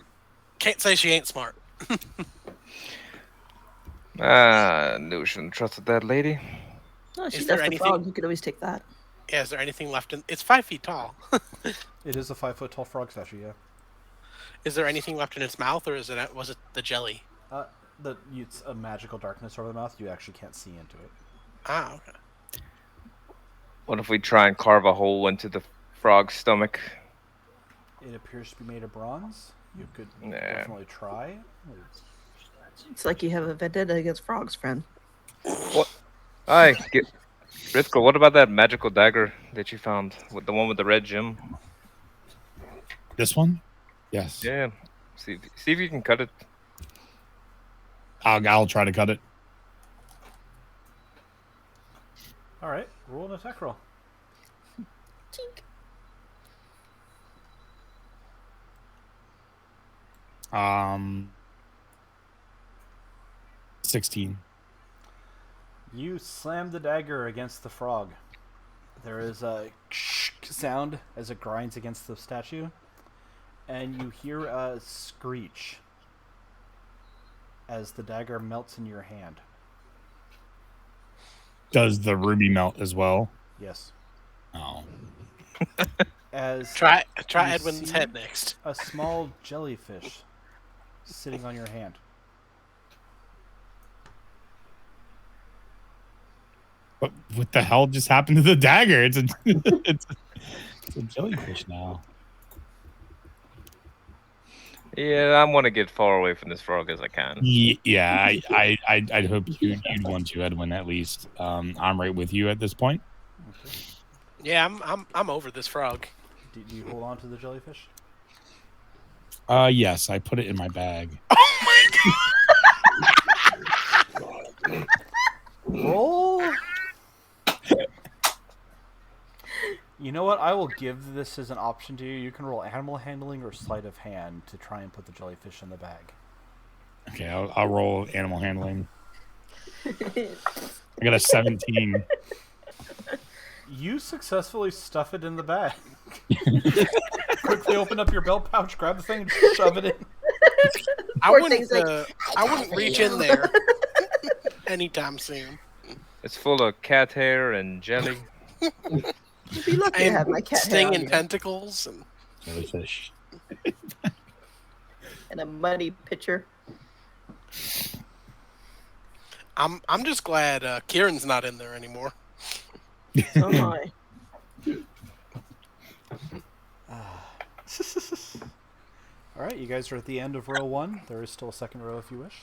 can't say she ain't smart. Knew we shouldn't have trusted that lady. No, she Is does there the anything- frog. You could always take that. Yeah, is there anything left in? It's 5 feet tall. It is a 5 foot tall frog statue, yeah. Is there anything left in its mouth, or was it the jelly? It's a magical darkness over the mouth. You actually can't see into it. Ah, okay. What if we try and carve a hole into the frog's stomach? It appears to be made of bronze. You could Nah. definitely try. It's like you have a vendetta against frogs, friend. What? Rithko, what about that magical dagger that you found? With the one with the red gem? This one? Yes. Yeah. See if you can cut it. I'll try to cut it. All right, roll an attack roll. Tink. 16. You slam the dagger against the frog. There is a sound as it grinds against the statue, and you hear a screech as the dagger melts in your hand. Does the ruby melt as well? Yes. Oh. As Try you Edwin's see head next. a small jellyfish sitting on your hand. What the hell just happened to the dagger? It's a jellyfish now. Yeah, I want to get far away from this frog as I can. Yeah, I'd hope you'd want to, Edwin, at least. I'm right with you at this point. Okay. Yeah, I'm over this frog. Do you hold on to the jellyfish? Yes, I put it in my bag. Oh my god! Roll. You know what? I will give this as an option to you. You can roll animal handling or sleight of hand to try and put the jellyfish in the bag. Okay, I'll roll animal handling. I got a 17. You successfully stuff it in the bag. Quickly open up your belt pouch, grab the thing, and shove it in. I Poor wouldn't thing's like, I wouldn't reach in there anytime soon. It's full of cat hair and jelly. You'd be lucky to have my cat hair on stinging you. tentacles and Jellyfish. And a muddy pitcher. I'm just glad Kieran's not in there anymore. So am I. All right, you guys are at the end of row 1. There is still a second row if you wish.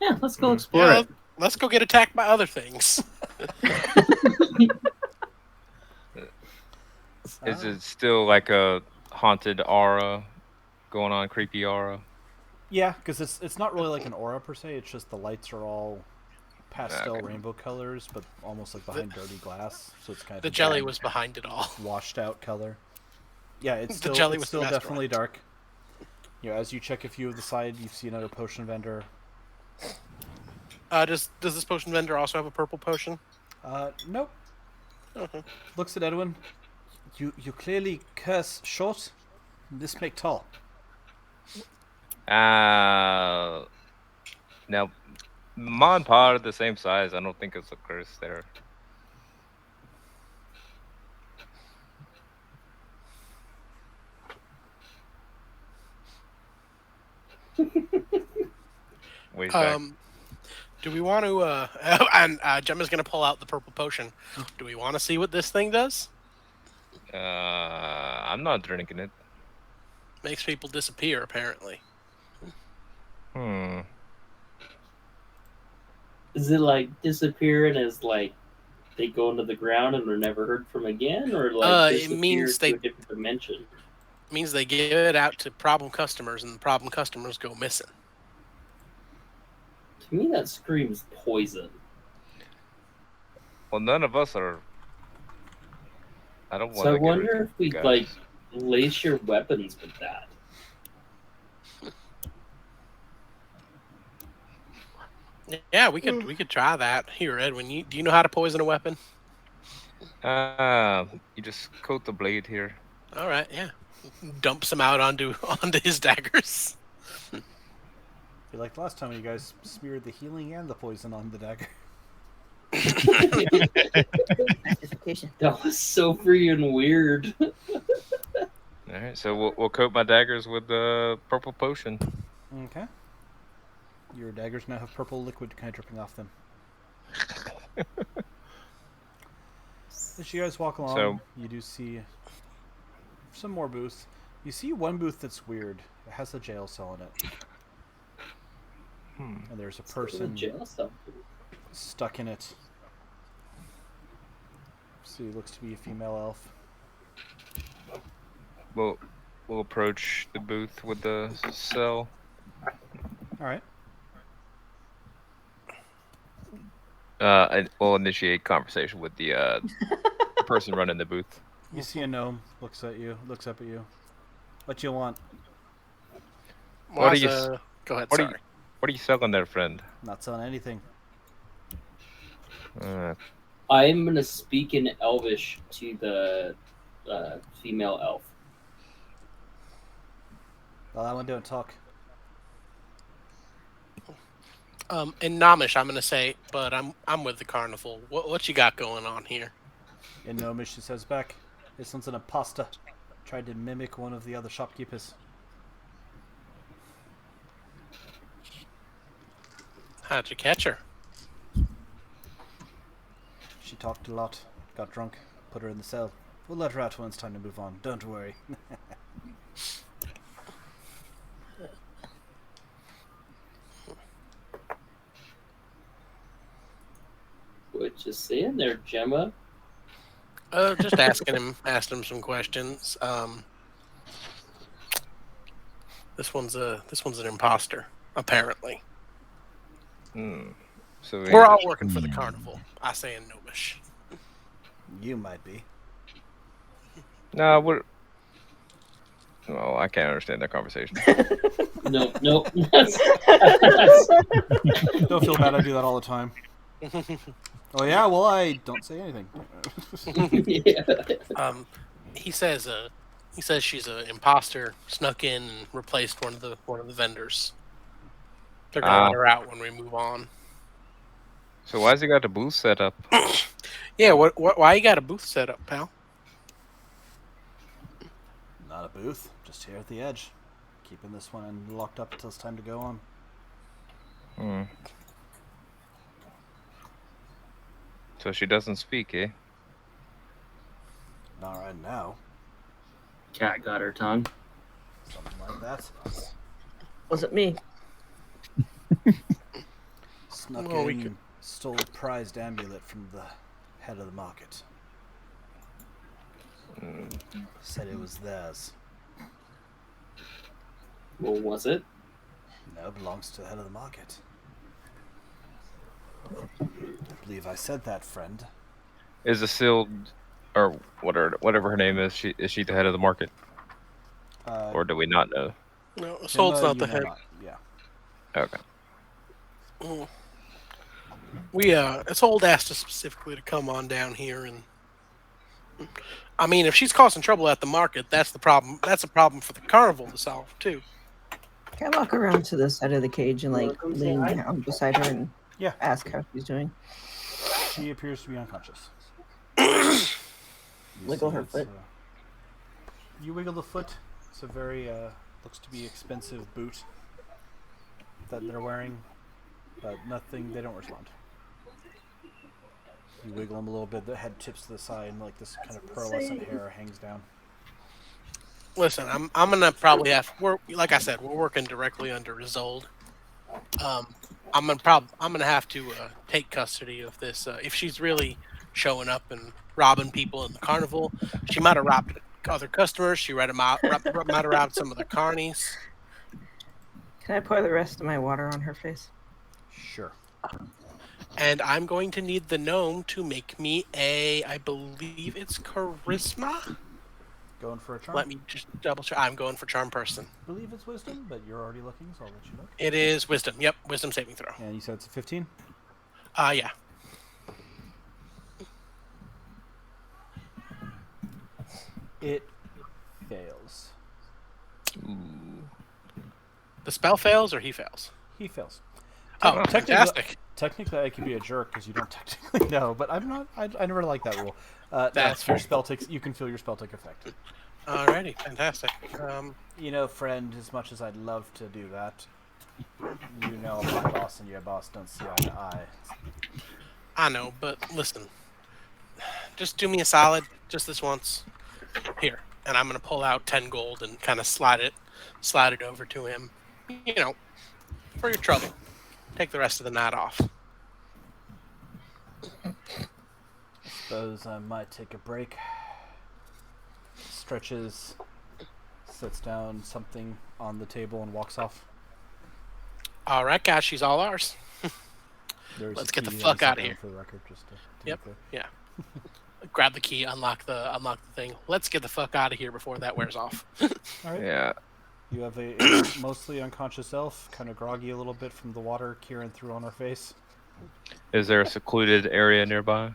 Yeah, let's go explore Yeah, it. let's go get attacked by other things. Is it still like a haunted aura going on, creepy aura? Yeah, because it's not really like an aura per se. It's just the lights are all pastel Okay. rainbow colors, but almost like behind dirty glass. So it's kind of The a jelly dark, was behind it all. washed out color. Yeah, it's The still, jelly it's was still the definitely mastermind. dark. You know, as you check a few of the side, you see another potion vendor. Does this potion vendor also have a purple potion? Nope. Okay. Looks at Edwin. You clearly curse short. This make tall. Now, Ma and Pa are the same size. I don't think it's a curse there. Ways back. Do we want to? And Gemma's gonna pull out the purple potion. Do we want to see what this thing does? I'm not drinking it. Makes people disappear, apparently. Is it like disappear and is like they go into the ground and are never heard from again, or like It disappear means to they- a different dimension? It means they give it out to problem customers, and the problem customers go missing. To me, that screams poison. Well, none of us are. I don't want So I to get wonder rid of if we guys. like lace your weapons with that. Yeah, we could try that. Here, Edwin, do you know how to poison a weapon? You just coat the blade here. All right, yeah. Dump some out onto his daggers. I feel like last time you guys smeared the healing and the poison on the dagger. Justification. That was so freaking weird. All right, so we'll coat my daggers with the purple potion. Okay. Your daggers now have purple liquid kind of dripping off them. As you guys walk along, So- you do see some more booths. You see one booth that's weird. It has a jail cell in it. And there's a person Jail cell. stuck in it. So he looks to be a female elf. We'll approach the booth with the cell. Alright. And we'll initiate conversation with the person running the booth. You see a gnome, looks up at you. What you want? What are you Go ahead, what are sorry. What are you selling there, friend? Not selling anything. I'm gonna speak in Elvish to the female elf. Well, I want to talk. In Namish, I'm gonna say, but I'm with the Carnival. What you got going on here? In Gnomish, she says back, this one's an imposter. Tried to mimic one of the other shopkeepers. How'd you catch her? She talked a lot, got drunk, put her in the cell. We'll let her out when it's time to move on. Don't worry. What you saying there, Gemma? Just asking him some questions. This one's an imposter, apparently. So We're all working for the Carnival. I say in Gnomish. You might be. No, we're. Well, I can't understand that conversation. No. Don't feel bad, I do that all the time. Oh yeah, well I don't say anything. Yeah. He says she's an imposter, snuck in and replaced one of the vendors. They're gonna let her out when we move on. So why's he got the booth set up? Yeah, why you got a booth set up, pal? Not a booth, just here at the edge. Keeping this one locked up until it's time to go on. So she doesn't speak, eh? Not right now. Cat got her tongue. Something like that. Wasn't me. Snuck Well, in, stole a prized amulet from the head of the market. Said it was theirs. Well, was it? No, it belongs to the head of the market. I believe I said that, friend. Is a sealed, or whatever her name is, is she the head of the market, or do we not know? No, Soul's Gemma, not the you know head. not. Yeah. Okay. Sold asked us specifically to come on down here, and I mean, if she's causing trouble at the market, that's the problem. That's a problem for the Carnival to solve too. Can I walk around to the side of the cage and like Welcome, say lean hi. down beside her and Yeah. ask how she's doing? She appears to be unconscious. Wiggle her foot. You wiggle the foot. It's a very looks to be expensive boot that they're wearing, but nothing. They don't respond. You wiggle them a little bit. The head tips to the side, and like this kind of pearlescent hair hangs down. Listen, I'm gonna probably have. Like I said, we're working directly under Isolde. I'm gonna have to take custody of this. If she's really showing up and robbing people in the Carnival, she might have robbed other customers. She might have robbed some of the carnies. Can I pour the rest of my water on her face? Sure. And I'm going to need the gnome to make me I believe it's charisma. Going for a charm. Let me just double check. I'm going for charm person. I believe it's wisdom, but you're already looking, so I'll let you know. It is wisdom. Yep, wisdom saving throw. And you said it's a 15? Yeah. It fails. The spell fails or he fails? He fails. Oh, fantastic. Technically, I could be a jerk because you don't technically know, but I'm not. I never like that rule. That's your fair. spell takes. You can feel your spell take effect. Alrighty, fantastic. You know, friend, as much as I'd love to do that, you know my boss and your boss don't see eye to eye. I know, but listen. Just do me a solid, just this once. Here. And I'm gonna pull out 10 gold and kind of slide it over to him. You know, for your trouble. Take the rest of the night off. I suppose I might take a break. Stretches, sits down something on the table and walks off. Alright, guys, she's all ours. There's Let's a get the key fuck set outta down here. For the record, just to Yep. be clear. Yeah. Grab the key, unlock the thing. Let's get the fuck out of here before that wears off. All right. Yeah. You have a mostly unconscious elf, kind of groggy a little bit from the water Kieran threw on her face. Is there a secluded area nearby?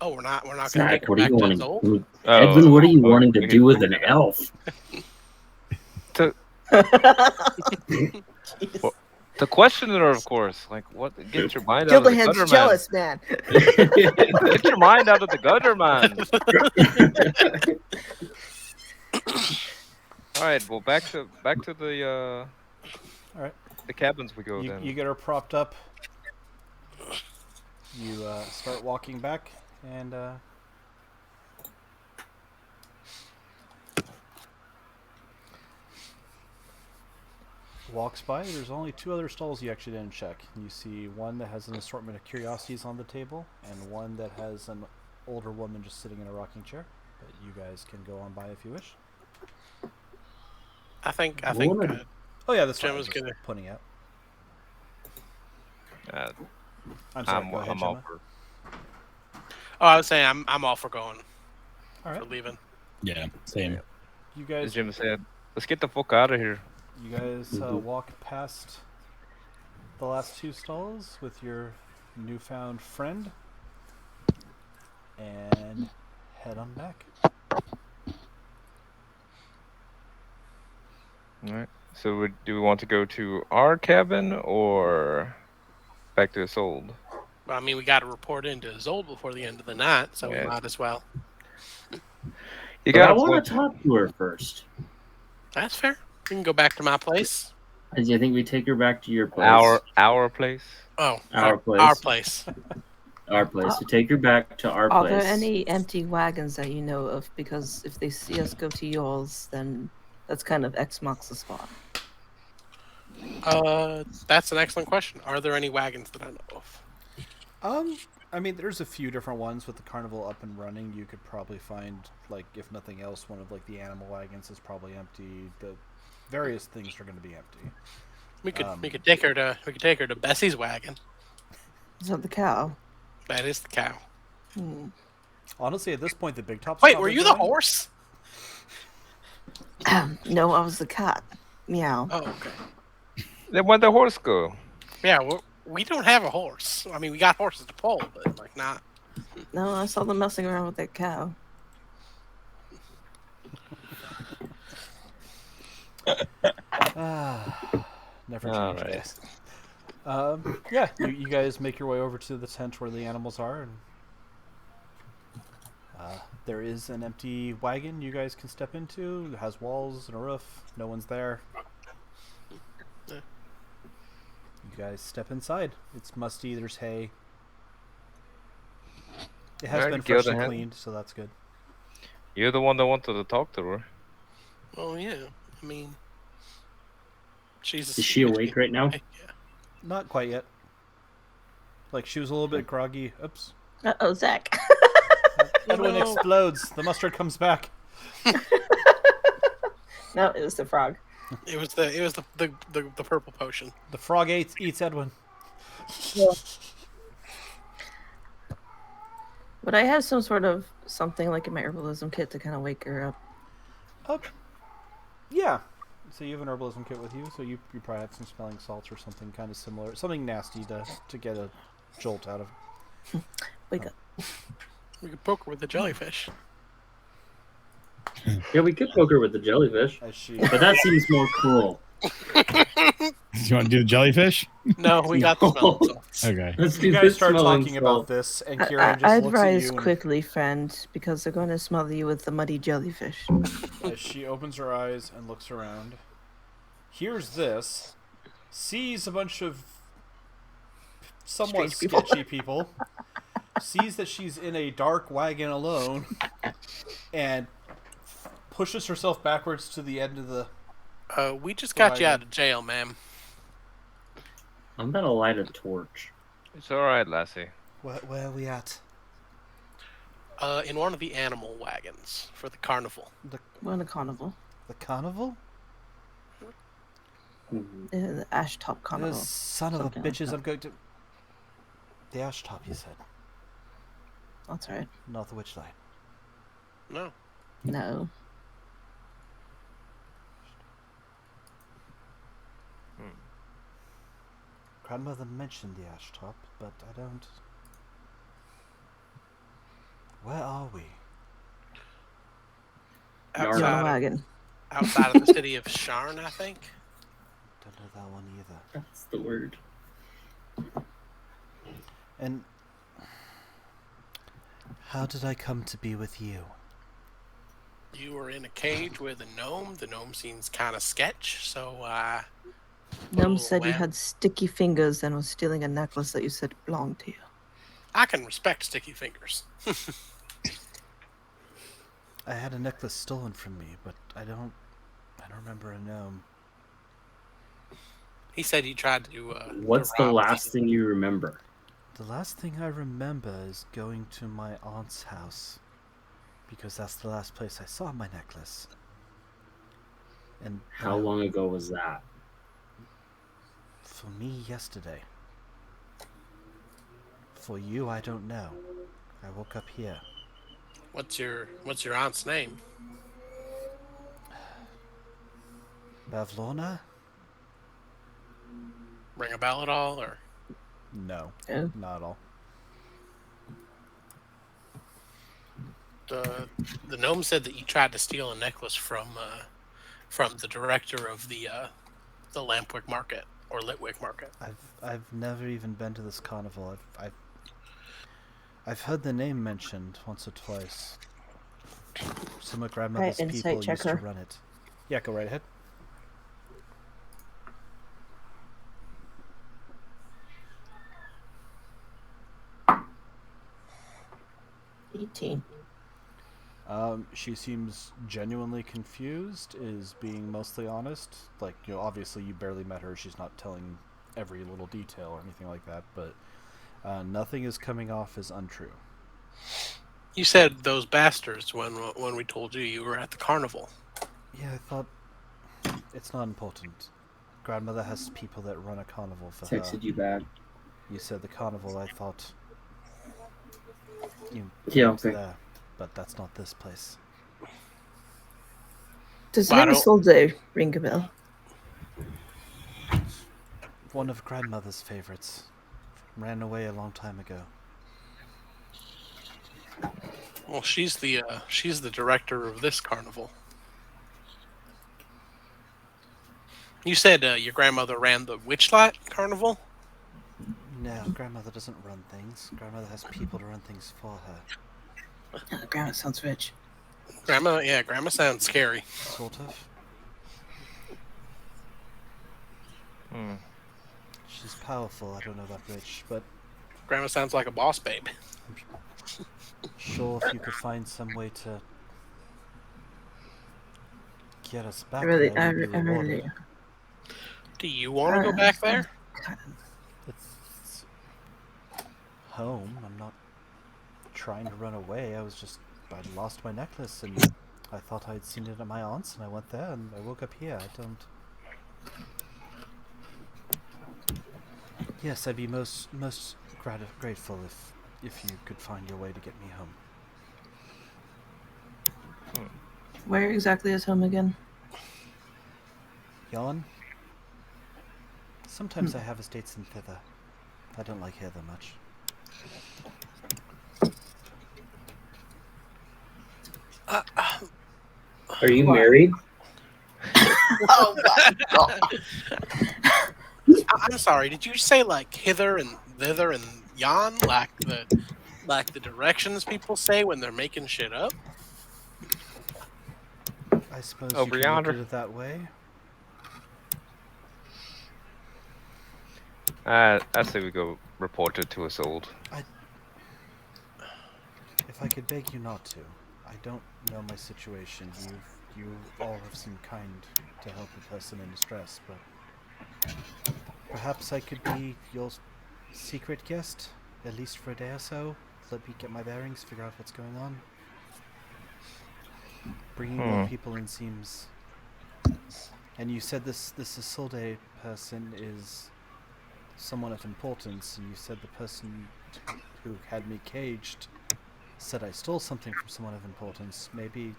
Oh, we're not gonna Zach, take her what are back you to wanting? Zold? Edwin, what are you wanting to we do can- with an elf? Well, the questioner, of course. Like, what? Get your mind out of the Gildahand's gutter, jealous, man. man. Get your mind out of the gutter, man. All right. Well, back to the All right. the cabins we go You then. get her propped up. You start walking back, and walks by. There's only 2 other stalls you actually didn't check. You see one that has an assortment of curiosities on the table, and one that has an older woman just sitting in a rocking chair. But you guys can go on by if you wish. I think. Oh yeah, that's Jem fine. was Just gonna- pointing out. I'm I'm sorry. Go ahead, all Gemma. for. Oh, I was saying I'm all for going. All right. For leaving. Yeah, same. You As guys. Jim said, let's get the fuck out of here. You guys walk past the last 2 stalls with your newfound friend and head on back. All right. So, do we want to go to our cabin or back to Sold? Well, I mean, we got to report into Zold before the end of the night, so Yeah. we might as well. You But I got want to talk to her first. That's fair. We can go back to my place. Do you think we take her back to your place? our place. Oh, Our place. Our place. Our place. So take her back to our Are place. there any empty wagons that you know of? Because if they see us go to yours, then that's kind of X marks the spot. That's an excellent question. Are there any wagons that I know of? I mean, there's a few different ones with the carnival up and running. You could probably find, like, if nothing else, one of like the animal wagons is probably empty. The various things are going to be empty. We could take her to Bessie's wagon. Is that the cow? That is the cow. Honestly, at this point, the big top's Wait, probably were you the going. horse? No, I was the cat. Meow. Oh, okay. Then where'd the horse go? Yeah, we don't have a horse. I mean, we got horses to pull, but like not. No, I saw them messing around with that cow. Never All change right. this. Yeah, you guys make your way over to the tent where the animals are, and there is an empty wagon you guys can step into. It has walls and a roof. No one's there. You guys step inside. It's musty. There's hay. It has Alright, been go freshly ahead. cleaned, so that's good. You're the one that wanted to talk to her. Oh yeah, I mean, she's. Is she awake right now? Yeah. Not quite yet. Like, she was a little bit groggy. Oops. Uh-oh, Zach. Edwin no. explodes. The mustard comes back. No, it was the frog. It was the purple potion. The frog eats Edwin. Would I have some sort of something like in my herbalism kit to kind of wake her up? Oh, yeah. So you have an herbalism kit with you, so you probably have some smelling salts or something kind of similar. Something nasty to get a jolt out of. Wake up. We could poke her with the jellyfish. Yeah, we could poke her with the jellyfish, As she... but that seems more cruel. Do you want to do the jellyfish? No, we got the smelling salts. Okay. Let's do You guys this start smelling talking salt. about this, and Kieran just I'd looks at rise you and, quickly, friend, because they're going to smother you with the muddy jellyfish. as she opens her eyes and looks around, hears this, sees a bunch of somewhat Strange people. sketchy people, sees that she's in a dark wagon alone, and pushes herself backwards to the end of the... We just got you out of jail, ma'am. I'm gonna light a torch. It's all right, Lassie. Where are we at? In one of the animal wagons for the carnival. We're on a carnival. The carnival? The Ashtop carnival. Son of a Something like bitches, that. I'm going to... The Ashtop, you said. That's right. Not the Witchlight. No. No. Grandmother mentioned the Ashtop, but I don't... Where are we? You're on a Outside of, wagon. outside of the city of Sharn, I think. Don't know that one either. That's the word. And how did I come to be with you? You were in a cage with a gnome. The gnome seems kind of sketch, so Gnome Oh, said you wow. had sticky fingers and was stealing a necklace that you said belonged to you. I can respect sticky fingers. I had a necklace stolen from me, but I don't remember a gnome. He said he tried to. What's to the rob last thing you remember? The last thing I remember is going to my aunt's house, because that's the last place I saw my necklace. And How long ago was that? For me, yesterday. For you, I don't know. I woke up here. What's your aunt's name? Bavlorna? Ring a bell at all, or No, Oh. not at all. the gnome said that you tried to steal a necklace from the director of the Lampwick Market or Litwick Market. I've never even been to this carnival. I've heard the name mentioned once or twice. Some of grandmother's Right, people insight used to checker. run it. Yeah, go right ahead. $18. She seems genuinely confused, is being mostly honest. Like, obviously you barely met her. She's not telling every little detail or anything like that, but nothing is coming off as untrue. You said those bastards when we told you were at the carnival. Yeah, I thought it's not important. Grandmother has people that run a carnival for her. Texted you back. You said the carnival, I thought you Yeah, went okay. there, but that's not this place. Does the Well, I name of don't- Soldo ring a bell? One of grandmother's favorites. Ran away a long time ago. Well, she's the director of this carnival. You said your grandmother ran the Witchlight Carnival? No, grandmother doesn't run things. Grandmother has people to run things for her. Grandma sounds rich. Grandma sounds scary. Sort of. Hmm. She's powerful, I don't know about rich, but Grandma sounds like a boss babe. sure if you could find some way to get us back I really, there, I, we'd be I really. rewarded. Do you want to go back there? It's home. I'm not trying to run away. I lost my necklace and I thought I'd seen it at my aunt's and I went there and I woke up here. Yes, I'd be most grateful if you could find your way to get me home. Where exactly is home again? Yawn? Sometimes I have estates in thither. I don't like hither much. Are you married? Oh my god! I'm sorry. Did you say like hither and thither and yon, like the directions people say when they're making shit up? I suppose Over you can yonder. look at it that way. I say we go report it to us old. If I could beg you not to. I don't know my situation. You all have seemed kind to help a person in distress, but perhaps I could be your secret guest, at least for a day or so. Let me get my bearings, figure out what's going on. Bringing more people in seems... And you said this Isolde person is someone of importance, and you said the person who had me caged said I stole something from someone of importance. Maybe...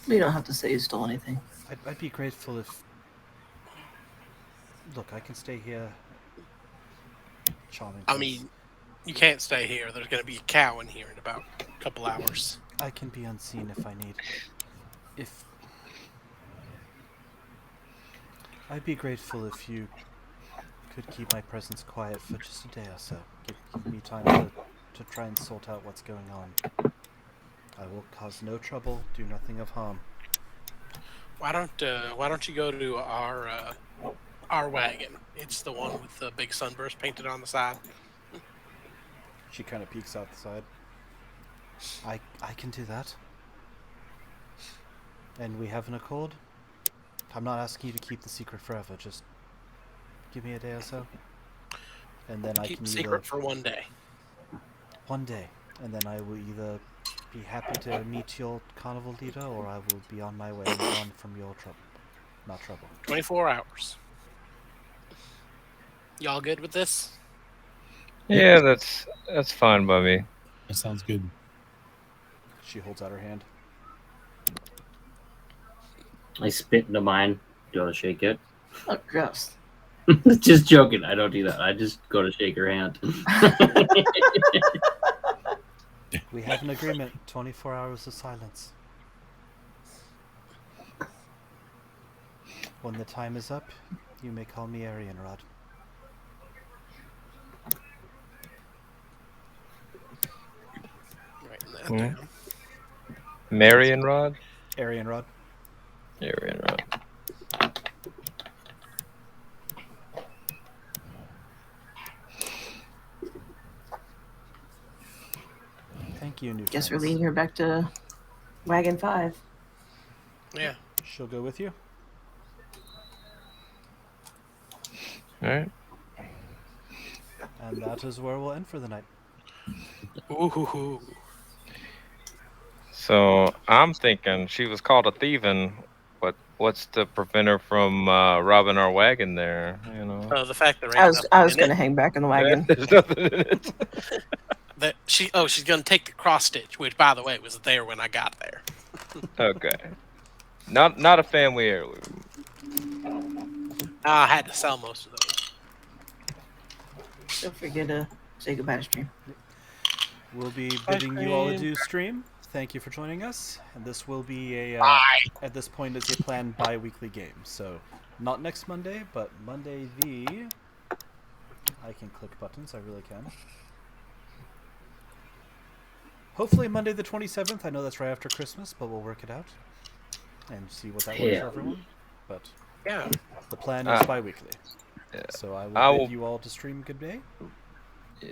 You don't have to say you stole anything. I'd be grateful if... Look, I can stay here charming I place. mean, you can't stay here. There's going to be a cow in here in about a couple hours. I can be unseen if I need. If I'd be grateful if you could keep my presence quiet for just a day or so. Give me time to try and sort out what's going on. I will cause no trouble, do nothing of harm. Why don't you go to our wagon? It's the one with the big sunburst painted on the side. She kind of peeks out the side. I can do that. And we have an accord? I'm not asking you to keep the secret forever, just give me a day or so. And then I Keep can the secret for one day. One day. And then I will either be happy to meet your carnival leader, or I will be on my way and gone from your trouble. Not trouble. 24 hours. Y'all good with this? Yeah, that's fine by me. That sounds good. She holds out her hand. I spit into mine. Do you want to shake it? Oh, gross. Just joking. I don't do that. I just go to shake her hand. We have an agreement. 24 hours of silence. When the time is up, you may call me Arianrod. Writing that down. Marion-Rod? Arianrod. Arian-Rod. Thank you, new Guess we're friends. leading her back to Wagon 5. Yeah. She'll go with you. Alright. And that is where we'll end for the night. Ooh. So I'm thinking she was called a thieving, but what's to prevent her from robbing our wagon there? You know, The fact that I was going to hang back in the wagon. there's nothing in it. that she's gonna take the cross stitch, which by the way was there when I got there. Okay, not a family heirloom. I had to sell most of those. Don't forget to say goodbye to stream. We'll be bidding you all adieu, stream. Thank you for joining us. And this will be a, at this point, is a planned bi-weekly game. So, not next Monday, but Monday I can click buttons, I really can. Hopefully Monday the 27th. I know that's right after Christmas, but we'll work it out. And see what that works for everyone. But Yeah. the plan is bi-weekly. Yeah. So I will bid you all to stream good day. Yeah.